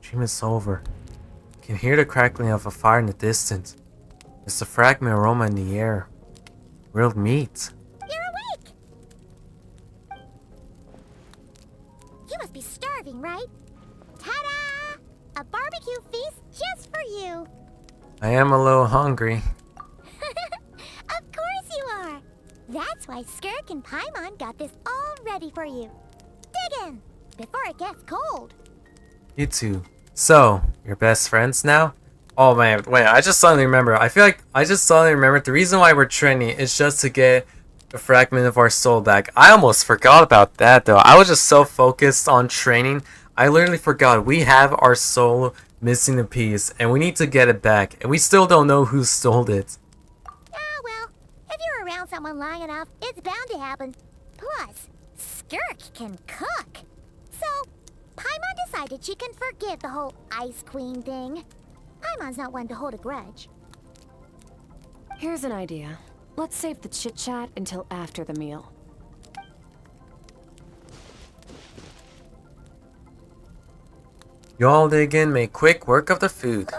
Dream is over. I can hear the crackling of a fire in the distance. There's a fragment aroma in the air. Grilled meat. You're awake! You must be starving, right? Ta-da! A barbecue feast just for you! I am a little hungry. Of course you are! That's why Skirk and Paimon got this all ready for you. Dig in, before it gets cold. You two. So, you're best friends now? Oh man, wait, I just suddenly remember. I feel like I just suddenly remembered the reason why we're training is just to get a fragment of our soul back. I almost forgot about that though. I was just so focused on training. I literally forgot we have our soul missing a piece and we need to get it back. And we still don't know who stole it. Ah, well, if you're around someone long enough, it's bound to happen. Plus, Skirk can cook. So, Paimon decided she can forgive the whole Ice Queen thing. Paimon's not one to hold a grudge. Here's an idea. Let's save the chit-chat until after the meal. Y'all dig in, make quick work of the food.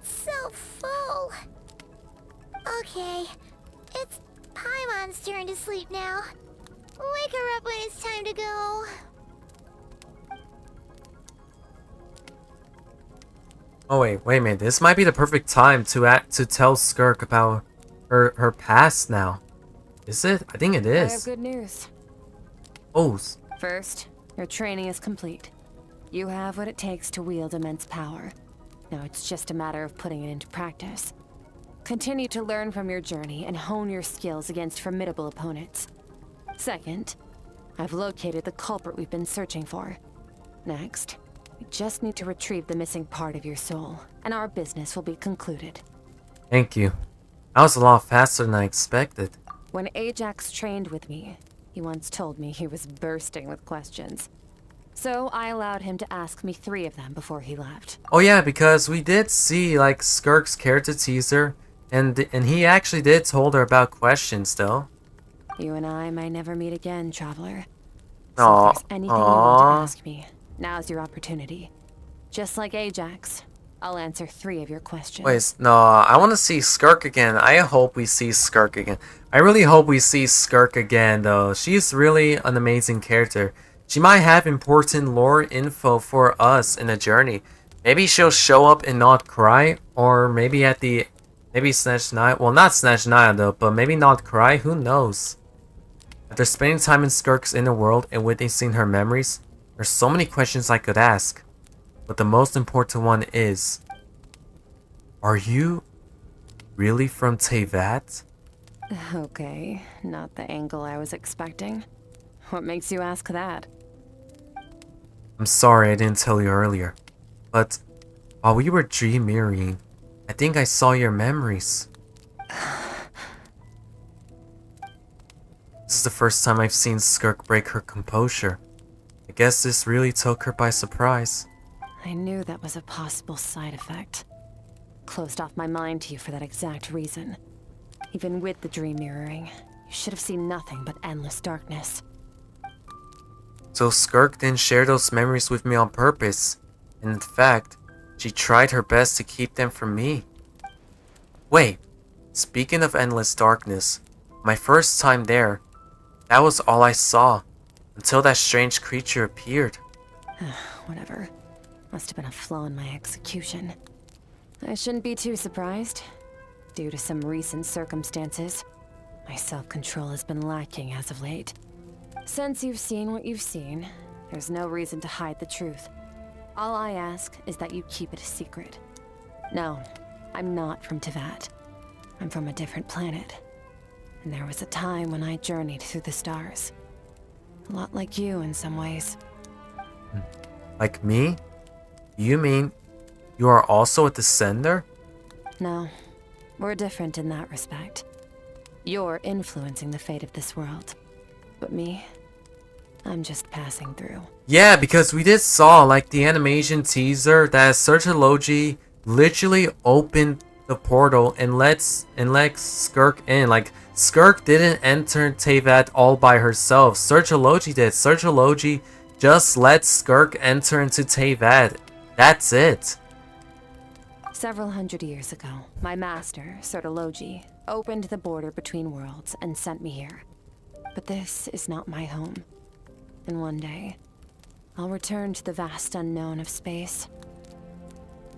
So full. Okay, it's Paimon's turn to sleep now. Wake her up when it's time to go. Oh wait a minute. This might be the perfect time to tell Skirk about her past now. Is it? I think it I have is. good news. Oh. First, your training is complete. You have what it takes to wield immense power. Now it's just a matter of putting it into practice. Continue to learn from your journey and hone your skills against formidable opponents. Second, I've located the culprit we've been searching for. Next, we just need to retrieve the missing part of your soul, and our business will be concluded. Thank you. That was a lot faster than I expected. When Ajax trained with me, he once told me he was bursting with questions. So I allowed him to ask me 3 of them before he left. Oh yeah, because we did see like Skirk's character teaser, and he actually did told her about questions though. You and I might never meet again, traveler. So if there's anything you want to ask me, now's your opportunity. Just like Ajax, I'll answer 3 of your questions. Wait, no, I want to see Skirk again. I hope we see Skirk again. I really hope we see Skirk again, though. She's really an amazing character. She might have important lore info for us in the journey. Maybe she'll show up and not cry, or maybe at the... Maybe Snatch Naya. Well, not Snatch Naya, though, but maybe not cry. Who knows? After spending time in Skirk's inner world and witnessing her memories, there's so many questions I could ask. But the most important one is... Are you really from Teyvat? Okay, not the angle I was expecting. What makes you ask that? I'm sorry I didn't tell you earlier, but while we were dream mirroring, I think I saw your memories. This is the first time I've seen Skirk break her composure. I guess this really took her by surprise. I knew that was a possible side effect. Closed off my mind to you for that exact reason. Even with the dream mirroring, you should have seen nothing but endless darkness. So Skirk didn't share those memories with me on purpose, and in fact, she tried her best to keep them from me. Wait, speaking of endless darkness, my first time there, that was all I saw, until that strange creature appeared. Whatever. Must have been a flaw in my execution. I shouldn't be too surprised. Due to some recent circumstances, my self-control has been lacking as of late. Since you've seen what you've seen, there's no reason to hide the truth. All I ask is that you keep it a secret. No, I'm not from Tevat. I'm from a different planet. And there was a time when I journeyed through the stars. A lot like you in some ways. Like me? You mean you are also a descender? No, we're different in that respect. You're influencing the fate of this world. But me, I'm just passing through. Yeah, because we did saw like the animation teaser that Searchology literally opened the portal and let Skirk in. Like Skirk didn't enter Tevat all by herself. Searchology did. Searchology just let Skirk enter into Tevat. That's it. Several hundred years ago, my master, Searchology, opened the border between worlds and sent me here. But this is not my home. And one day, I'll return to the vast unknown of space.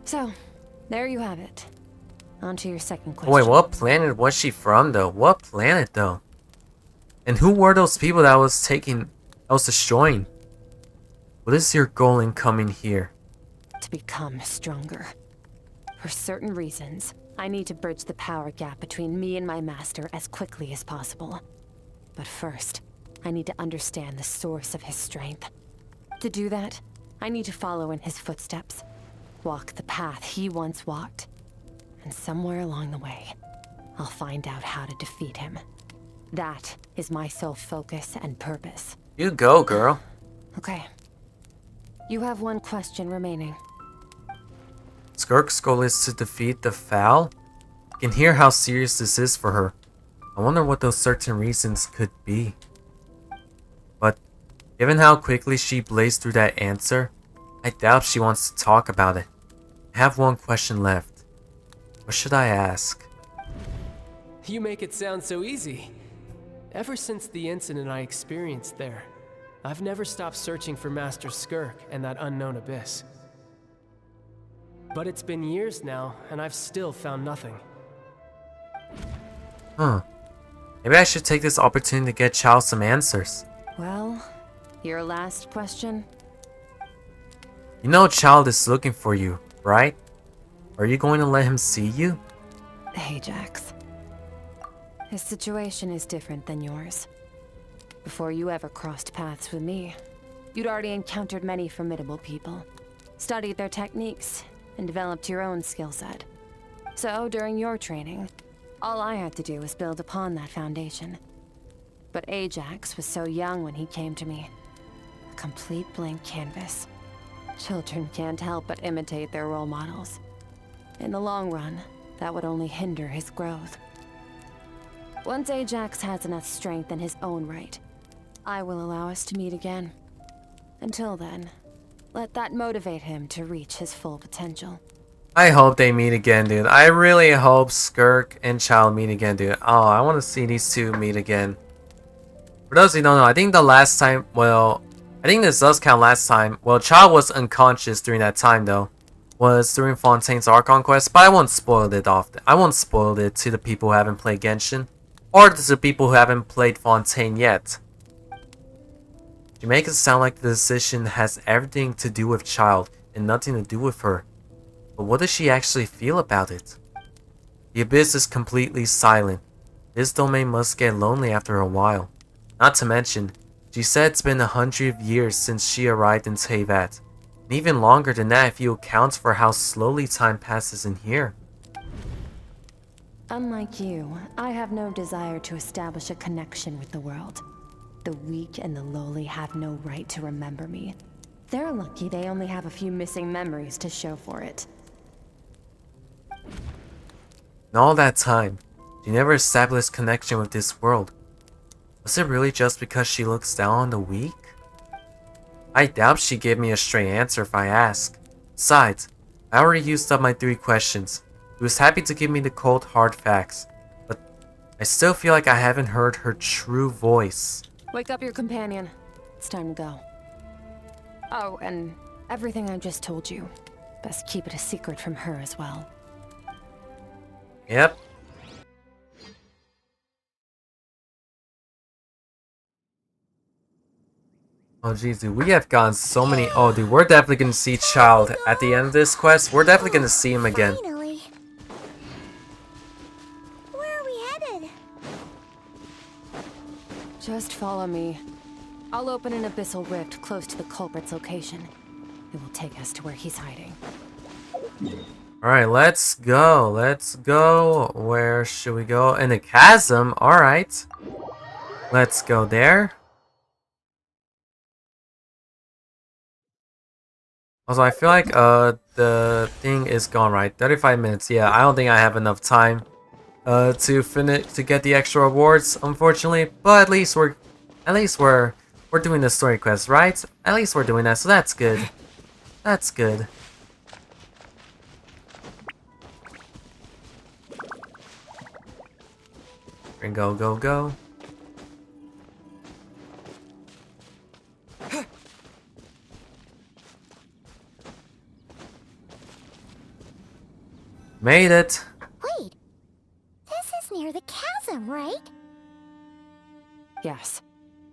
So, there you have it. On to your second question. Wait, what planet was she from though? What planet though? And who were those people that was destroying? What is your goal in coming here? To become stronger. For certain reasons, I need to bridge the power gap between me and my master as quickly as possible. But first, I need to understand the source of his strength. To do that, I need to follow in his footsteps. Walk the path he once walked. And somewhere along the way, I'll find out how to defeat him. That is my sole focus and purpose. You go, girl. Okay. You have one question remaining. Skirk's goal is to defeat the Foul? I can hear how serious this is for her. I wonder what those certain reasons could be. But, given how quickly she blazed through that answer, I doubt she wants to talk about it. I have one question left. What should I ask? You make it sound so easy. Ever since the incident I experienced there, I've never stopped searching for Master Skirk and that unknown abyss. But it's been years now, and I've still found nothing. Huh. Maybe I should take this opportunity to get Chow some answers. Well, your last question? You know Child is looking for you, right? Are you going to let him see you? Ajax. His situation is different than yours. Before you ever crossed paths with me, you'd already encountered many formidable people, studied their techniques, and developed your own skill set. So, during your training, all I had to do was build upon that foundation. But Ajax was so young when he came to me. A complete blank canvas. Children can't help but imitate their role models. In the long run, that would only hinder his growth. Once Ajax has enough strength in his own right, I will allow us to meet again. Until then, let that motivate him to reach his full potential. I hope they meet again, dude. I really hope Skirk and Child meet again, dude. Oh, I want to see these two meet again. For those who don't know, I think the last time, well, I think this does count last time. Well, Child was unconscious during that time, though. Was during Fontaine's Archon quest, but I won't spoil it I won't spoil it to the people who haven't played Genshin, or to the people who haven't played Fontaine yet. You make it sound like the decision has everything to do with Child and nothing to do with her. But what does she actually feel about it? The Abyss is completely silent. This domain must get lonely after a while. Not to mention, she said it's been 100 years since she arrived in Tevat. And even longer than that if you account for how slowly time passes in here. Unlike you, I have no desire to establish a connection with the world. The weak and the lowly have no right to remember me. They're lucky they only have a few missing memories to show for it. In all that time, she never established connection with this world. Was it really just because she looks down on the weak? I doubt she'd give me a straight answer if I ask. Besides, I already used up my 3 questions. She was happy to give me the cold hard facts, but I still feel like I haven't heard her true voice. Wake up your companion. It's time to go. Oh, and everything I just told you, best keep it a secret from her as well. Yep. Oh jeez, dude, we have gotten so many. Oh dude, we're definitely gonna see Child at the end of this quest. We're definitely gonna see him again. Finally. Where are we headed? Just follow me. I'll open an abyssal rift close to the culprit's location. It will take us to where he's hiding. Alright, let's go. Let's go. Where should we go? In a chasm? Alright. Let's go there. Also, I feel like the thing is gone, right? 35 minutes. Yeah, I don't think I have enough time to get the extra rewards, unfortunately. But at least we're doing the story quest, right? At least we're doing that, so that's good. That's good. And go, go, go. Made it! Wait, this is near the chasm, right? Yes.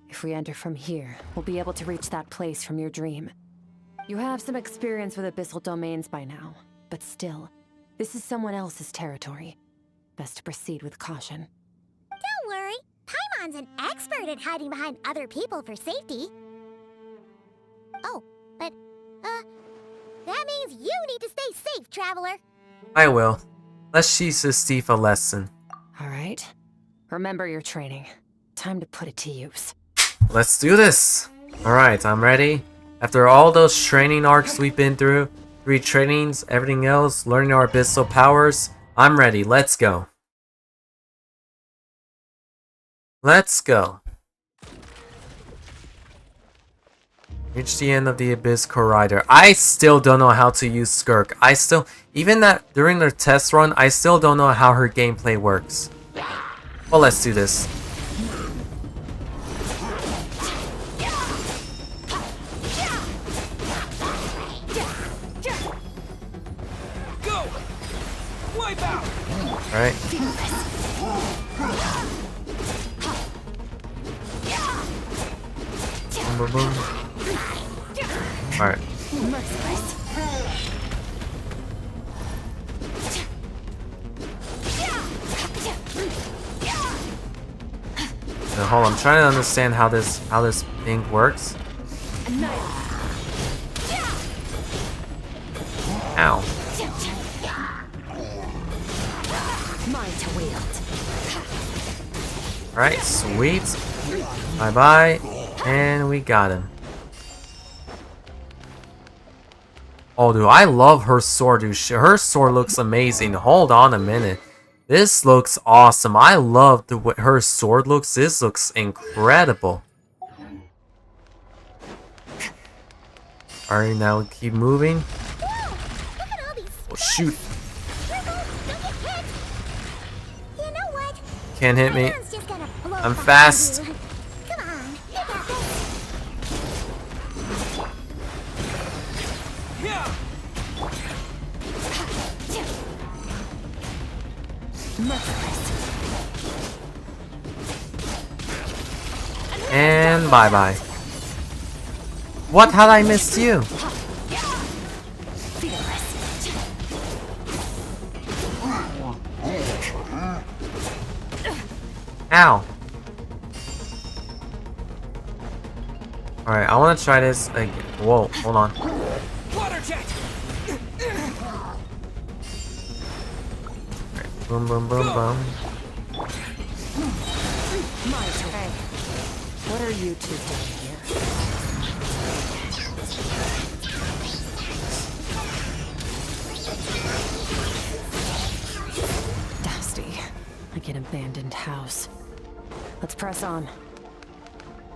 If we enter from here, we'll be able to reach that place from your dream. You have some experience with abyssal domains by now, but still, this is someone else's territory. Best to proceed with caution. Don't worry, Paimon's an expert at hiding behind other people for safety. Oh, but, that means you need to stay safe, traveler. I will. Let's teach this thief a lesson. Alright. Remember your training. Time to put it to use. Let's do this! Alright, I'm ready. After all those training arcs we've been through, 3 trainings, everything else, learning our abyssal powers, I'm ready. Let's go. Let's go. Reach the end of the Abyss Corridor. I still don't know how to use Skirk. Even that during the test run, I still don't know how her gameplay works. Well, let's do this. Go! Wipe out! Alright. Boom, boom, boom. Alright. Now, hold on, I'm trying to understand how this thing works. Ow. Alright, sweet. Bye bye. And we got him. Oh, dude, I love her sword, dude. Her sword looks amazing. Hold on a minute. This looks awesome. I love the way her sword looks. This looks incredible. Alright, now keep moving. Oh, shoot. Can't hit me. I'm fast. And bye-bye. What? How'd I miss you? Ow. Alright, I want to try this again. Whoa, hold on. Water jet! Right, boom, boom, boom, boom. My turn. What are you two doing here? Dusty, like an abandoned house. Let's press on.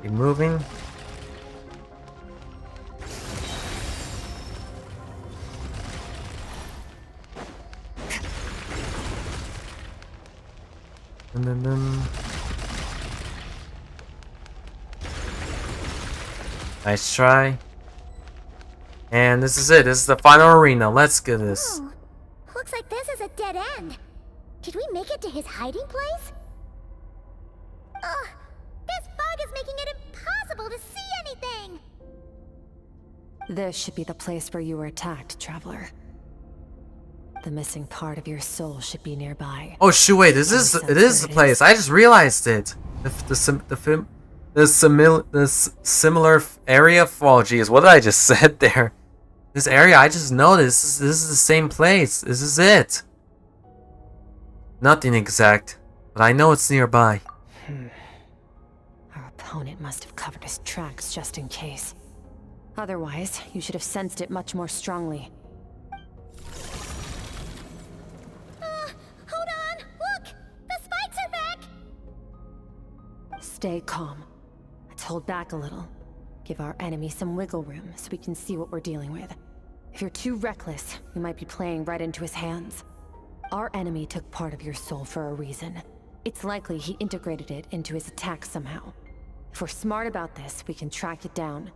Keep moving. And then nice try. And this is it. This is the final arena. Let's get this. Oh, looks like this is a dead end. Did we make it to his hiding place? Ugh, this fog is making it impossible to see anything! This should be the place where you were attacked, Traveler. The missing part of your soul should be nearby. Oh shoot! Wait, it is the place. I just realized it. The similar area. Oh geez, what did I just said there? This area, I just noticed. This is the same place. This is it. Nothing exact, but I know it's nearby. Our opponent must have covered his tracks just in case. Otherwise, you should have sensed it much more strongly. Hold on! Look! The spikes are back! Stay calm. Let's hold back a little. Give our enemy some wiggle room so we can see what we're dealing with. If you're too reckless, we might be playing right into his hands. Our enemy took part of your soul for a reason. It's likely he integrated it into his attack somehow. If we're smart about this, we can track it down.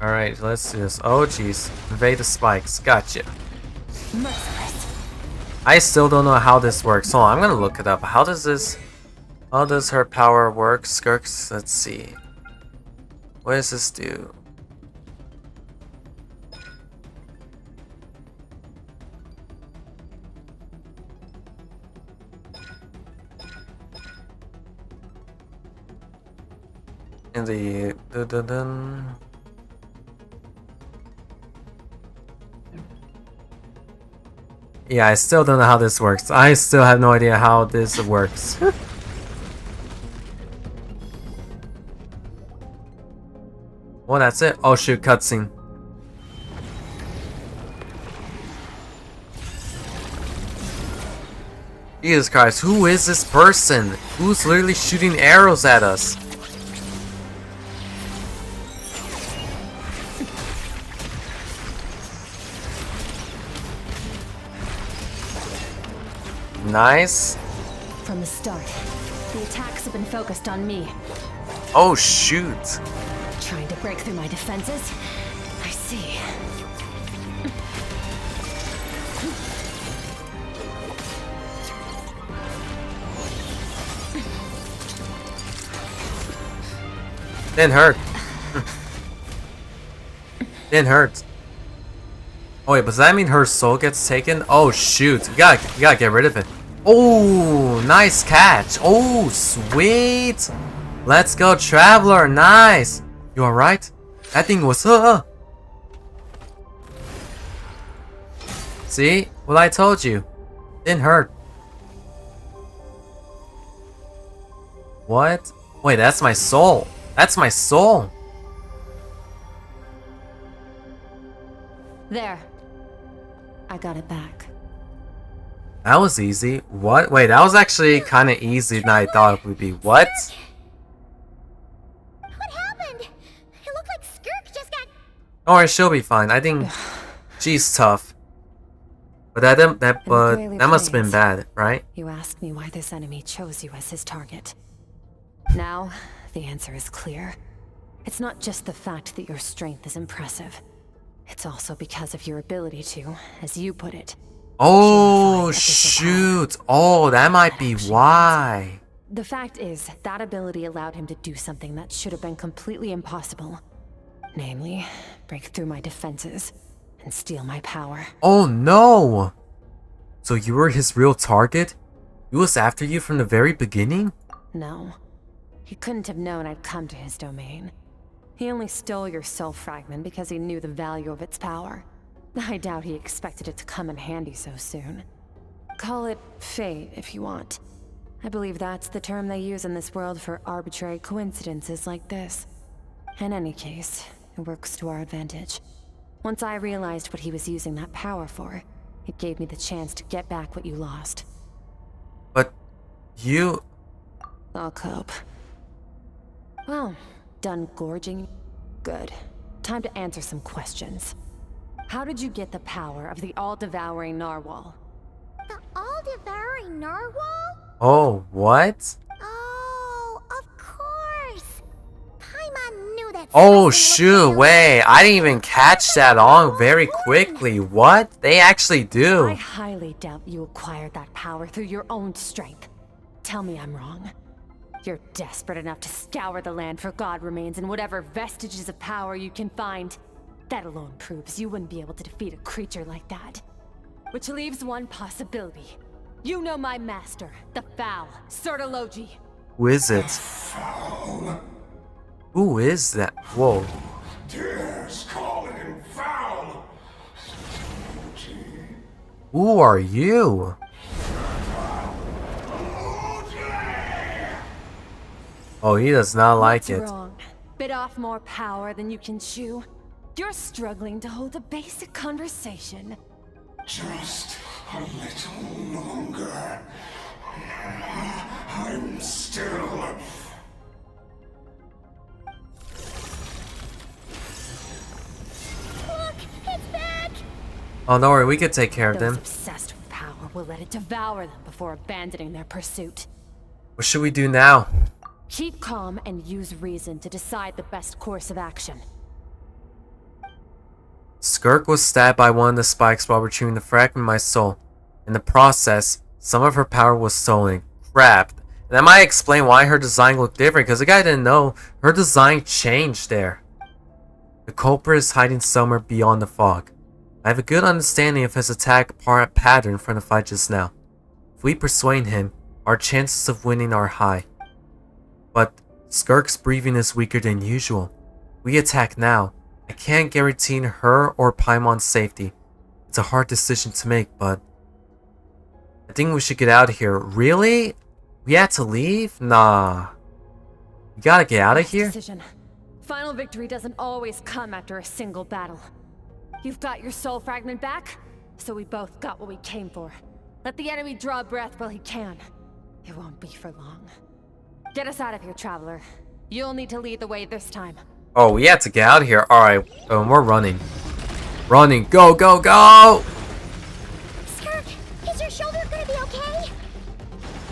Alright, let's do this. Oh jeez. Evade the spikes. Gotcha. Merciless. I still don't know how this works. Hold on, I'm gonna look it up. How does her power work? Skirks, let's see. What does this do? In the yeah, I still don't know how this works. I still have no idea how this works. Well, that's it. Oh shoot, cutscene. Jesus Christ, who is this person? Who's literally shooting arrows at us? Nice. From the start, the attacks have been focused on me. Oh shoot. Trying to break through my defenses? I see. Didn't hurt. Didn't hurt. Oh wait, does that mean her soul gets taken? Oh shoot, you gotta get rid of it. Oh, nice catch. Oh, sweet. Let's go, Traveler. Nice. You alright? That thing was See? What I told you. Didn't hurt. What? Wait, that's my soul. That's my soul. There. I got it back. That was easy. What? Wait, that was actually kind of easy than I thought it would be. What? What happened? It looked like Skirk just got... Don't worry, she'll be fine. I think she's tough. But that must have been bad, right? You asked me why this enemy chose you as his target. Now, the answer is clear. It's not just the fact that your strength is impressive. It's also because of your ability to, as you put it. Oh, shoot. Oh, that might be why. The fact is, that ability allowed him to do something that should have been completely impossible. Namely, break through my defenses and steal my power. Oh no! So you were his real target? He was after you from the very beginning? No. He couldn't have known I'd come to his domain. He only stole your soul fragment because he knew the value of its power. I doubt he expected it to come in handy so soon. Call it fate if you want. I believe that's the term they use in this world for arbitrary coincidences like this. In any case, it works to our advantage. Once I realized what he was using that power for, it gave me the chance to get back what you lost. But you... I'll cope. Well, done gorging? Good. Time to answer some questions. How did you get the power of the all-devouring narwhal? The all-devouring narwhal? Oh, what? Oh, of course. Paimon knew that. Oh shoot, wait, I didn't even catch that on very quickly. What? They actually do. I highly doubt you acquired that power through your own strength. Tell me I'm wrong. You're desperate enough to scour the land for god remains and whatever vestiges of power you can find. That alone proves you wouldn't be able to defeat a creature like that. Which leaves one possibility. You know my master, the Foul, Sertologi. Who is it? Who is that? Whoa. Dares call him foul. Who are you? Oh, he does not like it. What's wrong? Bit off more power than you can chew? You're struggling to hold a basic conversation. Just a little longer. I'm still... Look, it's back! Oh, don't worry, we could take care of Those them. obsessed with power will let it devour them before abandoning their pursuit. What should we do now? Keep calm and use reason to decide the best course of action. Skirk was stabbed by one of the spikes while retrieving the fragment of my soul. In the process, some of her power was stolen. Crap. And that might explain why her design looked different, because the guy didn't know her design changed there. The culprit is hiding somewhere beyond the fog. I have a good understanding of his attack pattern from the fight just now. If we persuade him, our chances of winning are high. But Skirk's breathing is weaker than usual. We attack now. I can't guarantee her or Paimon's safety. It's a hard decision to make, but I think we should get out of here. Really? We had to leave? Nah. We gotta get out of here? Decision. Final victory doesn't always come after a single battle. You've got your soul fragment back, so we both got what we came for. Let the enemy draw breath while he can. It won't be for long. Get us out of here, traveler. You'll need to lead the way this time. Oh, we had to get out of here. Alright, we're running. Running. Go, go, go! Skirk, is your shoulder gonna be okay?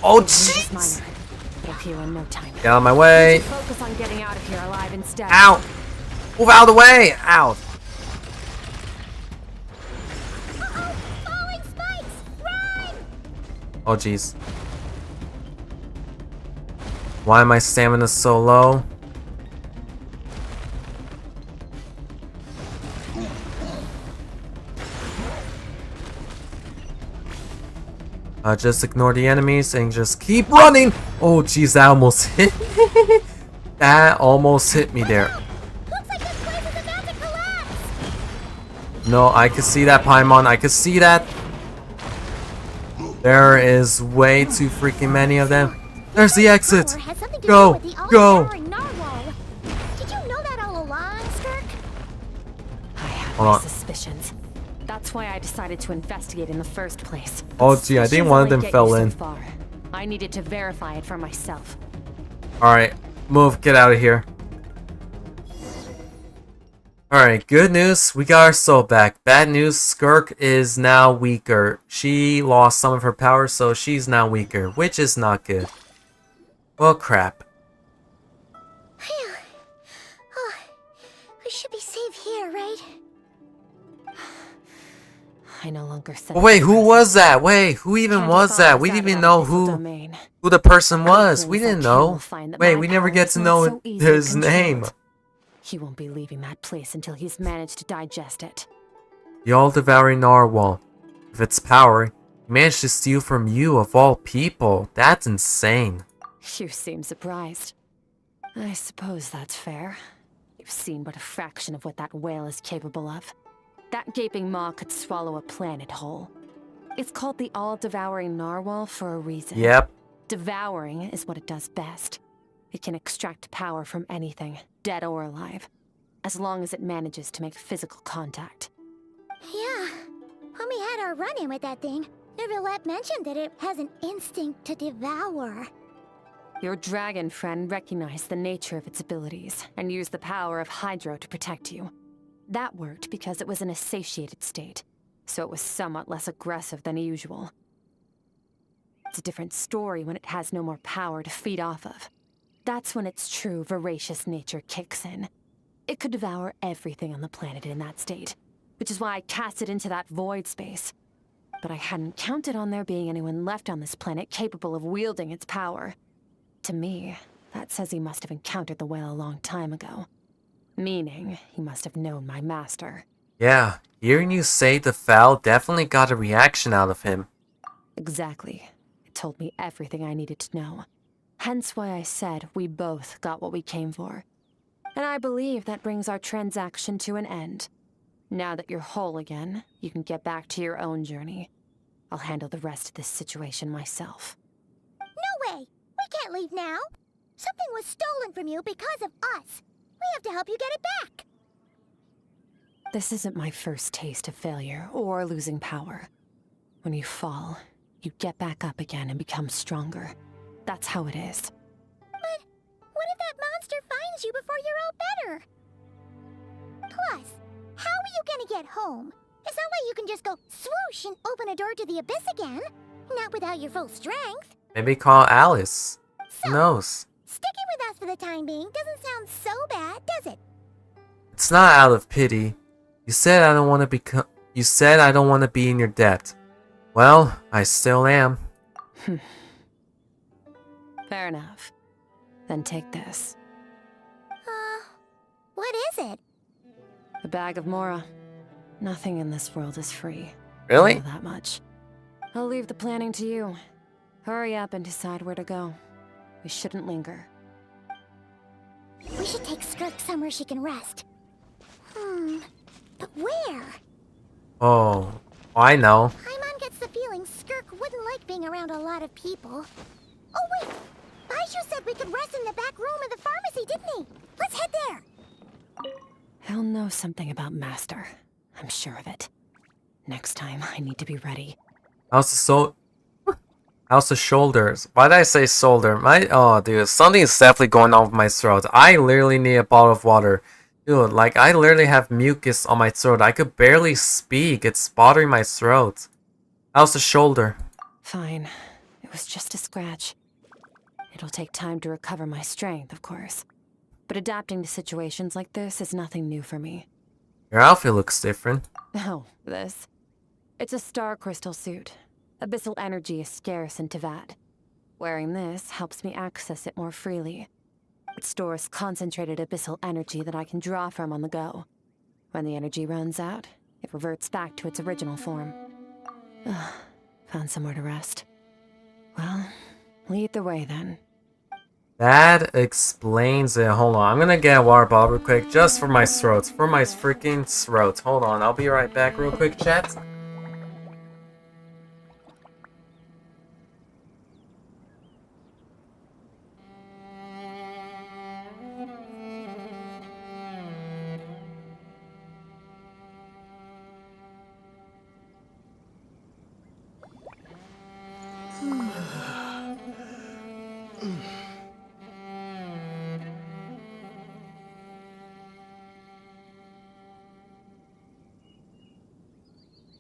Oh, jeez! It'll heal in no time. Get out of my way. Focus on getting out of here alive instead. Ow! Move out of the way! Ow! Uh-oh! Falling spikes! Run! Oh, jeez. Why am my stamina so low? Just ignore the enemies and just keep running! Oh jeez, that almost hit me. That almost hit me there. Looks like this place is about to collapse! No, I can see that, Paimon. I can see that. There is way too freaking many of them. There's the exit. Go, go. Did you know that all along, Skirk? I have Hold my on. suspicions. That's why I decided to investigate in the first place. Oh gee, I think one of them fell in. I needed to verify it for myself. Alright, move, get out of here. Alright, good news, we got our soul back. Bad news, Skirk is now weaker. She lost some of her power, so she's now weaker, which is not good. Well, crap. Phew. Oh, we should be safe here, right? I no longer sense. Oh, wait, who was that? Wait, who even was that? We didn't even know who the person was. We didn't know. Wait, we never get to know his name. He won't be leaving that place until he's managed to digest it. The all-devouring narwhal. With its power, he managed to steal from you of all people. That's insane. You seem surprised. I suppose that's fair. You've seen but a fraction of what that whale is capable of. That gaping maw could swallow a planet whole. It's called the all-devouring narwhal for a reason. Yep. Devouring is what it does best. It can extract power from anything, dead or alive, as long as it manages to make physical contact. Yeah. When we had our run-in with that thing, Neverlet mentioned that it has an instinct to devour. Your dragon friend recognized the nature of its abilities and used the power of Hydro to protect you. That worked because it was in a satiated state, so it was somewhat less aggressive than usual. It's a different story when it has no more power to feed off of. That's when its true voracious nature kicks in. It could devour everything on the planet in that state, which is why I cast it into that void space. but I hadn't counted on there being anyone left on this planet capable of wielding its power. To me, that says he must have encountered the whale a long time ago. Meaning, he must have known my master. Yeah, hearing you say the foul definitely got a reaction out of him. Exactly. It told me everything I needed to know. Hence why I said we both got what we came for. And I believe that brings our transaction to an end. Now that you're whole again, you can get back to your own journey. I'll handle the rest of this situation myself. No way! We can't leave now! Something was stolen from you because of us! We have to help you get it back! This isn't my first taste of failure or losing power. When you fall, you get back up again and become stronger. That's how it is. But what if that monster finds you before you're all better? Plus, how are you gonna get home? It's not like you can just go swoosh and open a door to the abyss again. Not without your full strength. Maybe call Alice. Who knows? Sticking with us for the time being doesn't sound so bad, does it? It's not out of pity. You said I don't want to become. You said I don't want to be in your debt. Well, I still am. Fair enough. Then take this. What is it? A bag of Mora. Nothing in this world is free. Really? I know that much. I'll leave the planning to you. Hurry up and decide where to go. We shouldn't linger. We should take Skirk somewhere she can rest. But where? Oh, I know. Paimon gets the feeling Skirk wouldn't like being around a lot of people. Oh wait! Baizhu said we could rest in the back room of the pharmacy, didn't he? Let's head there! He'll know something about Master. I'm sure of it. Next time, I need to be ready. How's the shoulders? Why did I say shoulder? Oh, dude, something is definitely going on with my throat. I literally need a bottle of water. Dude, like, I literally have mucus on my throat. I could barely speak. It's bothering my throat. How's the shoulder? Fine. It was just a scratch. It'll take time to recover my strength, of course. But adapting to situations like this is nothing new for me. Your outfit looks different. Oh, this? It's a star crystal suit. Abyssal energy is scarce in Tevat. Wearing this helps me access it more freely. It stores concentrated abyssal energy that I can draw from on the go. When the energy runs out, it reverts back to its original form. Found somewhere to rest. Well, lead the way then. That explains it. Hold on, I'm gonna get a water bottle real quick just for my throat. For my freaking throat. Hold on, I'll be right back real quick, chat.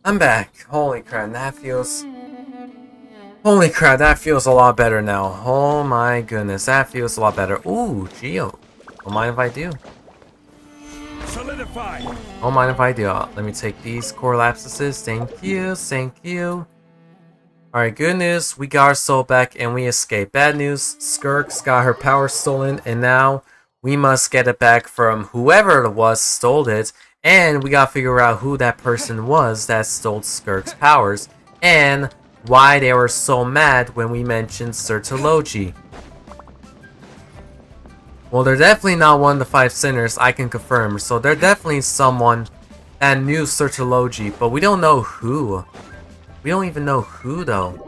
I'm back. Holy crap, that feels... Holy crap, that feels a lot better now. Oh my goodness, that feels a lot better. Ooh, Geo. Don't mind if I do. Solidify. Don't mind if I do. Let me take these core lapses. Thank you, thank you. Alright, good news. We got our soul back and we escaped. Bad news. Skirk's got her power stolen and now we must get it back from whoever it was stole it. And we gotta figure out who that person was that stole Skirk's powers, and why they were so mad when we mentioned Sertology. Well, they're definitely not one of the 5 sinners, I can confirm, so they're definitely someone that knew Sertology, but we don't know who. We don't even know who, though.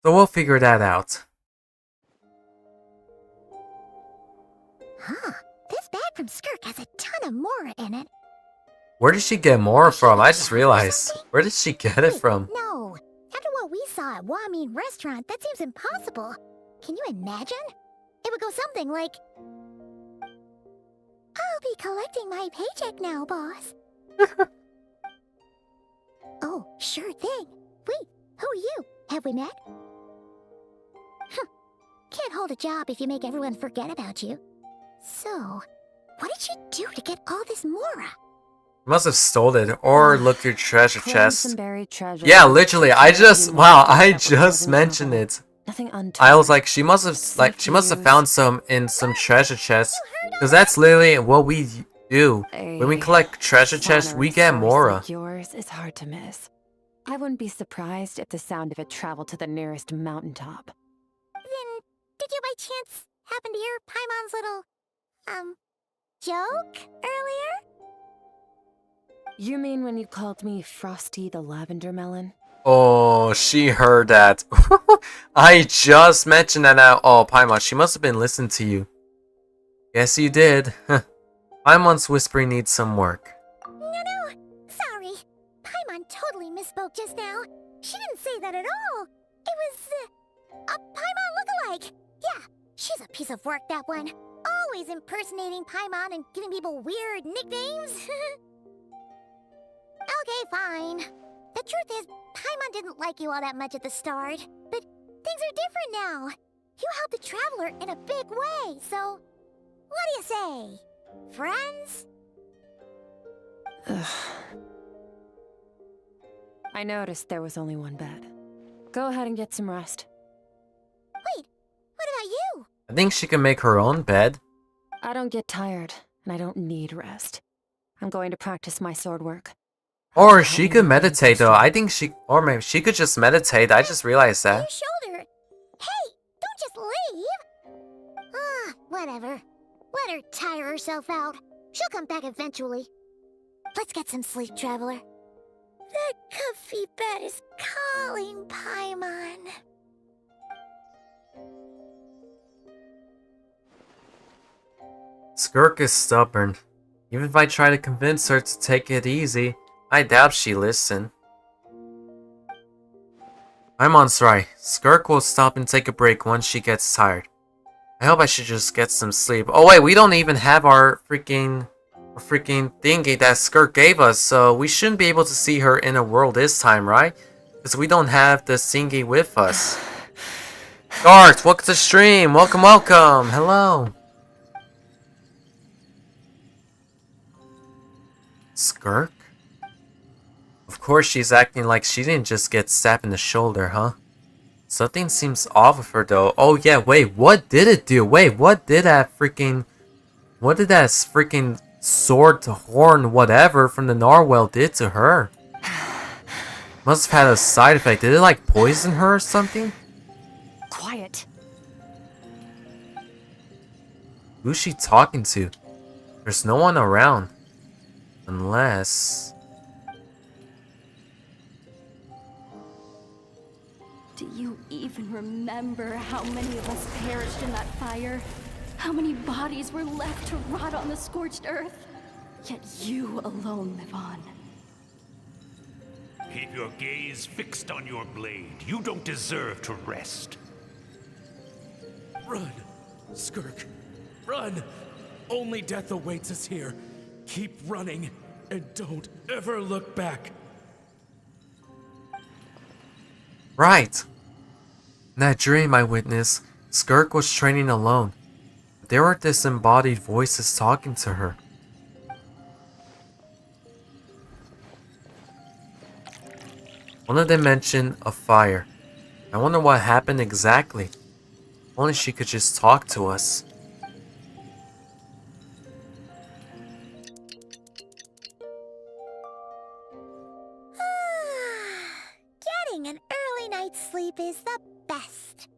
So we'll figure that out. Huh. This bag from Skirk has a ton of Mora in it. Where did she get more from? I just realized. Where did she get it from? No. After what we saw at Wamin Restaurant, that seems impossible. Can you imagine? It would go something like... I'll be collecting my paycheck now, boss. Oh, sure thing. Wait, who are you? Have we met? Can't hold a job if you make everyone forget about you. So, what did she do to get all this Mora? Must have stole it or looked your treasure Claim chest. some buried treasure. Yeah, literally. I just Wasn't mentioned trouble. it. Nothing untoward. I was like, she must have found some in some treasure chests, because that's literally what we do. When we collect treasure chests, we get Mora. Like yours is hard to miss. I wouldn't be surprised if the sound of it traveled to the nearest mountaintop. Then, did you by chance happen to hear Paimon's little, joke earlier? You mean when you called me Frosty the Lavender Melon? Oh, she heard that. I just mentioned that now. Oh, Paimon, she must have been listening to you. Yes, you did. Paimon's whispering needs some work. No, sorry. Paimon totally misspoke just now. She didn't say that at all. It was, a Paimon lookalike. Yeah, she's a piece of work, that one. Always impersonating Paimon and giving people weird nicknames. Okay, fine. The truth is, Paimon didn't like you all that much at the start, but things are different now. You helped the Traveler in a big way, so what do you say? Friends? Ugh. I noticed there was only one bed. Go ahead and get some rest. Wait, what about you? I think she can make her own bed. I don't get tired, and I don't need rest. I'm going to practice my sword work. Or she could meditate though. I think or maybe she could just meditate. I just realized that. Your shoulder. Hey, don't just leave. Whatever. Let her tire herself out. She'll come back eventually. Let's get some sleep, Traveler. That comfy bed is calling, Paimon. Skirk is stubborn. Even if I try to convince her to take it easy, I doubt she'll listen. Paimon's right. Skirk will stop and take a break once she gets tired. I hope I should just get some sleep. Oh wait, we don't even have our freaking thingy that Skirk gave us, so we shouldn't be able to see her in a world this time, right? Because we don't have the thingy with us. Dart, welcome to the stream. Welcome, welcome. Hello. Skirk? Of course she's acting like she didn't just get stabbed in the shoulder, huh? Something seems off of her though. Oh yeah, wait, what did it do? Wait, what did that freaking sword to horn whatever from the narwhal did to her? Must have had a side effect. Did it like poison her or something? Quiet. Who's she talking to? There's no one around. Unless... Do you even remember how many of us perished in that fire? How many bodies were left to rot on the scorched earth? Yet you alone live on. Keep your gaze fixed on your blade. You don't deserve to rest. Run, Skirk. Run! Only death awaits us here. Keep running, and don't ever look back. Right. In that dream I witnessed, Skirk was training alone. There were disembodied voices talking to her. One of them mentioned a fire. I wonder what happened exactly. Only she could just talk to us. Getting an early night's sleep is the best.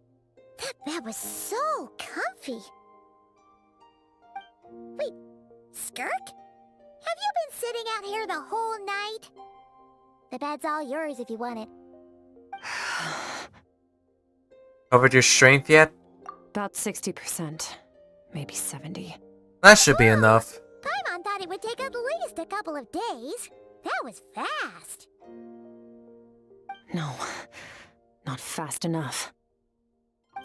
That bed was so comfy. Wait, Skirk? Have you been sitting out here the whole night? The bed's all yours if you want it. Covered your strength yet? About 60%. Maybe 70. That should be enough. Paimon thought it would take at least a couple of days. That was fast. No, not fast enough.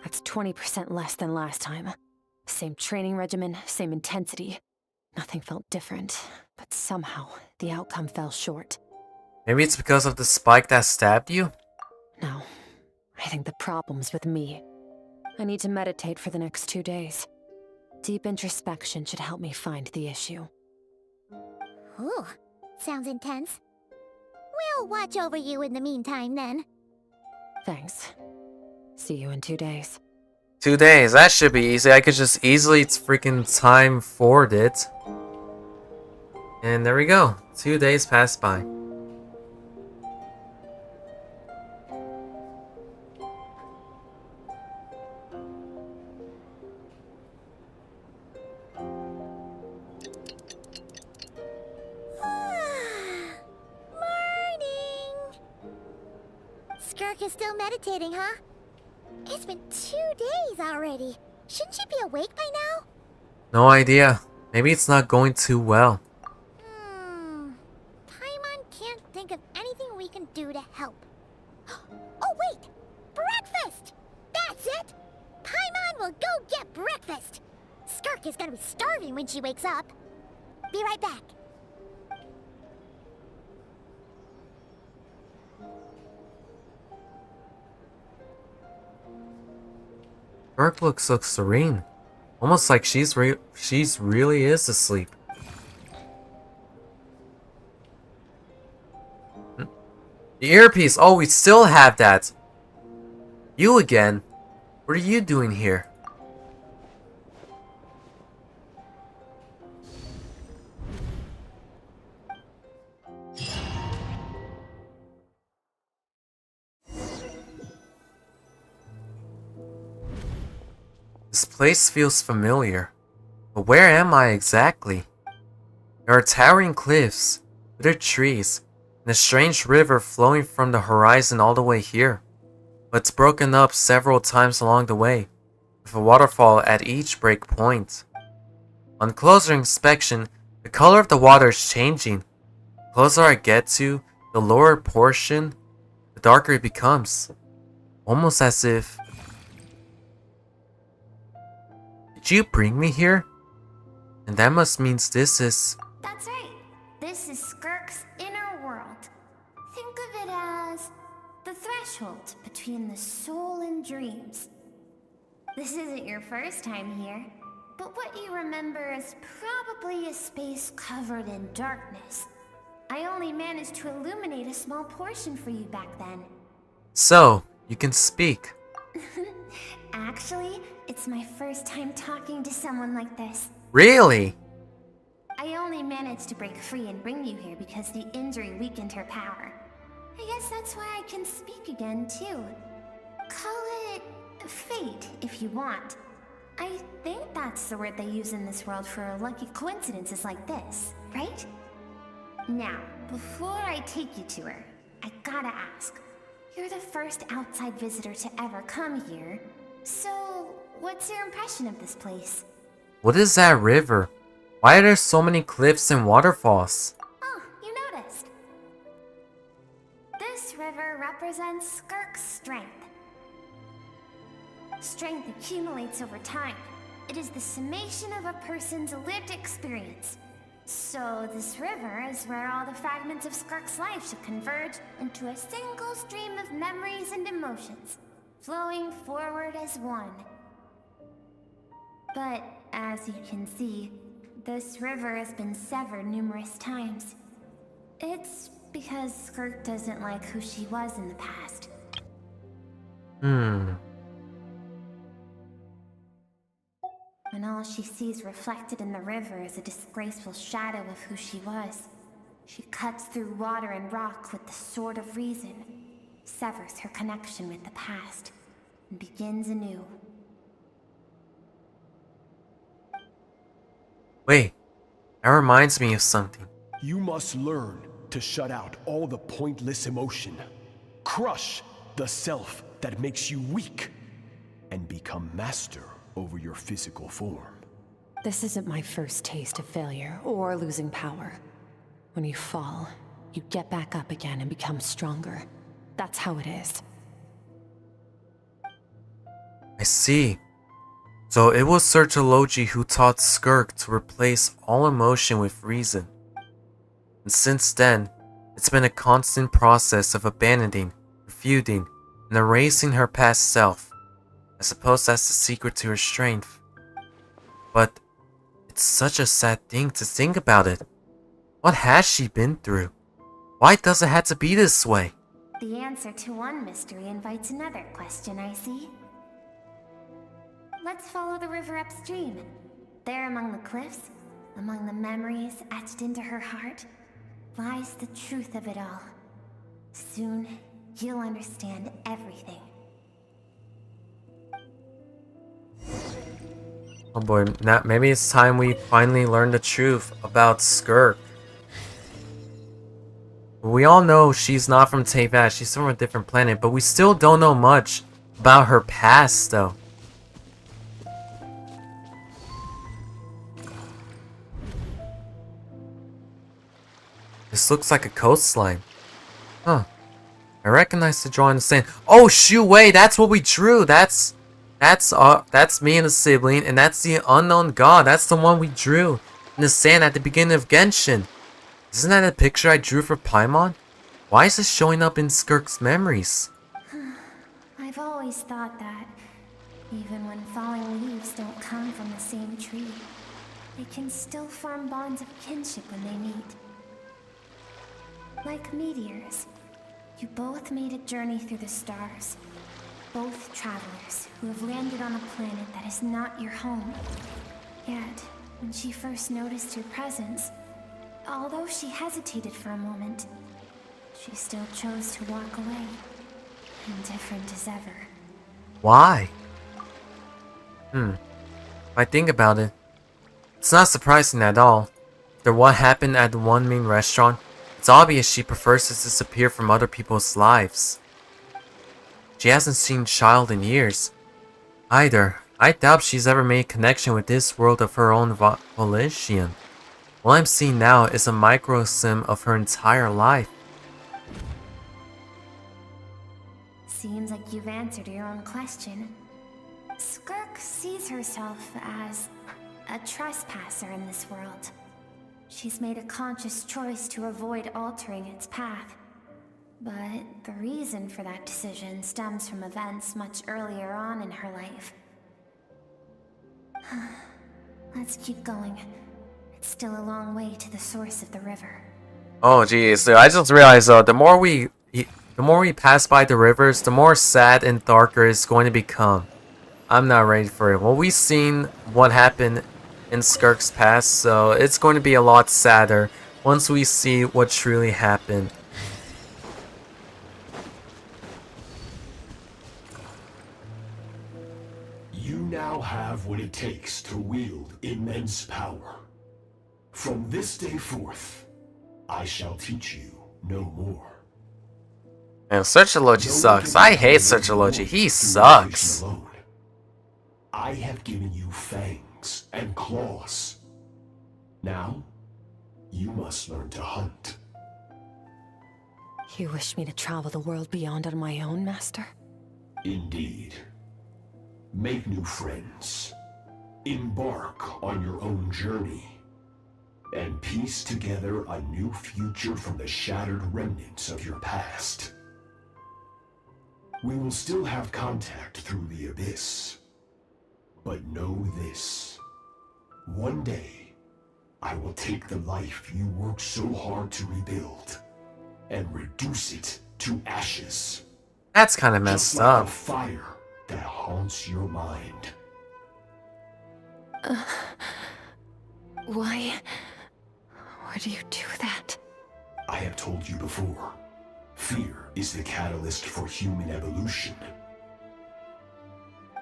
That's 20% less than last time. Same training regimen, same intensity. Nothing felt different, but somehow the outcome fell short. Maybe it's because of the spike that stabbed you? No, I think the problem's with me. I need to meditate for the next 2 days. Deep introspection should help me find the issue. Ooh, Sounds intense. We'll watch over you in the meantime, then. Thanks. See you in 2 days. 2 days, that should be easy. I could just easily freaking time forward it. And there we go. 2 days passed by. Skirk is still meditating, huh? It's been 2 days already. Shouldn't she be awake by now? No idea. Maybe it's not going too well. Paimon can't think of anything we can do to help. Oh, wait! Breakfast! That's it! Paimon will go get breakfast! Skirk is gonna be starving when she wakes up. Be right back. Skirk looks so serene. Almost like she's really is asleep. The earpiece! Oh, we still have that! You again? What are you doing here? This place feels familiar, but where am I exactly? There are towering cliffs, withered trees, and a strange river flowing from the horizon all the way here, but it's broken up several times along the way, with a waterfall at each break point. On closer inspection, the color of the water is changing. The closer I get to the lower portion, the darker it becomes, almost as if... Did you bring me here? And that must means this is... That's right. This is Skirk's inner world. Think of it as the threshold between the soul and dreams. This isn't your first time here, but what you remember is probably a space covered in darkness. I only managed to illuminate a small portion for you back then. So, you can speak. Actually, it's my first time talking to someone like this. Really? I only managed to break free and bring you here because the injury weakened her power. I guess that's why I can speak again, too. Call it fate, if you want. I think that's the word they use in this world for lucky coincidences like this, right? Now, before I take you to her, I gotta ask. You're the first outside visitor to ever come here, so what's your impression of this place? What is that river? Why are there so many cliffs and waterfalls? Oh, you noticed. This river represents Skirk's strength. Strength accumulates over time. It is the summation of a person's lived experience. So this river is where all the fragments of Skirk's life should converge into a single stream of memories and emotions, flowing forward as one. But as you can see, this river has been severed numerous times. It's because Skirk doesn't like who she was in the past. And all she sees reflected in the river is a disgraceful shadow of who she was. She cuts through water and rock with the sword of reason, severs her connection with the past, and begins anew. Wait, that reminds me of something. You must learn to shut out all the pointless emotion. Crush the self that makes you weak, and become master over your physical form. This isn't my first taste of failure or losing power. When you fall, you get back up again and become stronger. That's how it is. I see. So it was Sir Geology who taught Skirk to replace all emotion with reason. And since then, it's been a constant process of abandoning, refuting, and erasing her past self. I suppose that's the secret to her strength. But it's such a sad thing to think about it. What has she been through? Why does it have to be this way? The answer to one mystery invites another question, I see. Let's follow the river upstream. There among the cliffs, among the memories etched into her heart, lies the truth of it all. Soon, you'll understand everything. Oh boy, now maybe it's time we finally learn the truth about Skirk. We all know she's not from Teyvat, she's from a different planet, but we still don't know much about her past though. This looks like a coastline. Huh. I recognize the drawing in the sand. Oh shoot, wait, that's what we drew. That's me and the sibling, and that's the unknown god. That's the one we drew in the sand at the beginning of Genshin. Isn't that a picture I drew for Paimon? Why is this showing up in Skirk's memories? I've always thought that, even when falling leaves don't come from the same tree, they can still form bonds of kinship when they meet. Like meteors, you both made a journey through the stars. Both travelers who have landed on a planet that is not your home. Yet, when she first noticed your presence, although she hesitated for a moment, she still chose to walk away, indifferent as ever. Why? If I think about it, it's not surprising at all. After what happened at the one main restaurant, it's obvious she prefers to disappear from other people's lives. She hasn't seen Child in years, either. I doubt she's ever made a connection with this world of her own volition. What I'm seeing now is a microsim of her entire life. Seems like you've answered your own question. Skirk sees herself as a trespasser in this world. She's made a conscious choice to avoid altering its path. But the reason for that decision stems from events much earlier on in her life. Let's keep going. It's still a long way to the source of the river. Oh geez, dude, I just realized though, the more we pass by the rivers, the more sad and darker it's going to become. I'm not ready for it. Well, we've seen what happened in Skirk's past, so it's going to be a lot sadder once we see what truly happened. You now have what it takes to wield immense power. From this day forth, I shall teach you no more. Man, Searchology sucks. I hate Searchology. He sucks. I have given you fangs and claws. Now, you must learn to hunt. You wish me to travel the world beyond on my own, Master? Indeed. Make new friends. Embark on your own journey. And piece together a new future from the shattered remnants of your past. We will still have contact through the abyss. But know this. One day, I will take the life you worked so hard to rebuild and reduce it to ashes. That's kind of messed Just like up. a fire that haunts your mind. Why would you do that? I have told you before, fear is the catalyst for human evolution.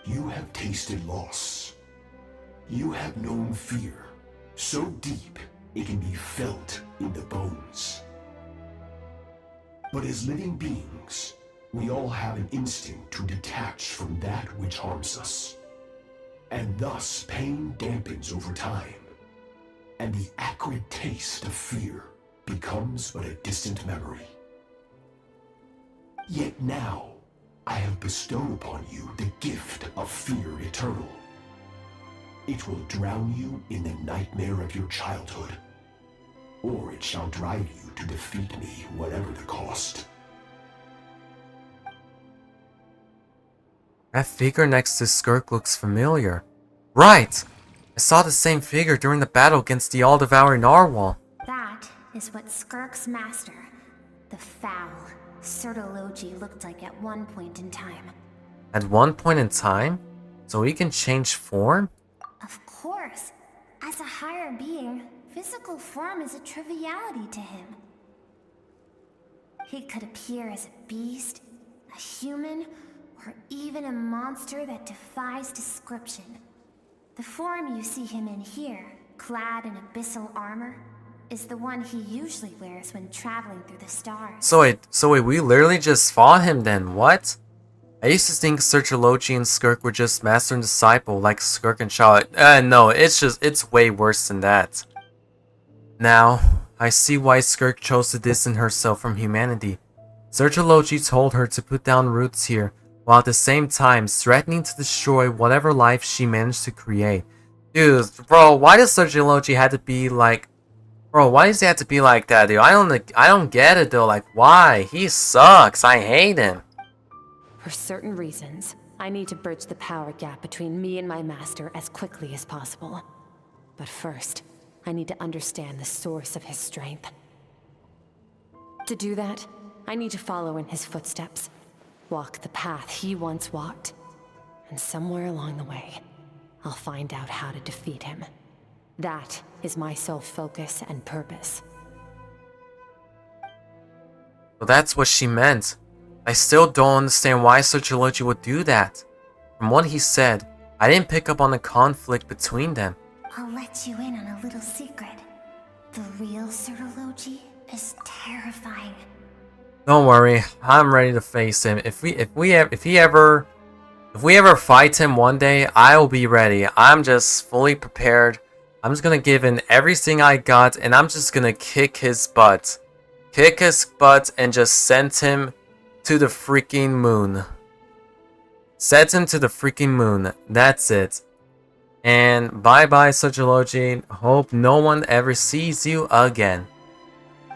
You have tasted loss. You have known fear, so deep it can be felt in the bones. But as living beings, we all have an instinct to detach from that which harms us. And thus pain dampens over time, and the acrid taste of fear becomes but a distant memory. Yet now, I have bestowed upon you the gift of fear eternal. It will drown you in the nightmare of your childhood, or it shall drive you to defeat me, whatever the cost. That figure next to Skirk looks familiar. Right! I saw the same figure during the battle against the all-devouring narwhal. That is what Skirk's master, the foul Sertology, looked like at one point in time. At one point in time? So he can change form? Of course. As a higher being, physical form is a triviality to him. He could appear as a beast, a human, or even a monster that defies description. The form you see him in here, clad in abyssal armor, is the one he usually wears when traveling through the stars. So wait, we literally just fought him then, what? I used to think Sertology and Skirk were just master and disciple, like Skirk and Charlotte. No, it's way worse than that. Now, I see why Skirk chose to distance herself from humanity. Sertology told her to put down roots here, while at the same time threatening to destroy whatever life she managed to create. Dude, bro, why does Sertology have to be like... Bro, why does he have to be like that, dude? I don't get it, though. Like, why? He sucks. I hate him. For certain reasons, I need to bridge the power gap between me and my master as quickly as possible. But first, I need to understand the source of his strength. To do that, I need to follow in his footsteps, walk the path he once walked, and somewhere along the way, I'll find out how to defeat him. That is my sole focus and purpose. Well, that's what she meant. I still don't understand why Sertology would do that. From what he said, I didn't pick up on the conflict between them. I'll let you in on a little secret. The real Sertology is terrifying. Don't worry, I'm ready to face him. If we ever fight him one day, I will be ready. I'm just fully prepared. I'm just gonna give in everything I got, and I'm just gonna kick his butt. Kick his butt and just send him to the freaking moon. Send him to the freaking moon. That's it. And bye-bye, Sertology. Hope no one ever sees you again.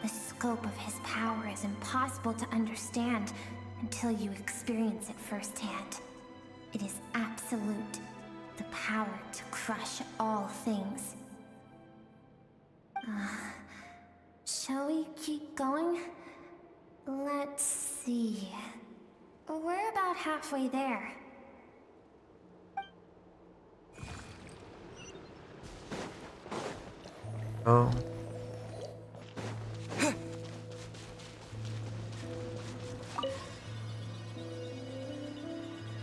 The scope of his power is impossible to understand until you experience it firsthand. It is absolute. The power to crush all things. Shall we keep going? Let's see. We're about halfway there. Oh.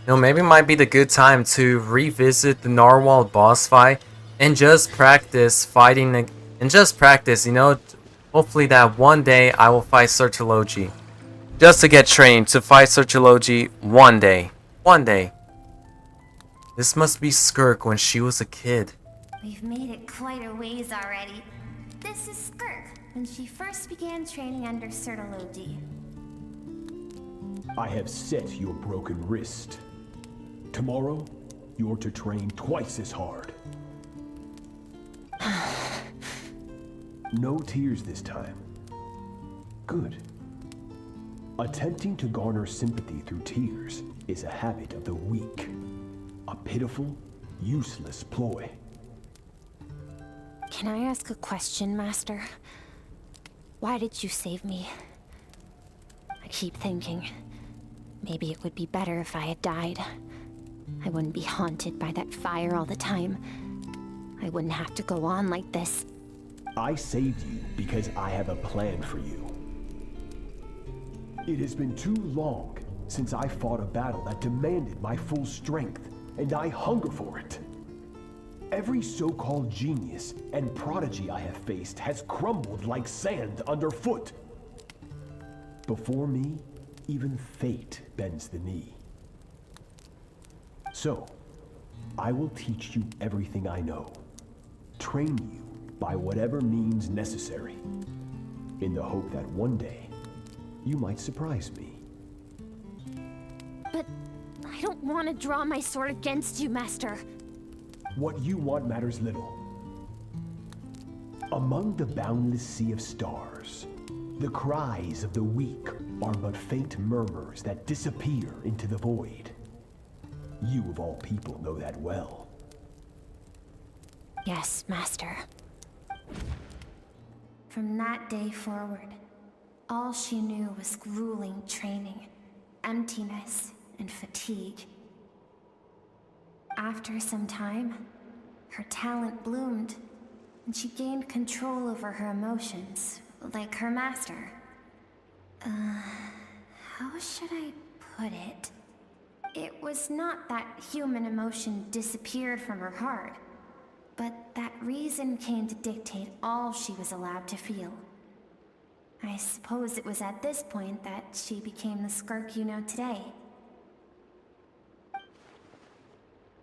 Maybe it might be the good time to revisit the Narwhal boss fight and just practice fighting and just practice, hopefully that one day I will fight Sertology. Just to get trained to fight Sertology one day. One day. This must be Skirk when she was a kid. We've made it quite a ways already. This is Skirk, when she first began training under Sertology. I have set your broken wrist. Tomorrow, you're to train twice as hard. No tears this time. Good. Attempting to garner sympathy through tears is a habit of the weak. A pitiful, useless ploy. Can I ask a question, Master? Why did you save me? I keep thinking, maybe it would be better if I had died. I wouldn't be haunted by that fire all the time. I wouldn't have to go on like this. I saved you because I have a plan for you. It has been too long since I fought a battle that demanded my full strength, and I hunger for it. Every so-called genius and prodigy I have faced has crumbled like sand underfoot. Before me, even fate bends the knee. So, I will teach you everything I know. Train you by whatever means necessary, in the hope that one day, you might surprise me. But I don't want to draw my sword against you, Master. What you want matters little. Among the boundless sea of stars, the cries of the weak are but faint murmurs that disappear into the void. You of all people know that well. Yes, Master. From that day forward, all she knew was grueling training, emptiness, and fatigue. After some time, her talent bloomed, and she gained control over her emotions, like her master. How should I put it? It was not that human emotion disappeared from her heart, but that reason came to dictate all she was allowed to feel. I suppose it was at this point that she became the Skirk you know today.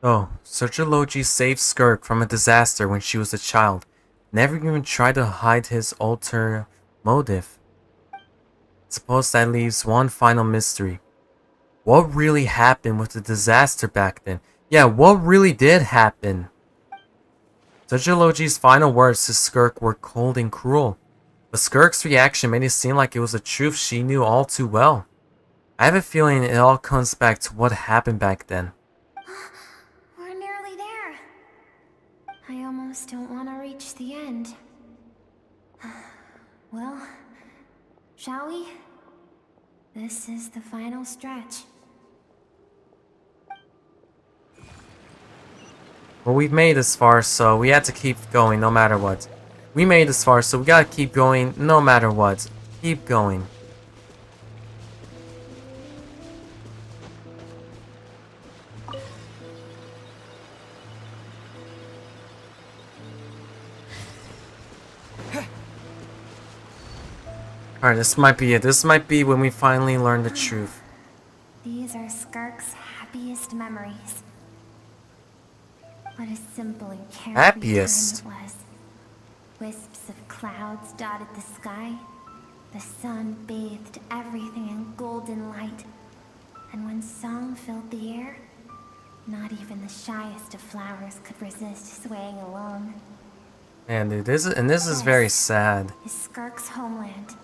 Oh, Sociology saved Skirk from a disaster when she was a child. Never even tried to hide his ulterior motive. Suppose that leaves one final mystery. What really happened with the disaster back then? Yeah, what really did happen? Sociology's final words to Skirk were cold and cruel, but Skirk's reaction made it seem like it was a truth she knew all too well. I have a feeling it all comes back to what happened back then. We're nearly there. I almost don't want to reach the end. Well, shall we? This is the final stretch. Well, we've made this far, so we had to keep going no matter what. We made this far, so we gotta keep going no matter what. Keep going. Alright, this might be it. This might be when we finally learn the truth. These are Skirk's happiest memories. What a simple and carefree Happiest? time it was. Wisps of clouds dotted the sky. The sun bathed everything in golden light. And when song filled the air, not even the shyest of flowers could resist swaying along. Man, dude, this is very sad. Is Skirk's homeland.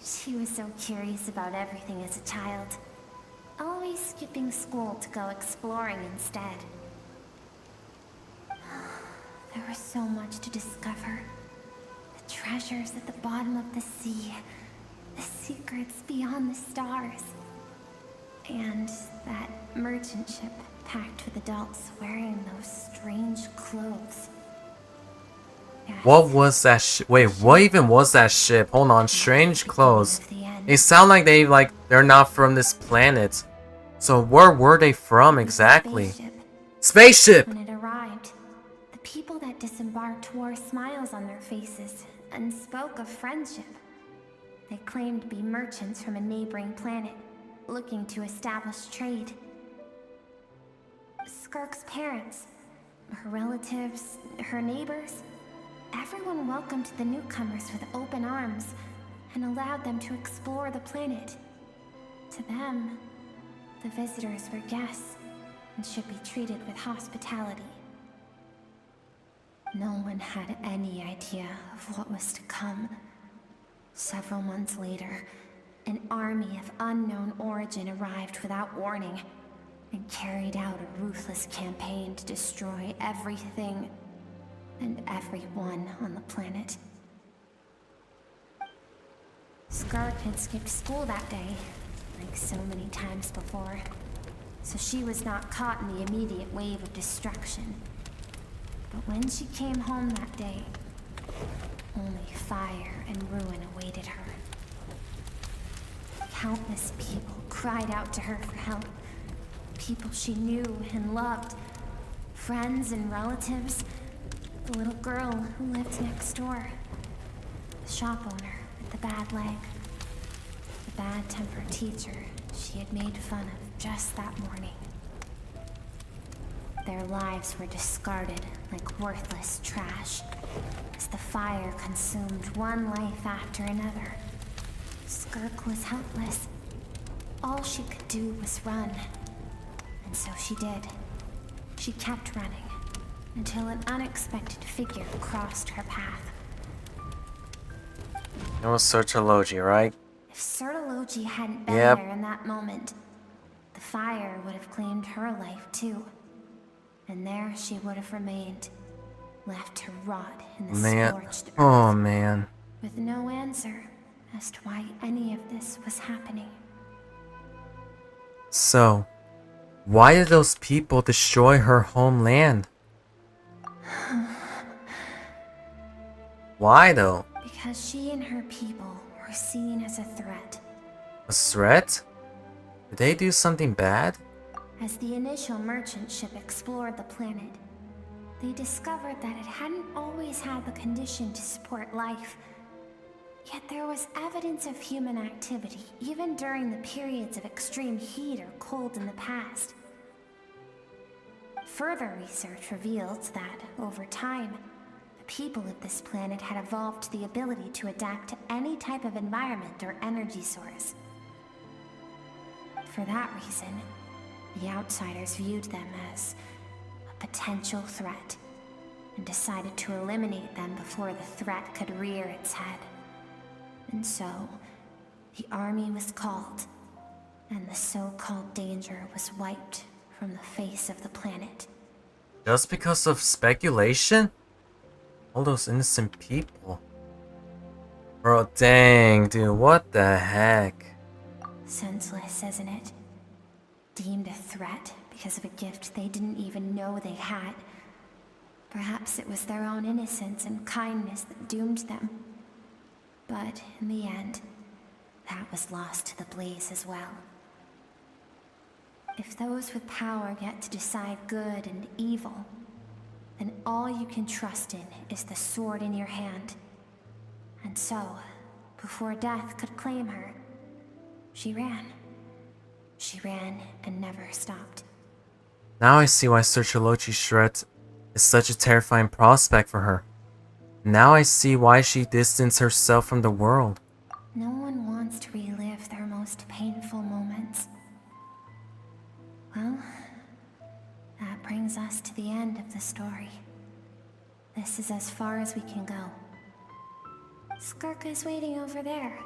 She was so curious about everything as a child. Always skipping school to go exploring instead. There was so much to discover. The treasures at the bottom of the sea. The secrets beyond the stars. And that merchant ship packed with adults wearing those strange clothes. Yes. What was that ship? Wait, what even was that ship? Hold on, strange clothes. They sound like they're not from this planet. So where were they from exactly? Spaceship! When it arrived, the people that disembarked wore smiles on their faces and spoke of friendship. They claimed to be merchants from a neighboring planet, looking to establish trade. Skirk's parents, her relatives, her neighbors, everyone welcomed the newcomers with open arms and allowed them to explore the planet. To them, the visitors were guests and should be treated with hospitality. No one had any idea of what was to come. Several months later, an army of unknown origin arrived without warning and carried out a ruthless campaign to destroy everything and everyone on the planet. Skirk had skipped school that day, like so many times before, so she was not caught in the immediate wave of destruction. But when she came home that day, only fire and ruin awaited her. Countless people cried out to her for help. People she knew and loved. Friends and relatives. The little girl who lived next door. The shop owner with the bad leg. The bad-tempered teacher she had made fun of just that morning. Their lives were discarded like worthless trash as the fire consumed one life after another. Skirk was helpless. All she could do was run. And so she did. She kept running until an unexpected figure crossed her path. It was Sociology, right? If Certology hadn't been Yep. there in that moment, the fire would have claimed her life too. And there she would have remained, left to rot in the Man. scorched earth. Oh, man. with no answer as to why any of this was happening. So, why did those people destroy her homeland? Why though? Because she and her people were seen as a threat. A threat? Did they do something bad? As the initial merchant ship explored the planet, they discovered that it hadn't always had the condition to support life. Yet there was evidence of human activity, even during the periods of extreme heat or cold in the past. Further research revealed that, over time, the people of this planet had evolved the ability to adapt to any type of environment or energy source. For that reason, the outsiders viewed them as a potential threat and decided to eliminate them before the threat could rear its head. And so, the army was called, and the so-called danger was wiped from the face of the planet. Just because of speculation? All those innocent people. Bro, dang, dude, what the heck? Senseless, isn't it? Deemed a threat because of a gift they didn't even know they had. Perhaps it was their own innocence and kindness that doomed them. But in the end, that was lost to the blaze as well. If those with power get to decide good and evil, then all you can trust in is the sword in your hand. And so, before death could claim her, she ran. She ran and never stopped. Now I see why Sir Chilochi's threat is such a terrifying prospect for her. Now I see why she distanced herself from the world. No one wants to relive their most painful moments. Well, that brings us to the end of the story. This is as far as we can go. Skirk is waiting over there.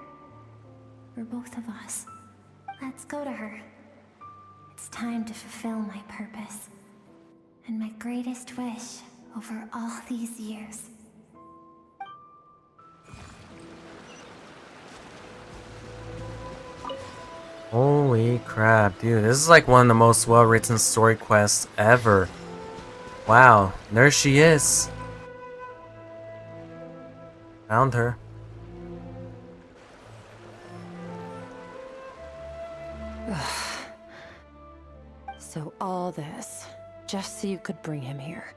For both of us. Let's go to her. It's time to fulfill my purpose. And my greatest wish over all these years. Holy crap, dude. This is like one of the most well-written story quests ever. Wow, there she is. Found her. So all this, just so you could bring him here.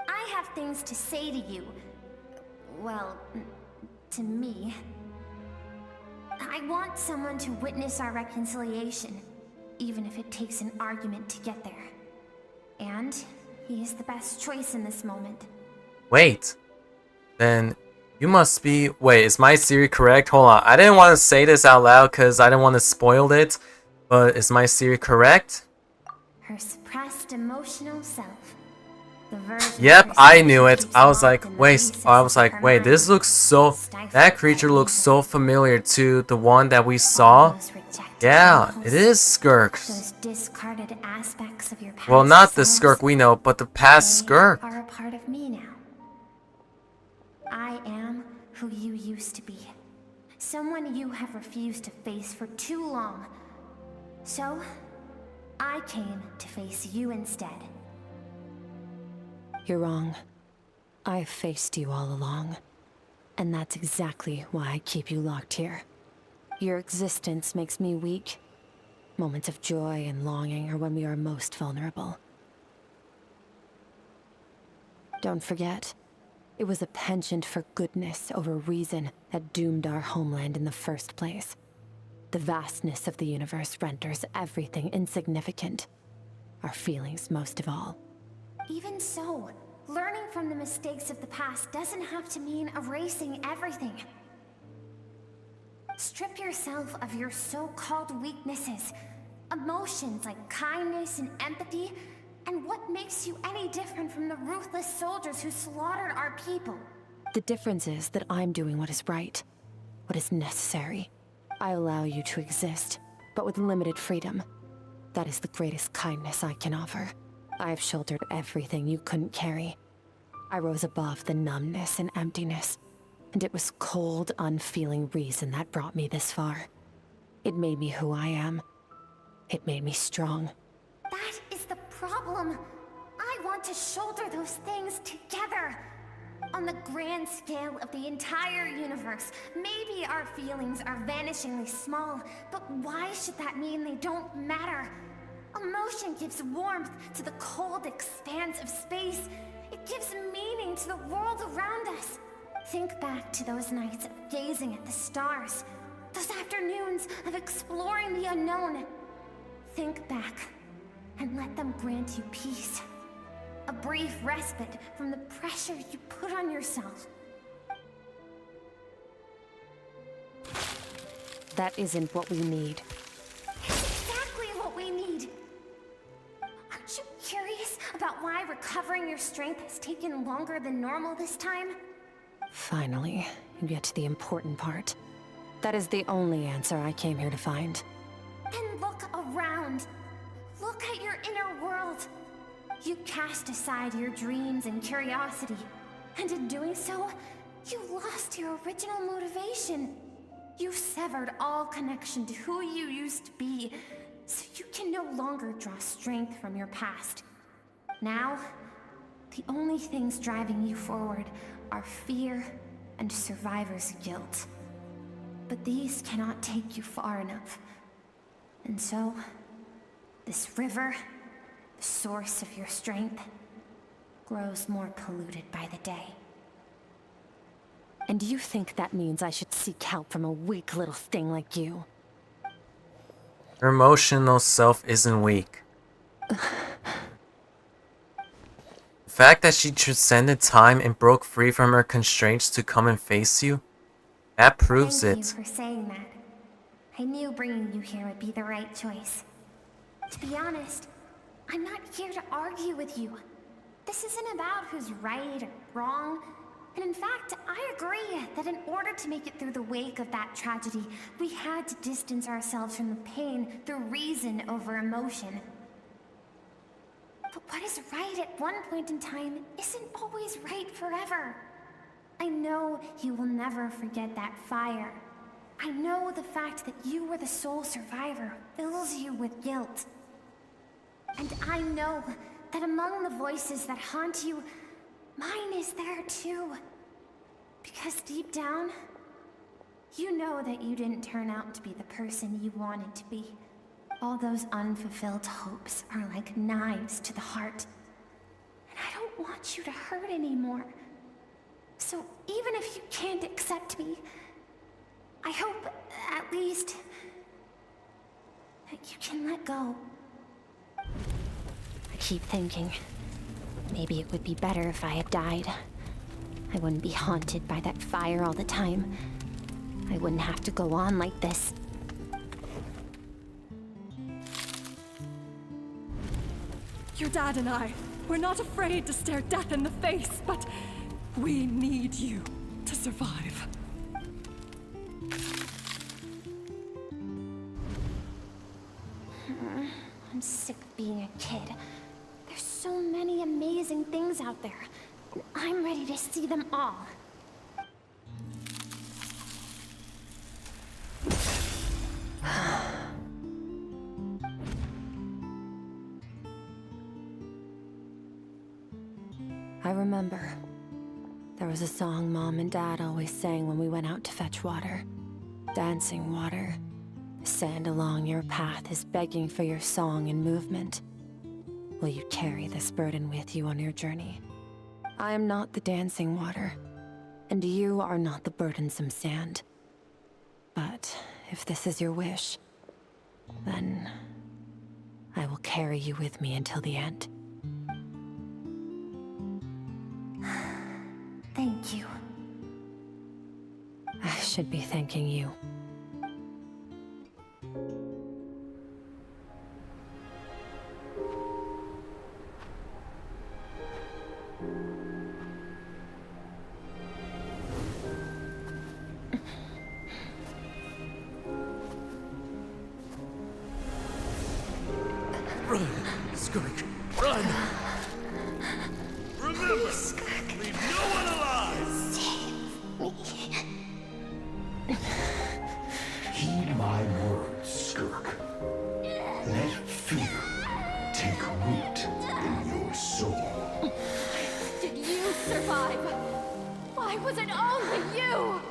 I have things to say to you. Well, to me. I want someone to witness our reconciliation, even if it takes an argument to get there. And he is the best choice in this moment. Wait. Then you must be... Wait, is my theory correct? Hold on. I didn't want to say this out loud because I didn't want to spoil it. But is my theory correct? Her suppressed emotional self. The version Yep, of I herself knew she it. keeps I was locked like, in the wait. recesses I was of like, her wait. mind. This looks so... Stifled That by creature looks evil. so familiar to the one that we saw. Yeah, it is Skirk. Those discarded aspects of your past Well, not the selves, Skirk we know, but the past Skirk. are a part of me now. I am who you used to be. Someone you have refused to face for too long. So, I came to face you instead. You're wrong. I've faced you all along. And that's exactly why I keep you locked here. Your existence makes me weak. Moments of joy and longing are when we are most vulnerable. Don't forget, it was a penchant for goodness over reason that doomed our homeland in the first place. The vastness of the universe renders everything insignificant. Our feelings most of all. Even so, learning from the mistakes of the past doesn't have to mean erasing everything. Strip yourself of your so-called weaknesses, emotions like kindness and empathy, and what makes you any different from the ruthless soldiers who slaughtered our people? The difference is that I'm doing what is right, what is necessary. I allow you to exist, but with limited freedom. That is the greatest kindness I can offer. I have shouldered everything you couldn't carry. I rose above the numbness and emptiness, And it was cold, unfeeling reason that brought me this far. It made me who I am. It made me strong. That is the problem. I want to shoulder those things together. On the grand scale of the entire universe, maybe our feelings are vanishingly small, but why should that mean they don't matter? Emotion gives warmth to the cold expanse of space. It gives meaning to the world around us. Think back to those nights of gazing at the stars, those afternoons of exploring the unknown. Think back and let them grant you peace. A brief respite from the pressure you put on yourself. That isn't what we need. It's exactly what we need. Aren't you curious about why recovering your strength has taken longer than normal this time? Finally, you get to the important part. That is the only answer I came here to find. And look around. Look at your inner world. You cast aside your dreams and curiosity, and in doing so, you lost your original motivation. You severed all connection to who you used to be, so you can no longer draw strength from your past. Now, the only things driving you forward are fear and survivor's guilt. But these cannot take you far enough. And so, this river, the source of your strength, grows more polluted by the day. And you think that means I should seek help from a weak little thing like you? Her emotional self isn't weak. The fact that she transcended time and broke free from her constraints to come and face you, that proves it. Thank you for saying that. I knew bringing you here would be the right choice. To be honest, I'm not here to argue with you. This isn't about who's right or wrong. And in fact, I agree that in order to make it through the wake of that tragedy, we had to distance ourselves from the pain through reason over emotion. But what is right at one point in time isn't always right forever. I know you will never forget that fire. I know the fact that you were the sole survivor fills you with guilt. And I know that among the voices that haunt you, mine is there too. Because deep down, you know that you didn't turn out to be the person you wanted to be. All those unfulfilled hopes are like knives to the heart. And I don't want you to hurt anymore. So even if you can't accept me, I hope, at least, that you can let go. I keep thinking, maybe it would be better if I had died. I wouldn't be haunted by that fire all the time. I wouldn't have to go on like this. Your dad and I, we're not afraid to stare death in the face, but we need you to survive. I'm sick of being a kid. There's so many amazing things out there, and I'm ready to see them all. I remember. There was a song Mom and Dad always sang when we went out to fetch water. Dancing water. The sand along your path is begging for your song and movement. Will you carry this burden with you on your journey? I am not the dancing water, and you are not the burdensome sand. But if this is your wish, then I will carry you with me until the end. Thank you. I should be thanking you. Run, Skirk, run! Remember, leave no one alive! Save me. my words, Skirk. Let fear take root in your soul. Did you survive? Why was it only you?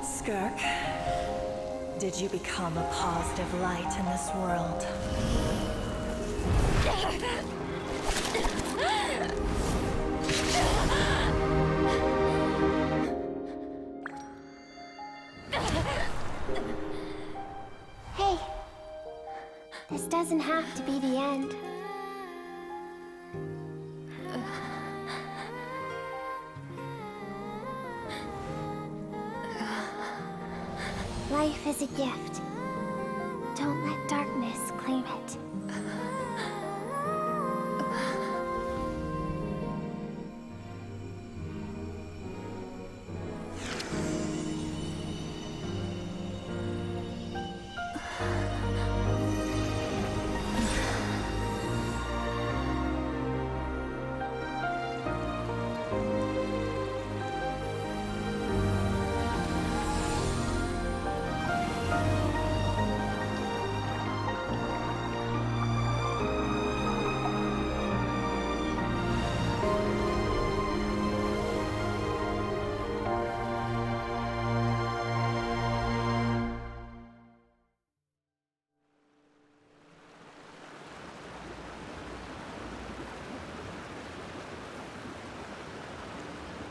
Skirk, did you become a positive light in this world? Hey, this doesn't have to be the end. Life is a gift. Don't let darkness claim it.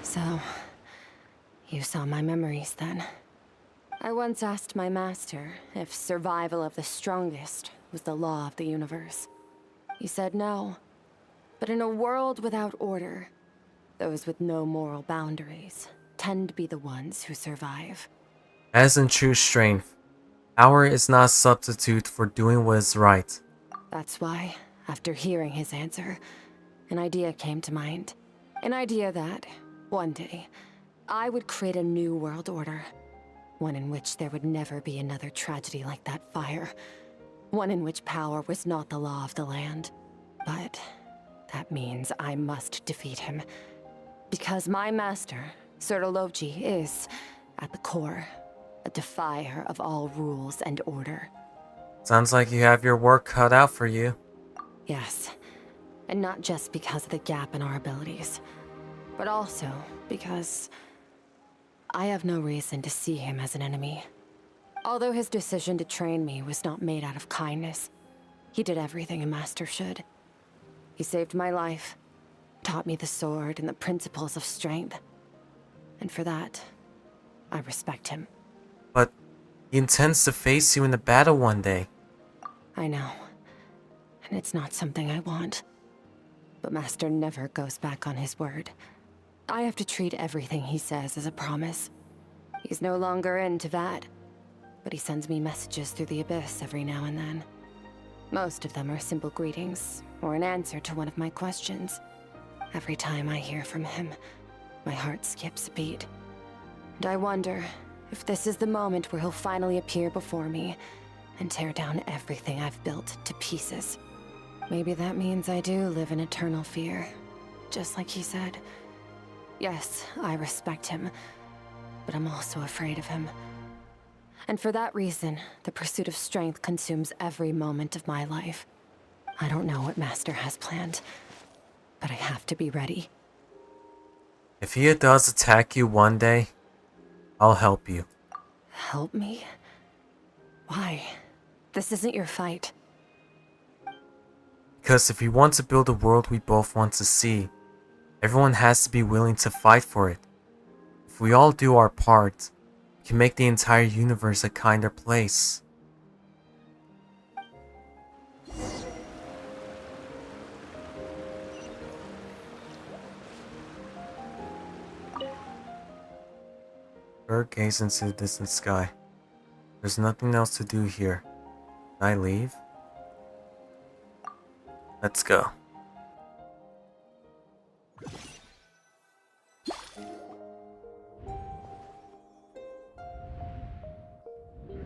So, you saw my memories then. I once asked my master if survival of the strongest was the law of the universe. He said no. But in a world without order, those with no moral boundaries tend to be the ones who survive. As in true strength, power is not a substitute for doing what is right. That's why, after hearing his answer, an idea came to mind. An idea that, one day, I would create a new world order. One in which there would never be another tragedy like that fire. One in which power was not the law of the land. But that means I must defeat him. Because my master, Sir Logi, is, at the core, a defier of all rules and order. Sounds like you have your work cut out for you. Yes, and not just because of the gap in our abilities, but also because I have no reason to see him as an enemy. Although his decision to train me was not made out of kindness, he did everything a master should. He saved my life, taught me the sword and the principles of strength. And for that, I respect him. But he intends to face you in the battle one day. I know. And it's not something I want. But Master never goes back on his word. I have to treat everything he says as a promise. He's no longer into that. But he sends me messages through the abyss every now and then. Most of them are simple greetings, or an answer to one of my questions. Every time I hear from him, my heart skips a beat. And I wonder if this is the moment where he'll finally appear before me and tear down everything I've built to pieces. Maybe that means I do live in eternal fear, just like he said. Yes, I respect him, but I'm also afraid of him. And for that reason, the pursuit of strength consumes every moment of my life. I don't know what Master has planned, but I have to be ready. If he does attack you one day, I'll help you. Help me? Why? This isn't your fight. Because if we want to build a world we both want to see, everyone has to be willing to fight for it. If we all do our part, we can make the entire universe a kinder place. Skirk gazed into the distant sky. There's nothing else to do here. Can I leave? Let's go.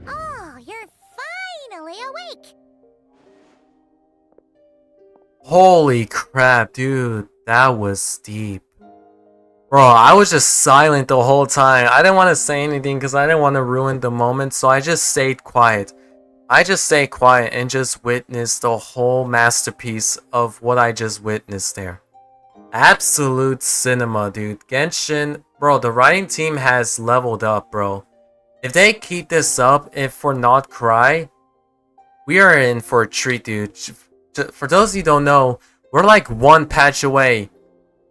Oh, you're finally awake! Holy crap, dude. That was steep. Bro, I was just silent the whole time. I didn't want to say anything because I didn't want to ruin the moment, so I just stayed quiet. I just stayed quiet and just witnessed the whole masterpiece of what I just witnessed there. Absolute cinema, dude. Genshin, bro, the writing team has leveled up, bro. If they keep this up, if for not cry, we are in for a treat, dude. For those of you who don't know, we're like one patch away.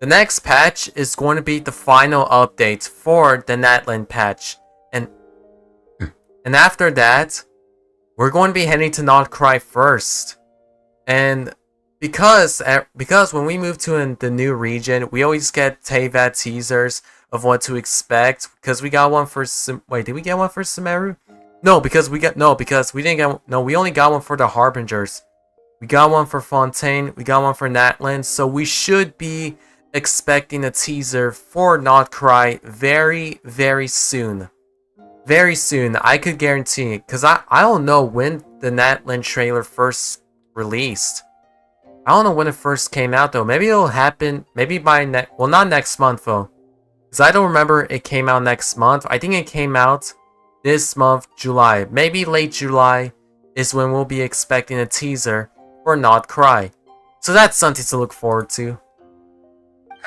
The next patch is going to be the final update for the Natlan patch. And after that, we're going to be heading to Not Cry first. And because when we move to the new region, we always get Teyvat teasers of what to expect. Because we got one for wait, did we get one for Sumeru? No, because we didn't get we only got one for the Harbingers. We got one for Fontaine, we got one for Natlan, so we should be expecting a teaser for Not Cry very, very soon. Very soon, I could guarantee it, because I don't know when the Natlan trailer first released. I don't know when it first came out though. Maybe it'll happen, maybe by not next month though. Because I don't remember it came out next month. I think it came out this month, July. Maybe late July is when we'll be expecting a teaser for Not Cry. So that's something to look forward to.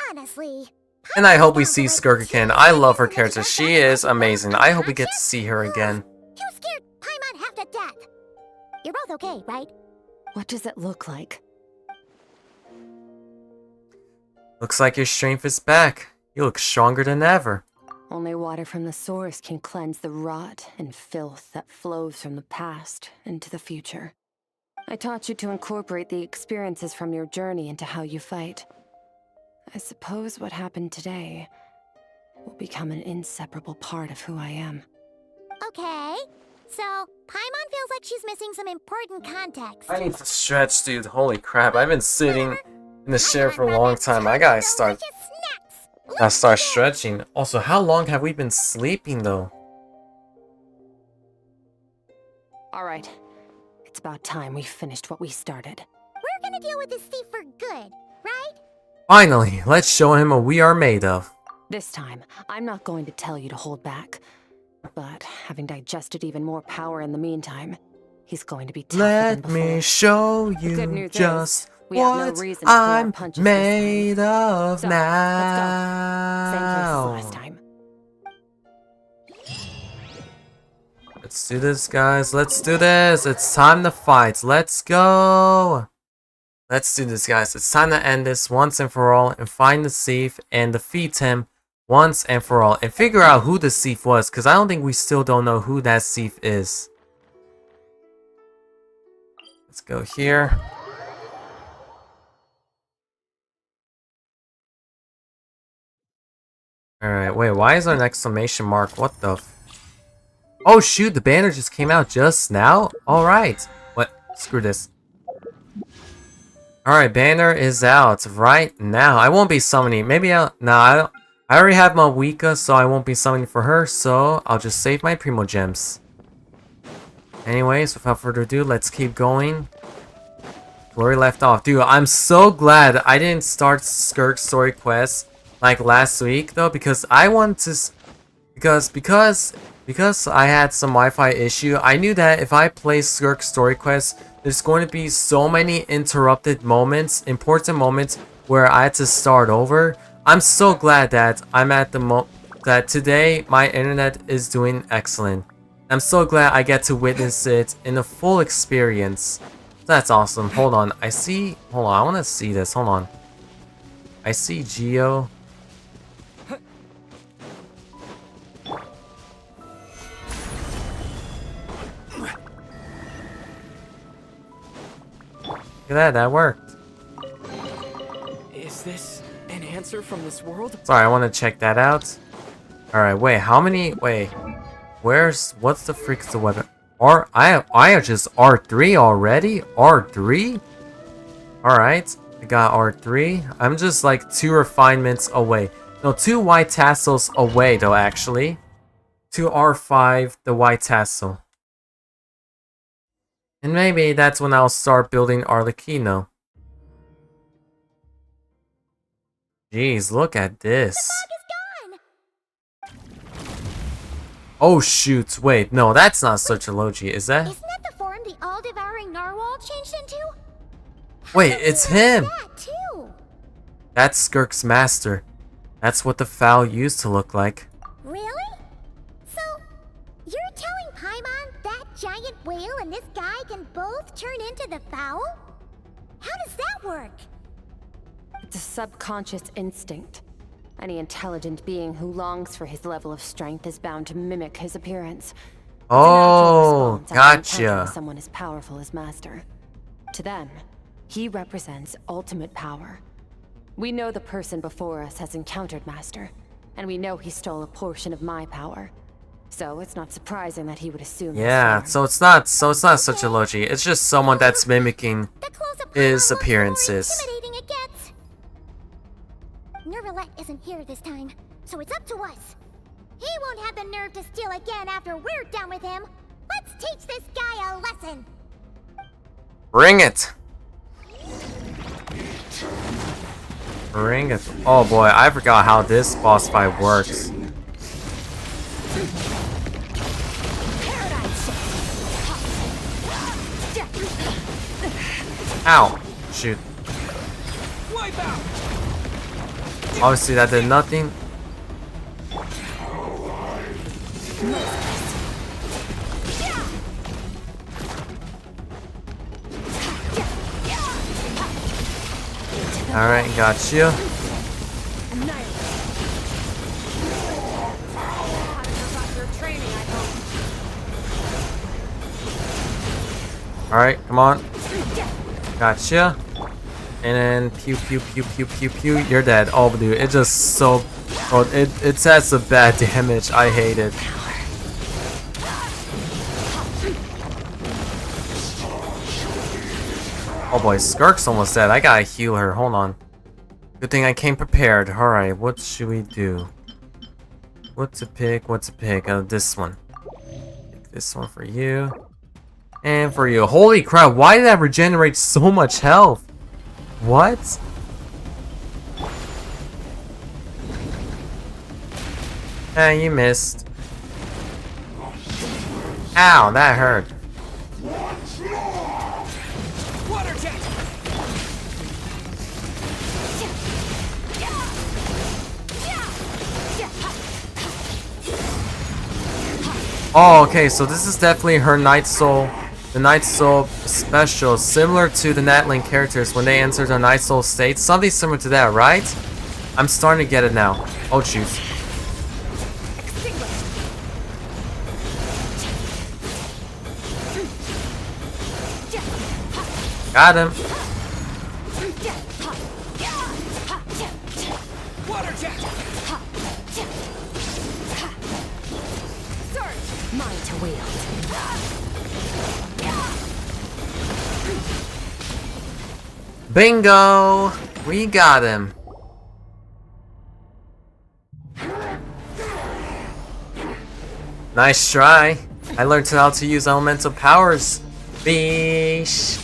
Honestly. And I hope we see Skirk again. I love her character. She is amazing. I hope we get to see her again. You scared Paimon half to death. You're both okay, right? What does it look like? Looks like your strength is back. You look stronger than ever. Only water from the source can cleanse the rot and filth that flows from the past into the future. I taught you to incorporate the experiences from your journey into how you fight. I suppose what happened today will become an inseparable part of who I am. Okay. So, Paimon feels like she's missing some important context. I need to stretch, dude. Holy crap. I've been sitting in the chair for a long time. I gotta start stretching. Also, how long have we been sleeping though? Alright. It's about time we finished what we started. We're gonna deal with this thief for good, right? Finally, let's show him what we are made of. This time, I'm not going to tell you to hold back. But having digested even more power in the meantime, he's going to be tougher than before. Let me show The good you news just is, we have no what reason to pull our I'm punches made of So, now. let's go. Same place as last time. Let's do this, guys. Let's do this. It's time to fight. Let's go. Let's do this, guys. It's time to end this once and for all and find the thief and defeat him once and for all. And figure out who the thief was, because I don't think we still don't know who that thief is. Let's go here. Alright, wait, why is there an exclamation mark? What the oh shoot, the banner just came out just now? Alright. What? Screw this. Alright, banner is out right now. I won't be summoning. Maybe I already have Malwika, so I won't be summoning for her, so I'll just save my Primo Gems. Anyways, without further ado, let's keep going. Where we left off. Dude, I'm so glad I didn't start Skirk story quest like last week though, because I want to because I had some Wi-Fi issue. I knew that if I play Skirk story quest, there's going to be so many interrupted moments, important moments where I had to start over. I'm so glad that I'm at the that today my internet is doing excellent. I'm so glad I get to witness it in a full experience. That's awesome. Hold on. Hold on. I want to see this. Hold on. I see Geo. Look at that. That worked. Is this an answer from this world? Sorry, I want to check that out. Alright, wait. How many? Wait. What's the freak's the weapon? I are just R3 already? R3? Alright, I got R3. I'm just like 2 refinements away. No, 2 white tassels away though, actually. To R5, the white tassel. And maybe that's when I'll start building Arlecchino. Jeez, look at this. The fog is Oh shoot, wait, no, that's not such a Logi, is that? Isn't that the form the all-devouring narwhal changed into? Wait, it's him! That too. That's Skirk's master. That's what the fowl used to look like. Really? So, you're telling Paimon that giant whale and this guy can both turn into the fowl? How does that work? It's a subconscious instinct. Any intelligent being who longs for his level of strength is bound to mimic his appearance. It's a Oh, natural response after encountering gotcha. someone as powerful as Master. To them, he represents ultimate power. We know the person before us has encountered Master, and we know he stole a portion of my power. So it's not surprising that he would assume. Yeah, so it's not such a Logi. It's just someone that's mimicking his appearances. Intimidating it gets. Nervalette isn't here this time, so it's up to us. He won't have the nerve to steal again after we're done with him. Let's teach this guy a lesson. Bring it! Bring it. Oh boy, I forgot how this boss fight works. Ow! Shoot. Obviously that did nothing. Alright, got you. Alright, come on. Gotcha. And then pew pew pew pew pew pew. You're dead. Oh dude, it just so it says a bad damage. I hate it. Oh boy, Skirk's almost dead. I gotta heal her. Hold on. Good thing I came prepared. Alright, what should we do? What to pick? What to pick? This one. Pick this one for you. And for you. Holy crap, why did that regenerate so much health? What? Ah, you missed. Ow, that hurt. Oh, okay, so this is definitely her Night Soul. The Night Soul special, similar to the Natling characters when they enter their Night Soul state. Something similar to that, right? I'm starting to get it now. Oh, shoot. Got him. Mine to wield. Bingo! We got him. Nice try. I learned how to use elemental powers. Beesh.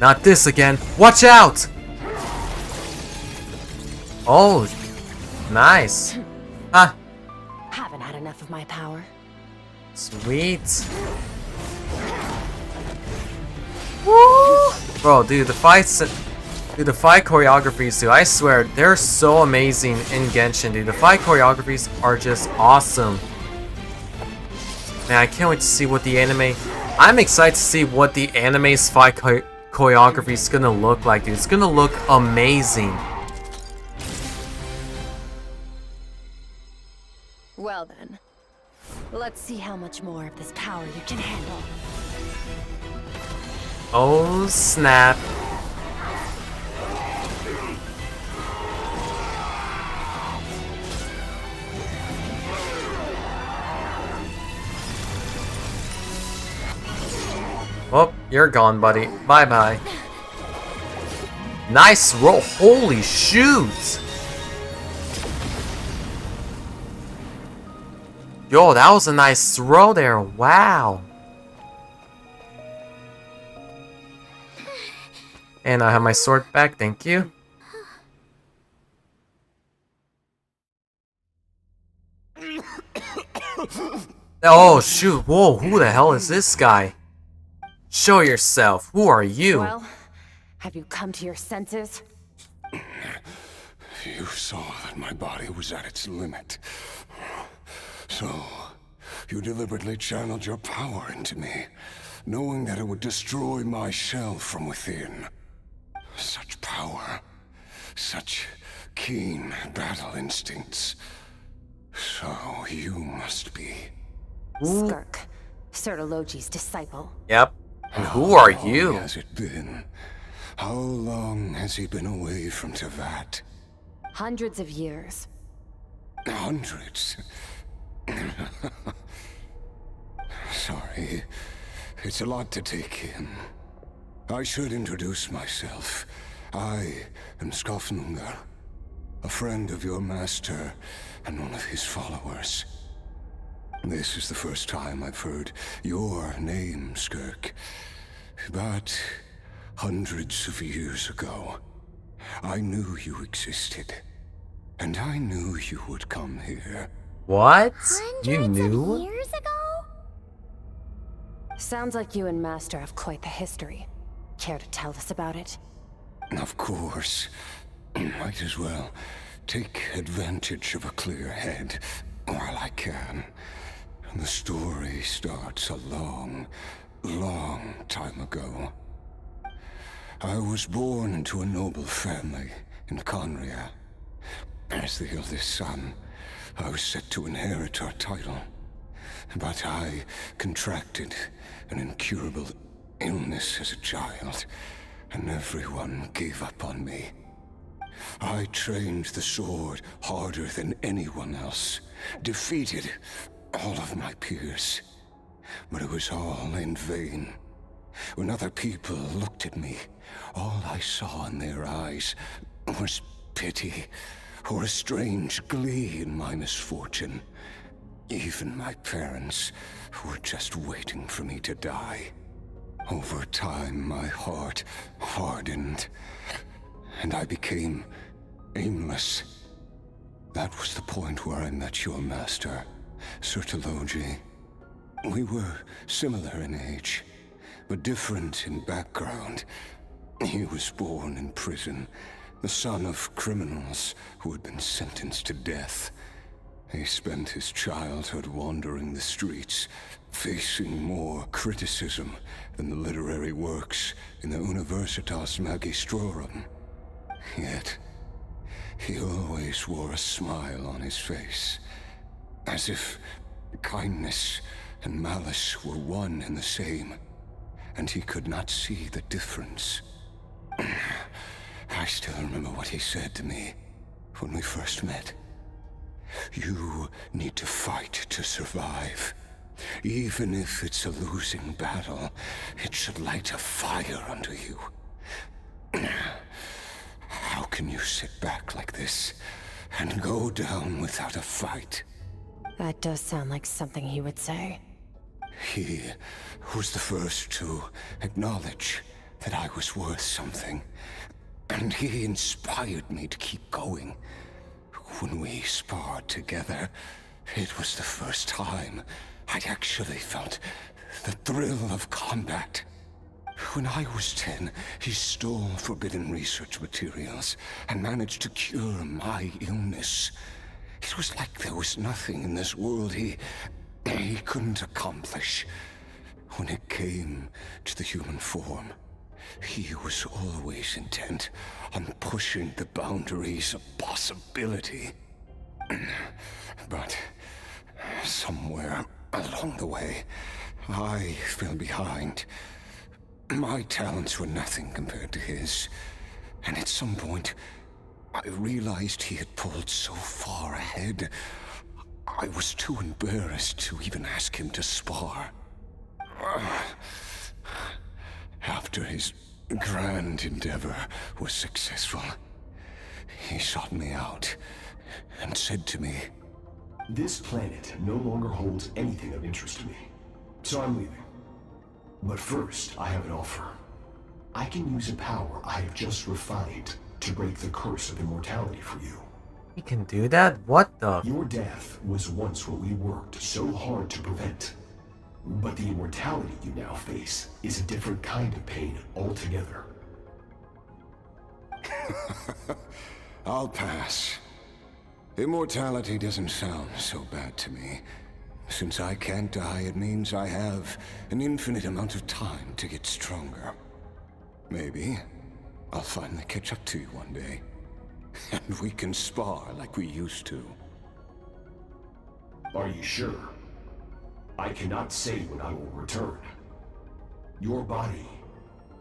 Not this again. Watch out! Oh, nice. Ah, Haven't had enough of my power. sweet. Woo! Bro, dude, the fight choreographies, dude, I swear, they're so amazing in Genshin, dude. The fight choreographies are just awesome. Man, I can't wait to see what the anime... I'm excited to see what the anime's fight choreography is gonna look like, dude. It's gonna look amazing. Well then, let's see how much more of this power you can handle. Oh, snap. Oh, you're gone, buddy. Bye-bye. Nice roll. Holy shoot. Yo, that was a nice throw there. Wow. And I have my sword back. Thank you. Oh shoot, whoa, who the hell is this guy? Show yourself, who are you? Well, have you come to your senses? You saw that my body was at its limit. So, you deliberately channeled your power into me, knowing that it would destroy my shell from within. Such power, such keen battle instincts. So you must be... Skirk, Sertologi's disciple. Yep. And who are you? How long has it been? How long has he been away from Tevat? Hundreds of years. Hundreds? Sorry, it's a lot to take in. I should introduce myself. I am Skofnungar, a friend of your master and one of his followers. This is the first time I've heard your name, Skirk. But hundreds of years ago, I knew you existed. And I knew you would come here. What? You Hundreds knew? of years ago? Sounds like you and Master have quite the history. Care to tell us about it? Of course. Might as well take advantage of a clear head while I can. The story starts a long, long time ago. I was born into a noble family in Conria. As the eldest son, I was set to inherit our title. But I contracted an incurable illness as a child, and everyone gave up on me. I trained the sword harder than anyone else, defeated all of my peers. But it was all in vain. When other people looked at me, all I saw in their eyes was pity, or a strange glee in my misfortune. Even my parents were just waiting for me to die. Over time, my heart hardened, and I became aimless. That was the point where I met your master, Sertologi. We were similar in age, but different in background. He was born in prison, the son of criminals who had been sentenced to death. He spent his childhood wandering the streets, facing more criticism than the literary works in the Universitas Magistrorum. Yet, he always wore a smile on his face, as if kindness and malice were one and the same, and he could not see the difference. I still remember what he said to me when we first met. You need to fight to survive. Even if it's a losing battle, it should light a fire under you. How can you sit back like this and go down without a fight? That does sound like something he would say. He was the first to acknowledge that I was worth something, and he inspired me to keep going. When we sparred together, it was the first time I'd actually felt the thrill of combat. When I was 10, he stole forbidden research materials and managed to cure my illness. It was like there was nothing in this world he couldn't accomplish. When it came to the human form, he was always intent on pushing the boundaries of possibility. But somewhere along the way, I fell behind. My talents were nothing compared to his. And at some point, I realized he had pulled so far ahead, I was too embarrassed to even ask him to spar. After his grand endeavor was successful, he sought me out and said to me, "This planet no longer holds anything of interest to me, so I'm leaving. But first, I have an offer. I can use a power I have just refined to break the curse of immortality for you. He can do that? What the? Your death was once what we worked so hard to prevent. But the immortality you now face is a different kind of pain altogether. I'll pass. Immortality doesn't sound so bad to me. Since I can't die, it means I have an infinite amount of time to get stronger. Maybe I'll finally catch up to you one day. And we can spar like we used to. Are you sure? I cannot say when I will return. Your body,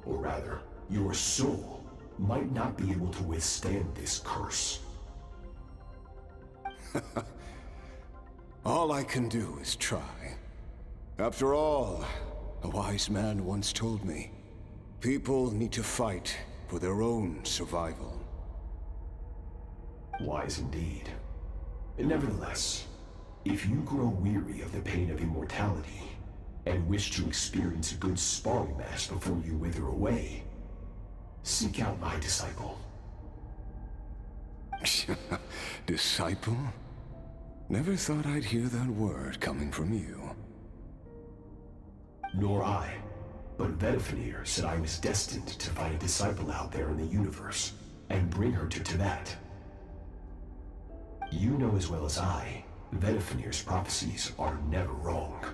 or rather, your soul, might not be able to withstand this curse. All I can do is try. After all, a wise man once told me, people need to fight for their own survival. Wise indeed. Nevertheless, if you grow weary of the pain of immortality, and wish to experience a good sparring match before you wither away, seek out my disciple. Disciple? Never thought I'd hear that word coming from you. Nor I. But Vedifenir said I was destined to find a disciple out there in the universe, and bring her to Tibet. You know as well as I, Vedifenir's prophecies are never wrong.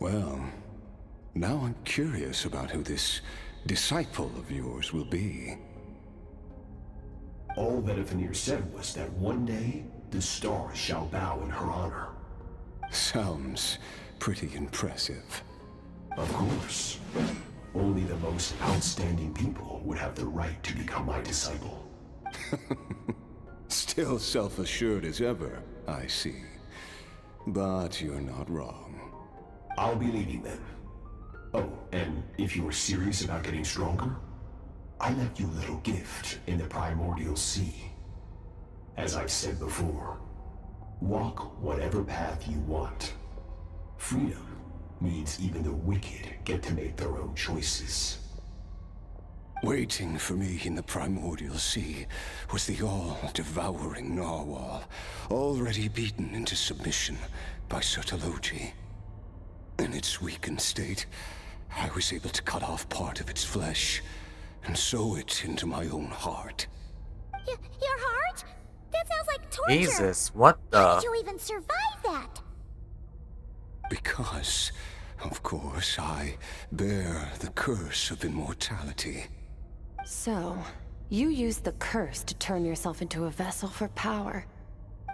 Well, now I'm curious about who this disciple of yours will be. All Vedifenir said was that one day, the stars shall bow in her honor. Sounds pretty impressive. Of course. Only the most outstanding people would have the right to become my disciple. Still self-assured as ever, I see. But you're not wrong. I'll be leaving then. Oh, and if you are serious about getting stronger, I left you a little gift in the primordial sea. As I've said before, walk whatever path you want. Freedom means even the wicked get to make their own choices. Waiting for me in the primordial sea was the all-devouring narwhal, already beaten into submission by Sertologi. In its weakened state, I was able to cut off part of its flesh and sew it into my own heart. Your heart? That sounds like torture. Jesus, what the? How did you even survive that? Because, of course, I bear the curse of immortality. So, you used the curse to turn yourself into a vessel for power.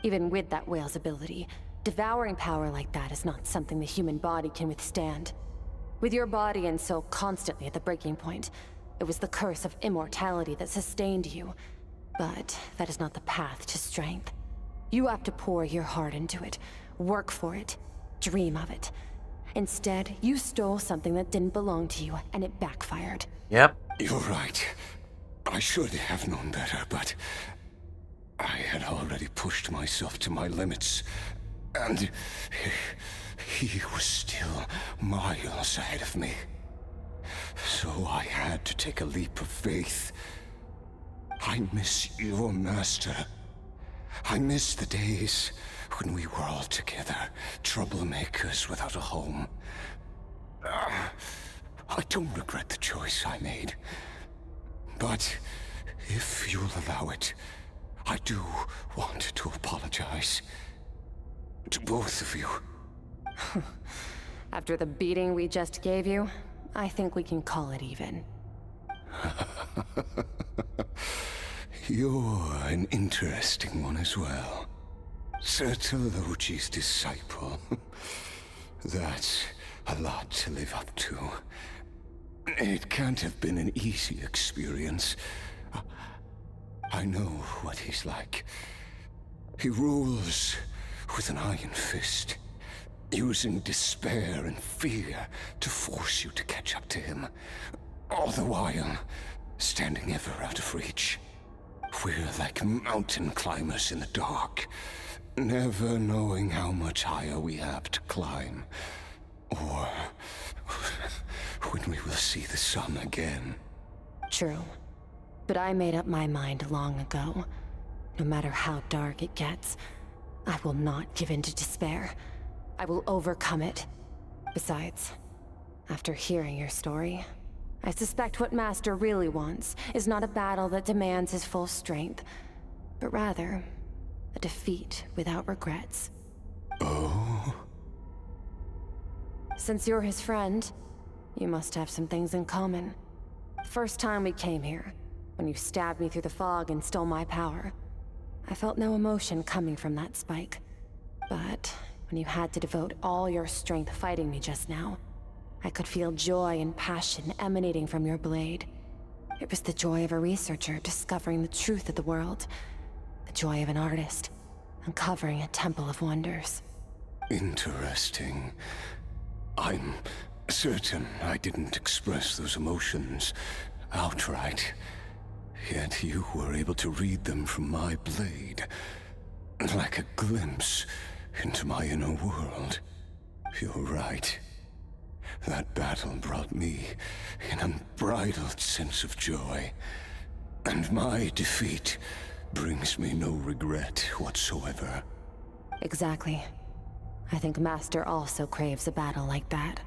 Even with that whale's ability, devouring power like that is not something the human body can withstand. With your body and soul constantly at the breaking point, it was the curse of immortality that sustained you. But that is not the path to strength. You have to pour your heart into it, work for it, dream of it. Instead, you stole something that didn't belong to you, and it backfired. Yep. You're right. I should have known better, but I had already pushed myself to my limits, and he was still miles ahead of me. So I had to take a leap of faith. I miss your master. I miss the days when we were all together, troublemakers without a home. I don't regret the choice I made. But if you'll allow it, I do want to apologize. To both of you. After the beating we just gave you, I think we can call it even. You're an interesting one as well. Sertologi's disciple. That's a lot to live up to. It can't have been an easy experience. I know what he's like. He rules with an iron fist, using despair and fear to force you to catch up to him, all the while standing ever out of reach. We're like mountain climbers in the dark, never knowing how much higher we have to climb, or when we will see the sun again. True. But I made up my mind long ago. No matter how dark it gets, I will not give in to despair. I will overcome it. Besides, after hearing your story, I suspect what Master really wants is not a battle that demands his full strength, but rather a defeat without regrets. Oh? Since you're his friend, you must have some things in common. First time we came here, when you stabbed me through the fog and stole my power, I felt no emotion coming from that spike. But when you had to devote all your strength fighting me just now, I could feel joy and passion emanating from your blade. It was the joy of a researcher discovering the truth of the world. The joy of an artist uncovering a temple of wonders. Interesting. I'm certain I didn't express those emotions outright. Yet you were able to read them from my blade, like a glimpse into my inner world. You're right. That battle brought me an unbridled sense of joy, and my defeat brings me no regret whatsoever. Exactly. I think Master also craves a battle like that.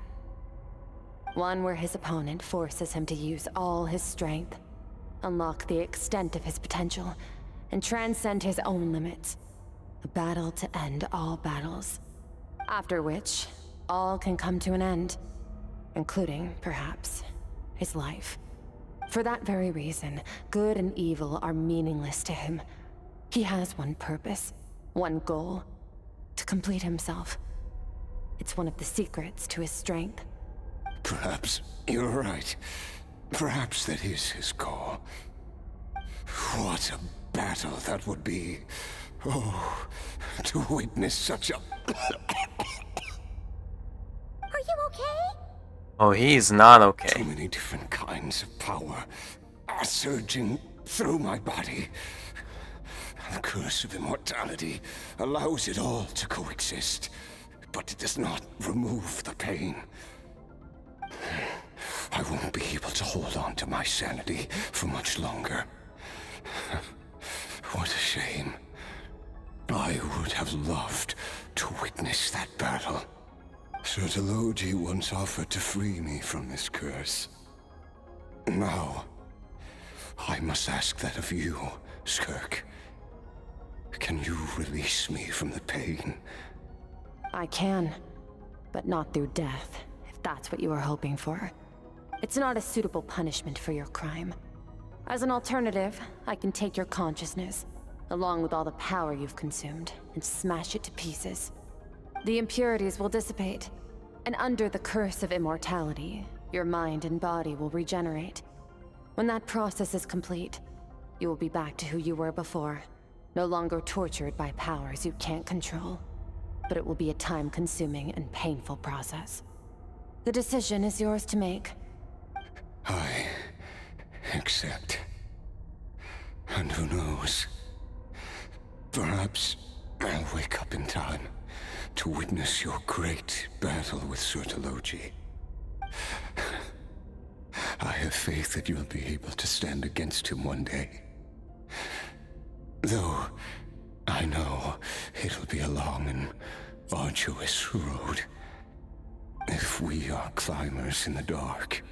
One where his opponent forces him to use all his strength, unlock the extent of his potential, and transcend his own limits. A battle to end all battles. After which, all can come to an end, including, perhaps, his life. For that very reason, good and evil are meaningless to him. He has one purpose, one goal: to complete himself. It's one of the secrets to his strength. Perhaps you're right. Perhaps that is his call. What a battle that would be. Oh, to witness such a... Are you okay? Oh, he's not okay. Too many different kinds of power are surging through my body. The curse of immortality allows it all to coexist, but it does not remove the pain. I won't be able to hold on to my sanity for much longer. What a shame. I would have loved to witness that battle. Sertologi once offered to free me from this curse. Now, I must ask that of you, Skirk. Can you release me from the pain? I can, but not through death, if that's what you were hoping for. It's not a suitable punishment for your crime. As an alternative, I can take your consciousness, along with all the power you've consumed, and smash it to pieces. The impurities will dissipate, and under the curse of immortality, your mind and body will regenerate. When that process is complete, you will be back to who you were before, no longer tortured by powers you can't control. But it will be a time-consuming and painful process. The decision is yours to make. I accept. And who knows? Perhaps I'll wake up in time to witness your great battle with Sertologi. I have faith that you'll be able to stand against him one day. Though I know it'll be a long and arduous road. If we are climbers in the dark,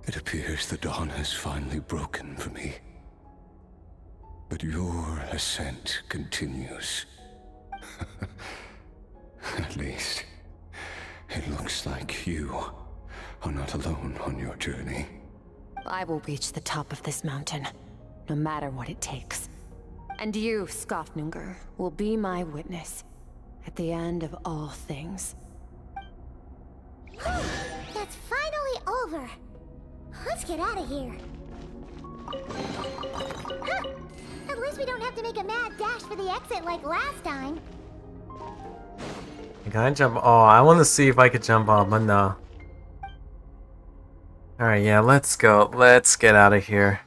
it appears the dawn has finally broken for me. But your ascent continues. At least, it looks like you are not alone on your journey. I will reach the top of this mountain, no matter what it takes. And you, Skofnunger, will be my witness at the end of all things. It's finally over. Let's get out of here. Huh. At least we don't have to make a mad dash for the exit like last time. Can I jump? Oh, I want to see if I could jump off, but no. Alright, yeah, let's go. Let's get out of here.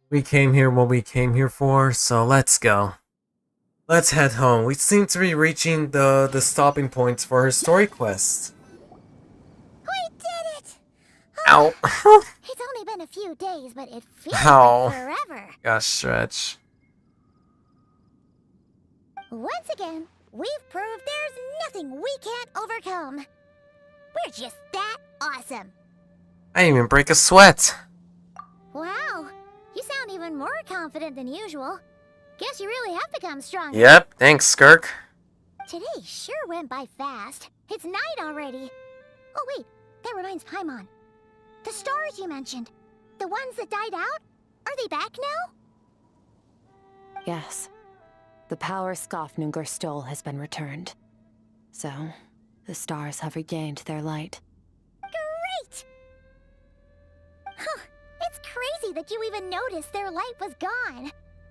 We came here what we came here for, so let's go. Let's head home. We seem to be reaching the stopping points for her story quest. We did it! Ow. It's only been a few days, but it feels Ow. like forever. Gosh, stretch. Once again, we've proved there's nothing we can't overcome. We're just that awesome. I didn't even break a sweat. Wow, you sound even more confident than usual. Guess you really have become stronger. Yep, thanks, Skirk. Today sure went by fast. It's night already. Oh wait, that reminds Paimon. The stars you mentioned, the ones that died out, are they back now? Yes. The power Skafnungur stole has been returned. So, the stars have regained their light. Great! Huh, it's crazy that you even noticed their light was gone.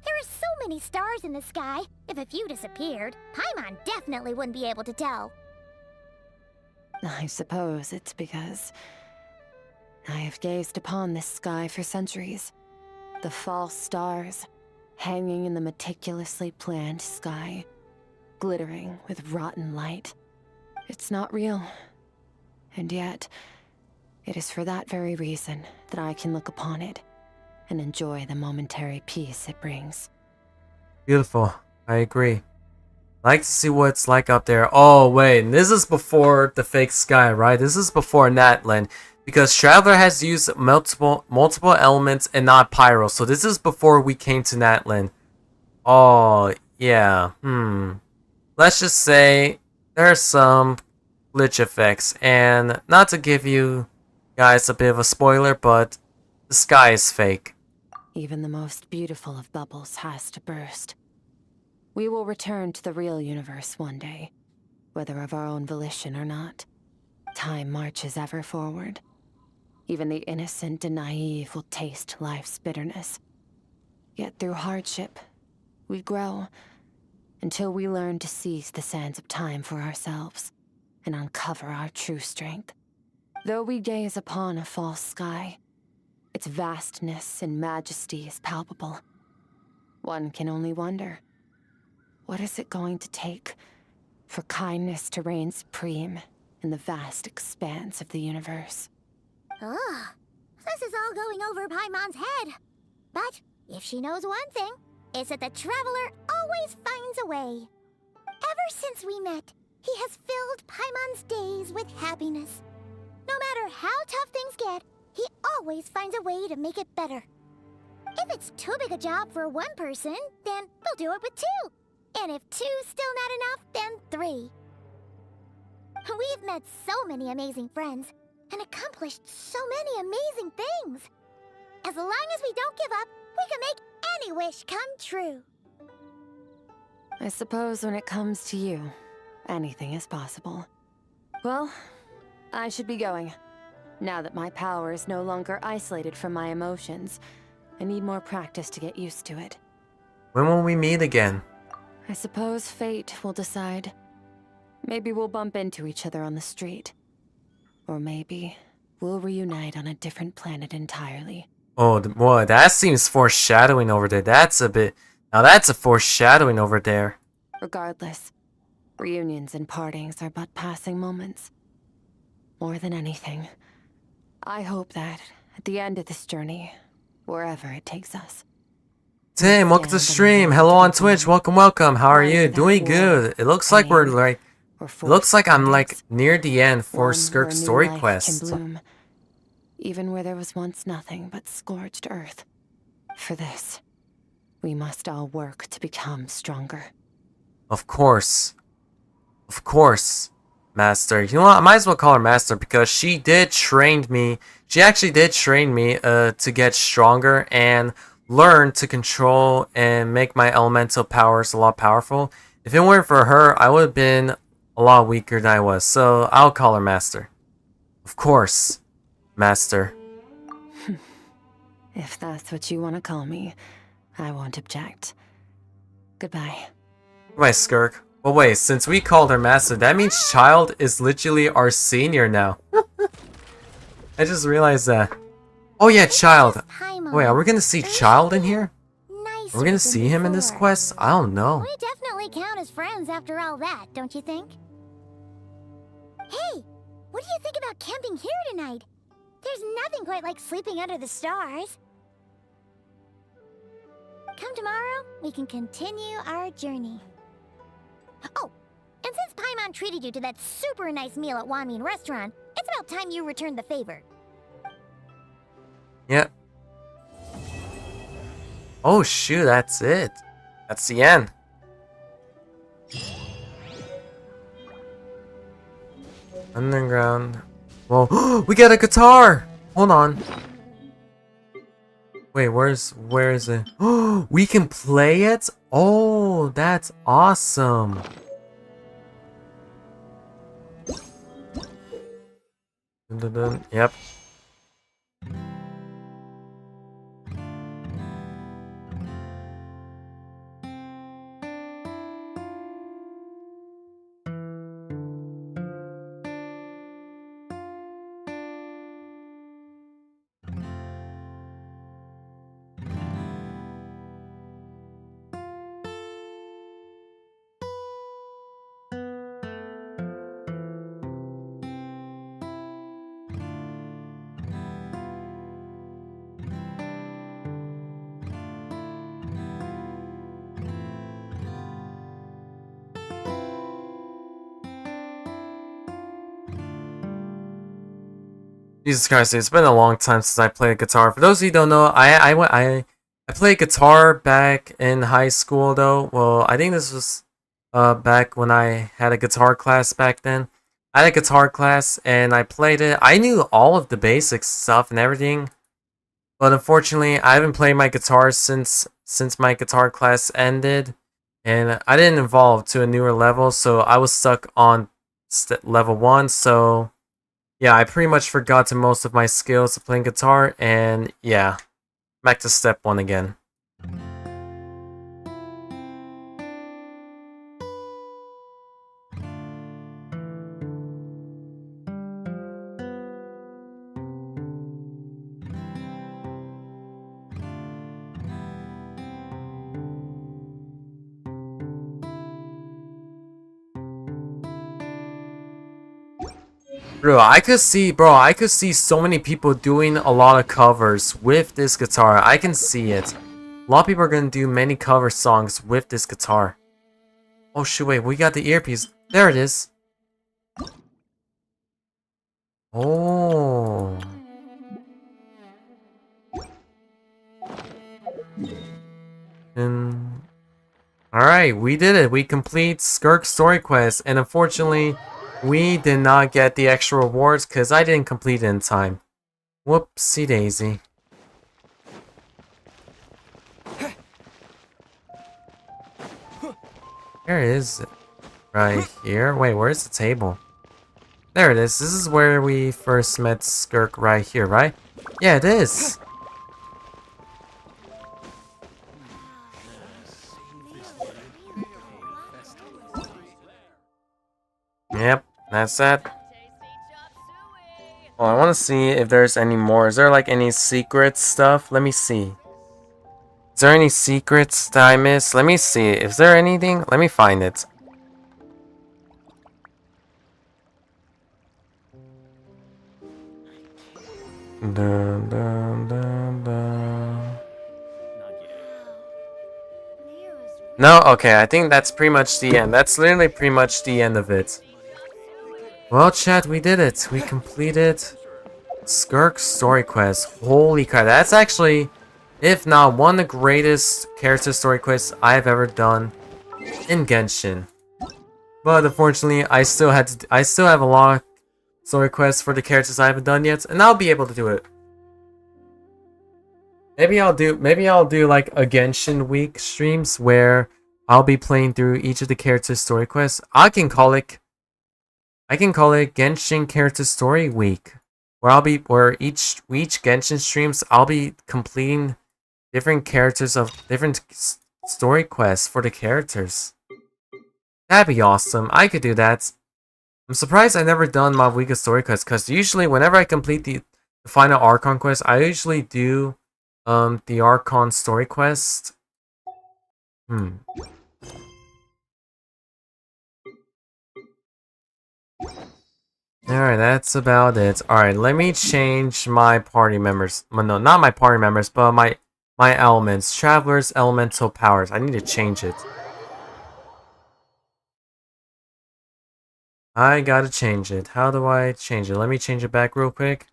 There are so many stars in the sky. If a few disappeared, Paimon definitely wouldn't be able to tell. I suppose it's because I have gazed upon this sky for centuries. The false stars, hanging in the meticulously planned sky, glittering with rotten light. It's not real. And yet, it is for that very reason that I can look upon it and enjoy the momentary peace it brings. Beautiful. I agree. I like to see what it's like up there. Oh, wait. This is before the fake sky, right? This is before Natlan. Because Traveler has used multiple elements and not Pyro. So this is before we came to Natlan. Oh, yeah. Let's just say there are some glitch effects. And not to give you guys a bit of a spoiler, but the sky is fake. Even the most beautiful of bubbles has to burst. We will return to the real universe one day, whether of our own volition or not. Time marches ever forward. Even the innocent and naive will taste life's bitterness. Yet through hardship, we grow, until we learn to seize the sands of time for ourselves, and uncover our true strength. Though we gaze upon a false sky, its vastness and majesty is palpable. One can only wonder, what is it going to take for kindness to reign supreme in the vast expanse of the universe? Ugh, this is all going over Paimon's head. But if she knows one thing, it's that the Traveler always finds a way. Ever since we met, he has filled Paimon's days with happiness. No matter how tough things get, he always finds a way to make it better. If it's too big a job for one person, then we'll do it with two. And if two's still not enough, then three. We've met so many amazing friends, and accomplished so many amazing things. As long as we don't give up, we can make any wish come true. I suppose when it comes to you, anything is possible. Well, I should be going. Now that my power is no longer isolated from my emotions, I need more practice to get used to it. When will we meet again? I suppose fate will decide. Maybe we'll bump into each other on the street. Or maybe we'll reunite on a different planet entirely. Oh, boy, that seems foreshadowing over there. That's a bit... Now that's a foreshadowing over there. Regardless, reunions and partings are but passing moments. More than anything, I hope that, at the end of this journey, wherever it takes us... Tim, welcome to the stream. Hello on Twitch. Welcome, welcome. How are you? Doing good. It looks like we're like... It looks like I'm like near the end for Skirk's story quest. Even where there was once nothing but scorched earth. For this, we must all work to become stronger. Of course. Of course, Master. You know what? I might as well call her Master because she did train me. She actually did train me to get stronger and learn to control and make my elemental powers a lot powerful. If it weren't for her, I would have been a lot weaker than I was. So I'll call her Master. Of course, Master. If that's what you want to call me, I won't object. Goodbye. Goodbye, Skirk. Well, wait, since we called her Master, that means Child is literally our senior now. I just realized that. Oh yeah, Child. Wait, are we gonna see Child in here? Are we gonna see him in this quest? I don't know. We definitely count as friends after all that, don't you think? Hey, what do you think about camping here tonight? There's nothing quite like sleeping under the stars. Come tomorrow, we can continue our journey. Oh, and since Paimon treated you to that super nice meal at Wamin Restaurant, it's about time you returned the favor. Yep. Oh shoot, that's it. That's the end. Underground. Whoa, we got a guitar! Hold on. Wait, where is it? Oh, we can play it? Oh, that's awesome. Dun, dun, dun. Yep. Jesus Christ, it's been a long time since I played guitar. For those of you who don't know, I played guitar back in high school though. Well, I think this was back when I had a guitar class back then. I had a guitar class and I played it. I knew all of the basic stuff and everything. But unfortunately, I haven't played my guitar since my guitar class ended. And I didn't evolve to a newer level, so I was stuck on level 1, so yeah, I pretty much forgot to most of my skills to playing guitar, and yeah, back to step 1 again. Bro, I could see so many people doing a lot of covers with this guitar. I can see it. A lot of people are gonna do many cover songs with this guitar. Oh shoot, wait, we got the earpiece. There it is. Oh. Alright, we did it. We complete Skirk story quest, and unfortunately, we did not get the extra rewards because I didn't complete it in time. Whoopsie daisy. Where is it? Right here? Wait, where's the table? There it is. This is where we first met Skirk, right here, right? Yeah, it is. Yep, that's that. Oh, I want to see if there's any more. Is there like any secret stuff? Let me see. Is there any secrets that I missed? Let me see. Is there anything? Let me find it. Dun, dun, dun, dun. No? Okay, I think that's pretty much the end. That's literally pretty much the end of it. Well, chat, we did it. We completed Skirk story quest. Holy crap, that's actually, if not one of the greatest character story quests I've ever done in Genshin. But unfortunately, I still have a lot of story quests for the characters I haven't done yet, and I'll be able to do it. Maybe I'll do like a Genshin week streams where I'll be playing through each of the character story quests. I can call it Genshin Character Story Week, where each Genshin streams I'll be completing different characters of different story quests for the characters. That'd be awesome. I could do that. I'm surprised I never done Mavuika story quest, because usually whenever I complete the final Archon quest, I usually do the Archon story quest. Alright, that's about it. Alright, let me change my party members. Well, no, not my party members, but my elements. Traveler's elemental powers. I need to change it. I gotta change it. How do I change it? Let me change it back real quick.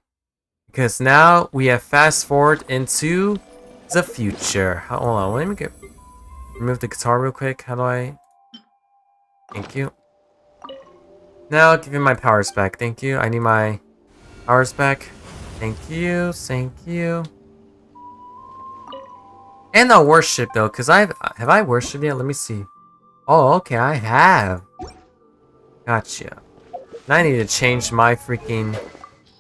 Because now we have fast forward into the future. Hold on, let me remove the guitar real quick. How do I... Thank you. Now give me my powers back. Thank you. I need my powers back. Thank you. Thank you. And I'll worship though, because have I worshipped yet? Let me see. Oh, okay, I have. Gotcha. And I need to change my freaking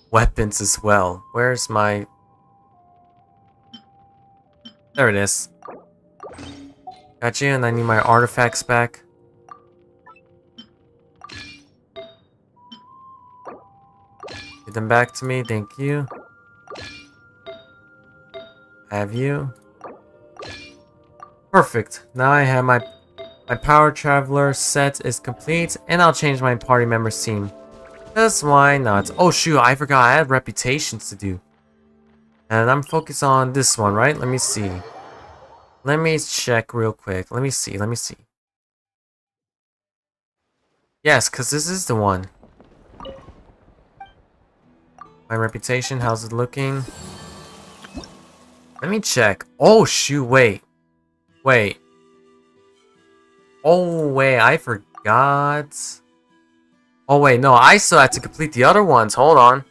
weapons as well. Where's my... There it is. Gotcha, and I need my artifacts back. Give them back to me, thank you. Have you? Perfect. Now I have my power traveler set is complete, and I'll change my party member's team. Because why not? Oh shoot, I forgot I had reputations to do. And I'm focused on this one, right? Let me see. Let me check real quick. Let me see. Yes, because this is the one. My reputation, how's it looking? Let me check. Oh shoot, wait. Oh wait, I forgot. Oh wait, no, I still had to complete the other ones. Hold on,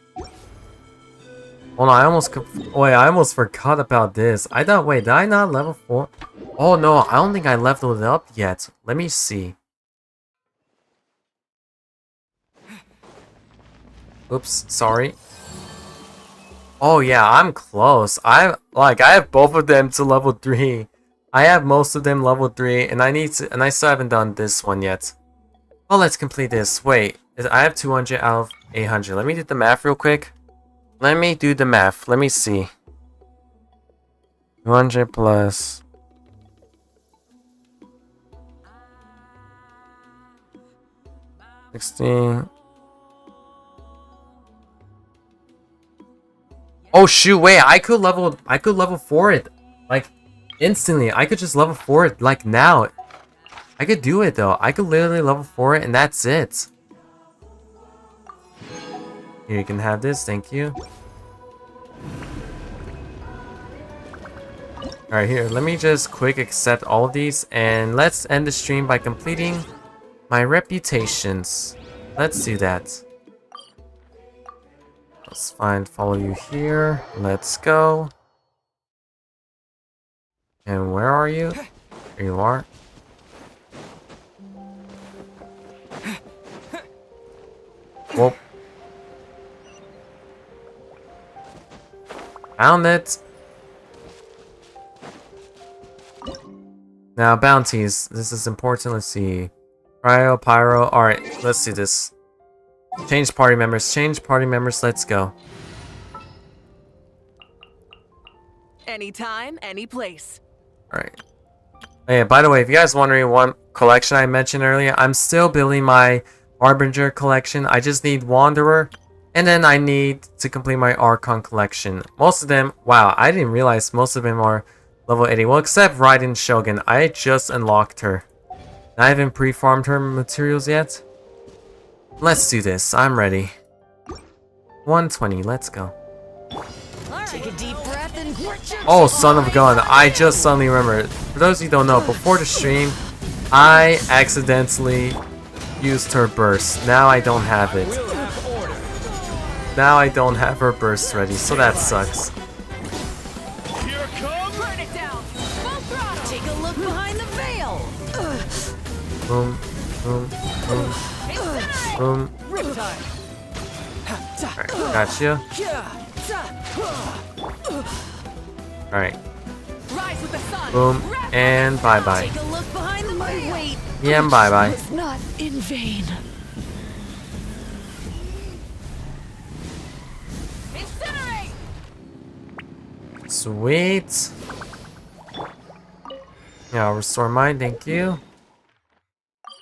I almost forgot about this. I thought, wait, did I not level 4? Oh no, I don't think I leveled it up yet. Let me see. Oops, sorry. Oh yeah, I'm close. I have both of them to level 3. I have most of them level 3, and I still haven't done this one yet. Oh, let's complete this. Wait, I have 200 out of 800. Let me do the math real quick. Let me do the math. Let me see. 200 plus... $16. Oh shoot, wait, I could level 4 it like instantly. I could just level 4 it like now. I could do it though. I could literally level 4 it and that's it. Here, you can have this, thank you. Alright, here, let me just quick accept all of these and let's end the stream by completing my reputations. Let's do that. Let's follow you here. Let's go. And where are you? Here you are. Whoop. Found it. Now bounties. This is important. Let's see. Pyro. Alright, let's see this. Change party members. Let's go. Anytime, any place. Alright. Hey, by the way, if you guys wondering what collection I mentioned earlier, I'm still building my Harbinger collection. I just need Wanderer. And then I need to complete my Archon collection. Most of them, wow, I didn't realize most of them are level 80. Well, except Raiden Shogun. I just unlocked her. I haven't pre-farmed her materials yet. Let's do this. I'm ready. 120. Let's go. Take a deep breath and... Oh, son of a gun. I just suddenly remembered. For those of you who don't know, before the stream, I accidentally used her burst. Now I don't have it. Now I don't have her burst ready, so that sucks. Burn it down. Full throttle. Take a look behind the veil. Boom, boom, boom. Boom. Alright, gotcha. Alright. Boom. And bye-bye. Take a look behind the veil. Yeah, and bye-bye. Was not in vain. Incinerate. Sweet. Yeah, I'll restore mine, thank you.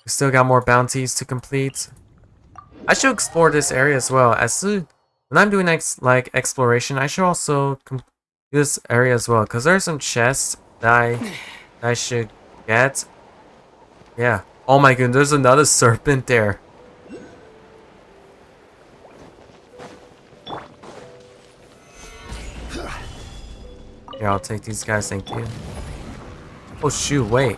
We still got more bounties to complete. I should explore this area as well. When I'm doing like exploration, I should also do this area as well, because there's some chests that I should get. Yeah. Oh my goodness, there's another serpent there. Here, I'll take these guys, thank you. Oh shoot, wait.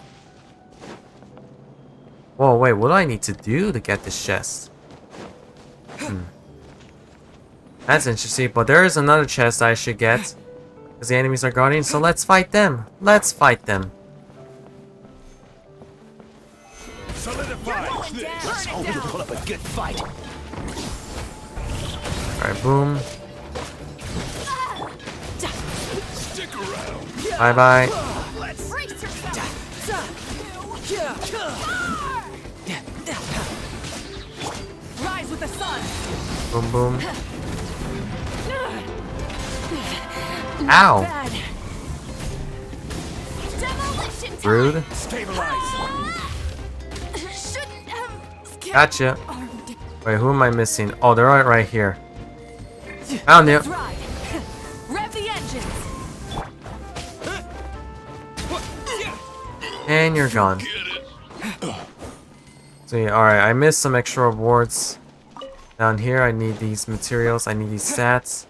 Whoa, wait, what do I need to do to get this chest? That's interesting, but there is another chest I should get. Because the enemies are guarding, so let's fight them. Let's fight them. Put up a good fight. Alright, boom. Stick around. Bye bye. Rise with the sun. Boom boom. Ow. Rude. Gotcha. Wait, who am I missing? Oh, they're right here. Found you. Rev the engines. And you're gone. So yeah, alright, I missed some extra rewards. Down here, I need these materials, I need these stats.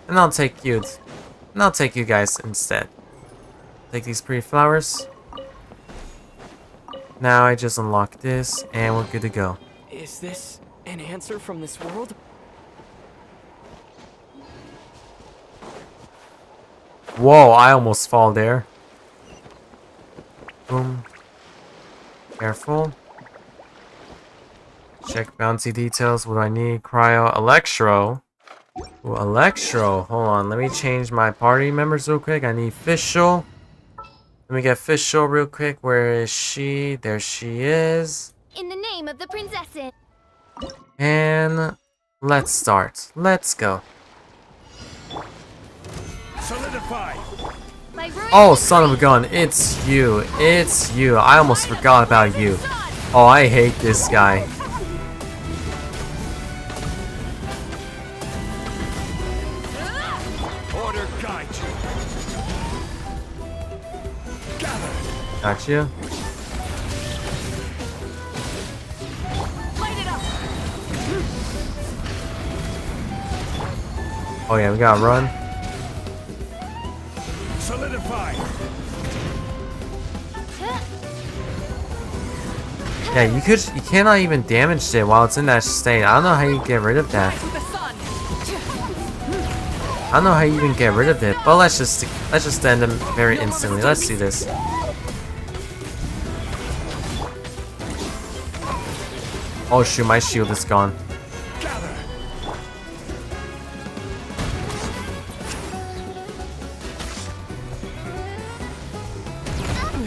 And I'll take you. And I'll take you guys instead. Take these pretty flowers. Now I just unlock this, and we're good to go. Is this an answer from this world? Whoa, I almost fall there. Boom. Careful. Check bounty details. What do I need? Cryo. Electro. Ooh, Electro. Hold on. Let me change my party members real quick. I need Fischl. Let me get Fischl real quick. Where is she? There she is. In the name of the princess. And let's start. Let's go. Solidify. Oh, son of a gun. It's you. It's you. I almost forgot about you. Oh, I hate this guy. Order guide you. Gather. Gotcha. Light it up. Oh yeah, we gotta run. Solidify. Yeah, you cannot even damage it while it's in that state. I don't know how you get rid of that. I don't know how you even get rid of it, but let's just end them very instantly. Let's do this. Oh shoot, my shield is gone.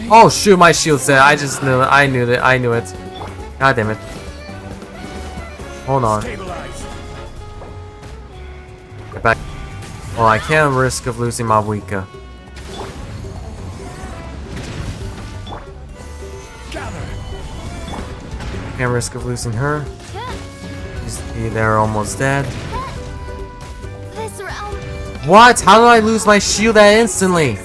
Oh shoot, my shield's dead. I just knew it. I knew it. I knew it. God damn it. Hold on. Get back. Well, I can't risk of losing Mabuika. Can't risk of losing her. They're almost dead. What? How did I lose my shield that instantly?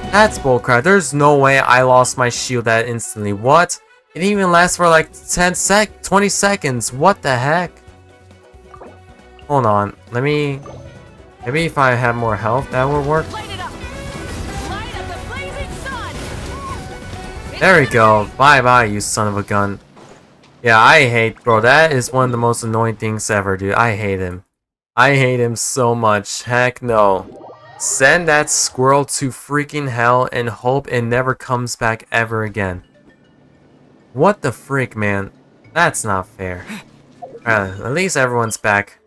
That's bullcrap. There's no way I lost my shield that instantly. What? It didn't even last for like 20 seconds. What the heck? Hold on. Let me... Maybe if I have more health, that will work. There we go. Bye-bye, you son of a gun. Yeah, I hate... Bro, that is one of the most annoying things ever, dude. I hate him. I hate him so much. Heck no. Send that squirrel to freaking hell and hope it never comes back ever again. What the freak, man? That's not fair. At least everyone's back.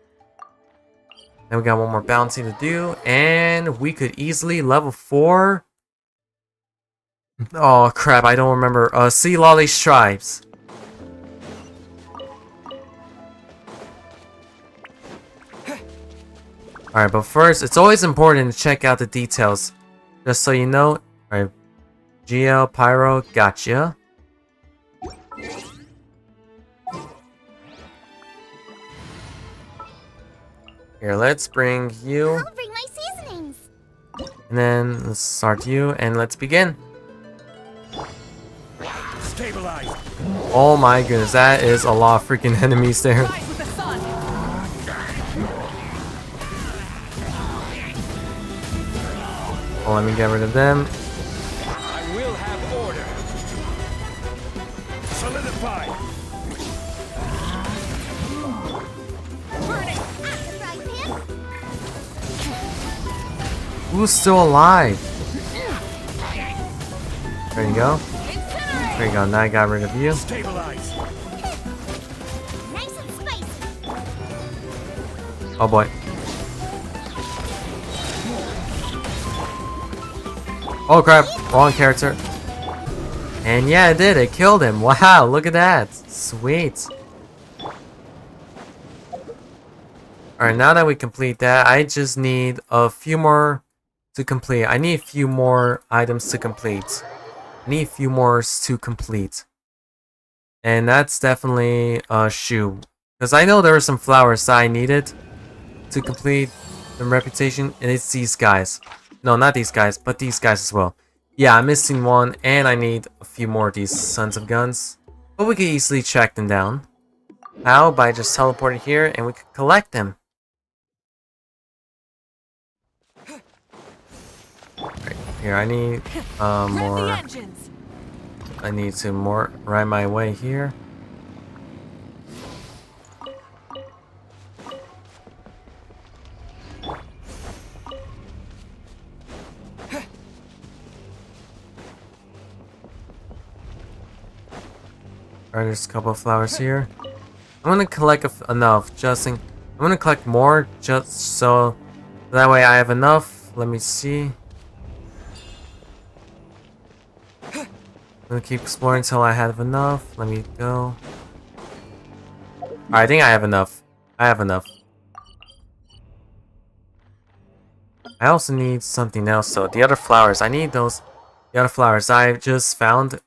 Then we got one more bounty to do, and we could easily level 4. Oh crap, I don't remember. Sea Lolly Stripes. Alright, but first, it's always important to check out the details. Just so you know. Alright. GL, Pyro, gotcha. Here, let's bring you. I'll bring my seasonings. And then let's start you and let's begin. Stabilize. Oh my goodness, that is a lot of freaking enemies there. Oh, let me get rid of them. I will have order. Solidify. Who's still alive? There you go. There you go. Now I got rid of you. Stabilize. Nice and spicy. Oh boy. Oh crap. Wrong character. And yeah, it did. It killed him. Wow, look at that. Sweet. Alright, now that we complete that, I just need a few more to complete. I need a few more items to complete. I need a few more to complete. And that's definitely a shoe. Because I know there were some flowers that I needed to complete the reputation. And it's these guys. No, not these guys, but these guys as well. Yeah, I'm missing one, and I need a few more of these sons of guns. But we can easily track them down. How? By just teleporting here, and we can collect them. Right, here, I need more. I need to ride my way here. Alright, there's a couple of flowers here. I'm gonna collect enough, I'm gonna collect more just so that way I have enough. Let me see. I'm gonna keep exploring until I have enough. Let me go. I think I have enough. I have enough. I also need something else, so the other flowers. I need those. The other flowers I just found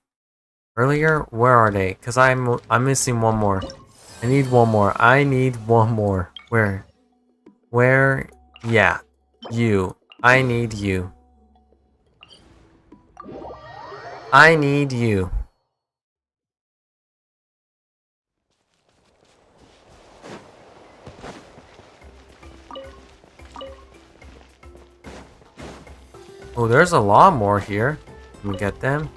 earlier. Where are they? Because I'm missing one more. I need one more. I need one more. Where? Where? Yeah. You. I need you. I need you. Oh, there's a lot more here. Let me get them.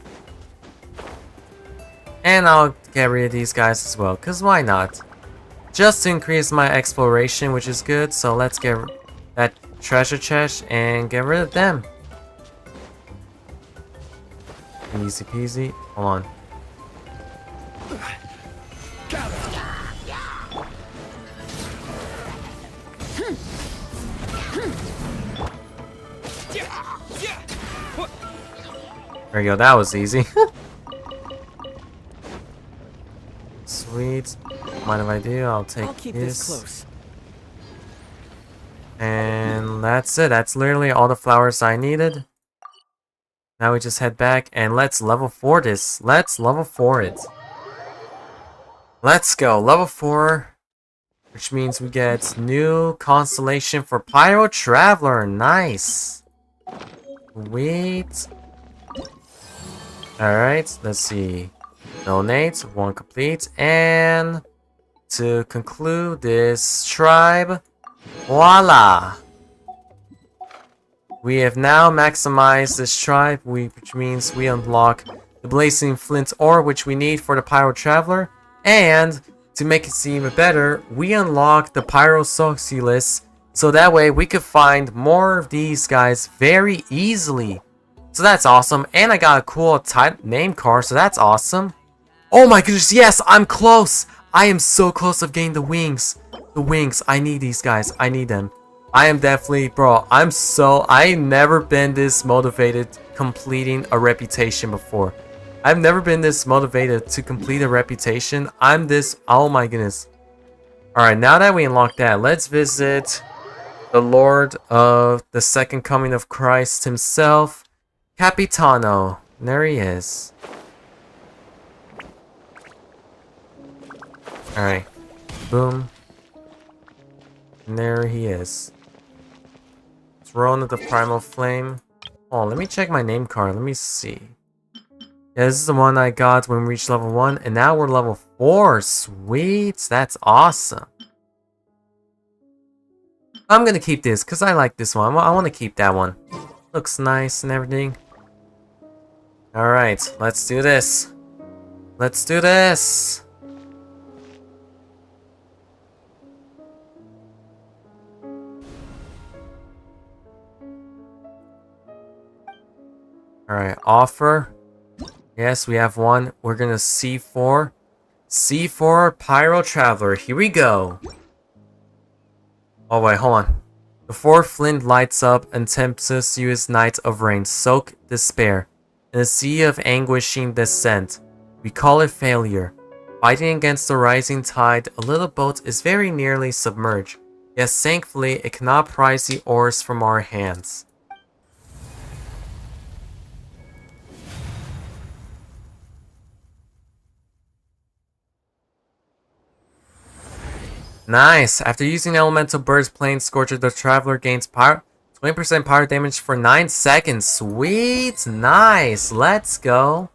And I'll get rid of these guys as well, because why not? Just to increase my exploration, which is good, so let's get that treasure chest and get rid of them. Easy peasy. Hold on. There you go, that was easy. Sweet. Mind if I do? I'll keep this close. And that's it. That's literally all the flowers I needed. Now we just head back and let's level 4 this. Let's level 4 it. Let's go. Level 4. Which means we get new constellation for Pyro Traveler. Nice. Sweet. Alright, let's see. Donate, 1 complete, and to conclude this tribe, voila! We have now maximized this tribe, which means we unlock the Blazing Flint ore, which we need for the Pyro Traveler, and to make it seem even better, we unlock the Pyro Soxylus, so that way we could find more of these guys very easily. So that's awesome, and I got a cool name card, so that's awesome. Oh my goodness, yes, I'm close! I am so close of getting the wings. The wings, I need these guys, I need them. I am definitely, bro, I've never been this motivated completing a reputation before. I've never been this motivated to complete a reputation. Oh my goodness. Alright, now that we unlocked that, let's visit the Lord of the Second Coming of Christ himself, Capitano. There he is. Alright. Boom. And there he is. Throne of the Primal Flame. Oh, let me check my name card. Let me see. Yeah, this is the one I got when we reached level 1. And now we're level 4. Sweet. That's awesome. I'm gonna keep this because I like this one. I want to keep that one. Looks nice and everything. Alright, let's do this. Let's do this. Alright, offer. Yes, we have one. We're gonna C4. C4 Pyro Traveler. Here we go. Oh wait, hold on. Before Flint lights up and tempestuous night of rain soak despair, in a sea of anguishing descent, we call it failure. Fighting against the rising tide, a little boat is very nearly submerged. Yes, thankfully, it cannot prise the oars from our hands. Nice! After using Elemental Bird's Plane Scorcher, the Traveler gains 20% power damage for 9 seconds. Sweet! Nice! Let's go!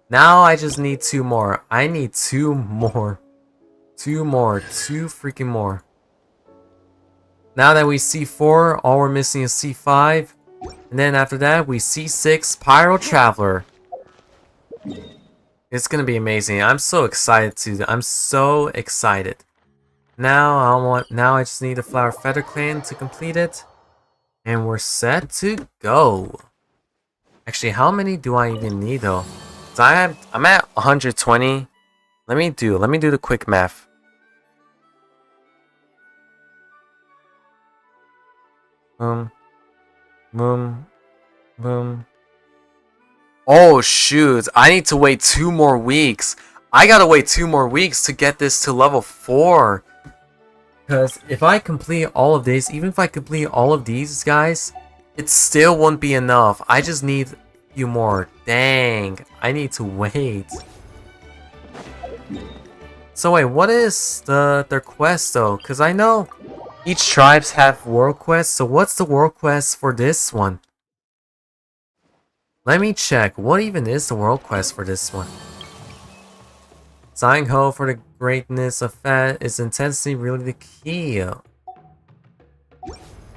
Now I just need 2 more. I need 2 more. 2 more. 2 freaking more. Now that we C4, all we're missing is C5. And then after that, we C6 Pyro Traveler. It's gonna be amazing. I'm so excited to. I'm so excited. Now I just need a Flower Feather Clan to complete it. And we're set to go. Actually, how many do I even need though? So I'm at 120. Let me do the quick math. Boom. Boom. Boom. Oh shoot, I need to wait 2 more weeks. I gotta wait 2 more weeks to get this to level 4. Because if I complete all of this, even if I complete all of these guys, it still won't be enough. I just need a few more. Dang, I need to wait. So wait, what is their quest though? Because I know each tribes have world quests, so what's the world quest for this one? Let me check, what even is the world quest for this one? Sighing ho for the greatness of fat is intensity really the key.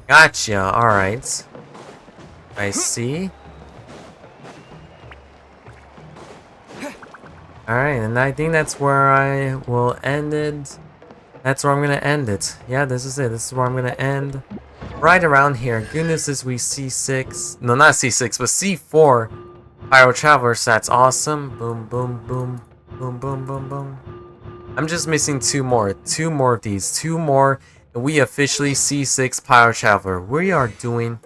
Gotcha, alright. I see. Alright, and I think that's where I will end it. That's where I'm gonna end it. Yeah, this is it. This is where I'm gonna end. Right around here. Goodness is we C6. No, not C6, but C4. Pyro Travelers, that's awesome. Boom, boom, boom. Boom, boom, boom, boom. I'm just missing 2 more. 2 more of these. 2 more. And we officially C6 Pyro Traveler. We are doing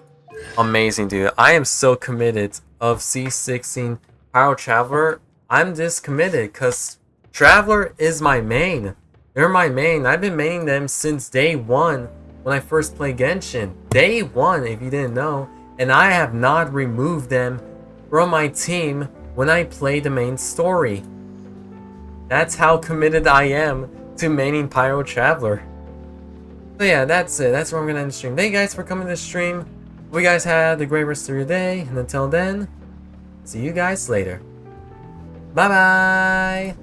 amazing, dude. I am so committed of C6ing Pyro Traveler. I'm this committed because Traveler is my main. They're my main. I've been maining them since day 1 when I first played Genshin. Day 1, if you didn't know. And I have not removed them from my team when I play the main story. That's how committed I am to maining Pyro Traveler. So yeah, that's it. That's where I'm going to end the stream. Thank you guys for coming to the stream. Hope you guys had a great rest of your day. And until then, see you guys later. Bye-bye!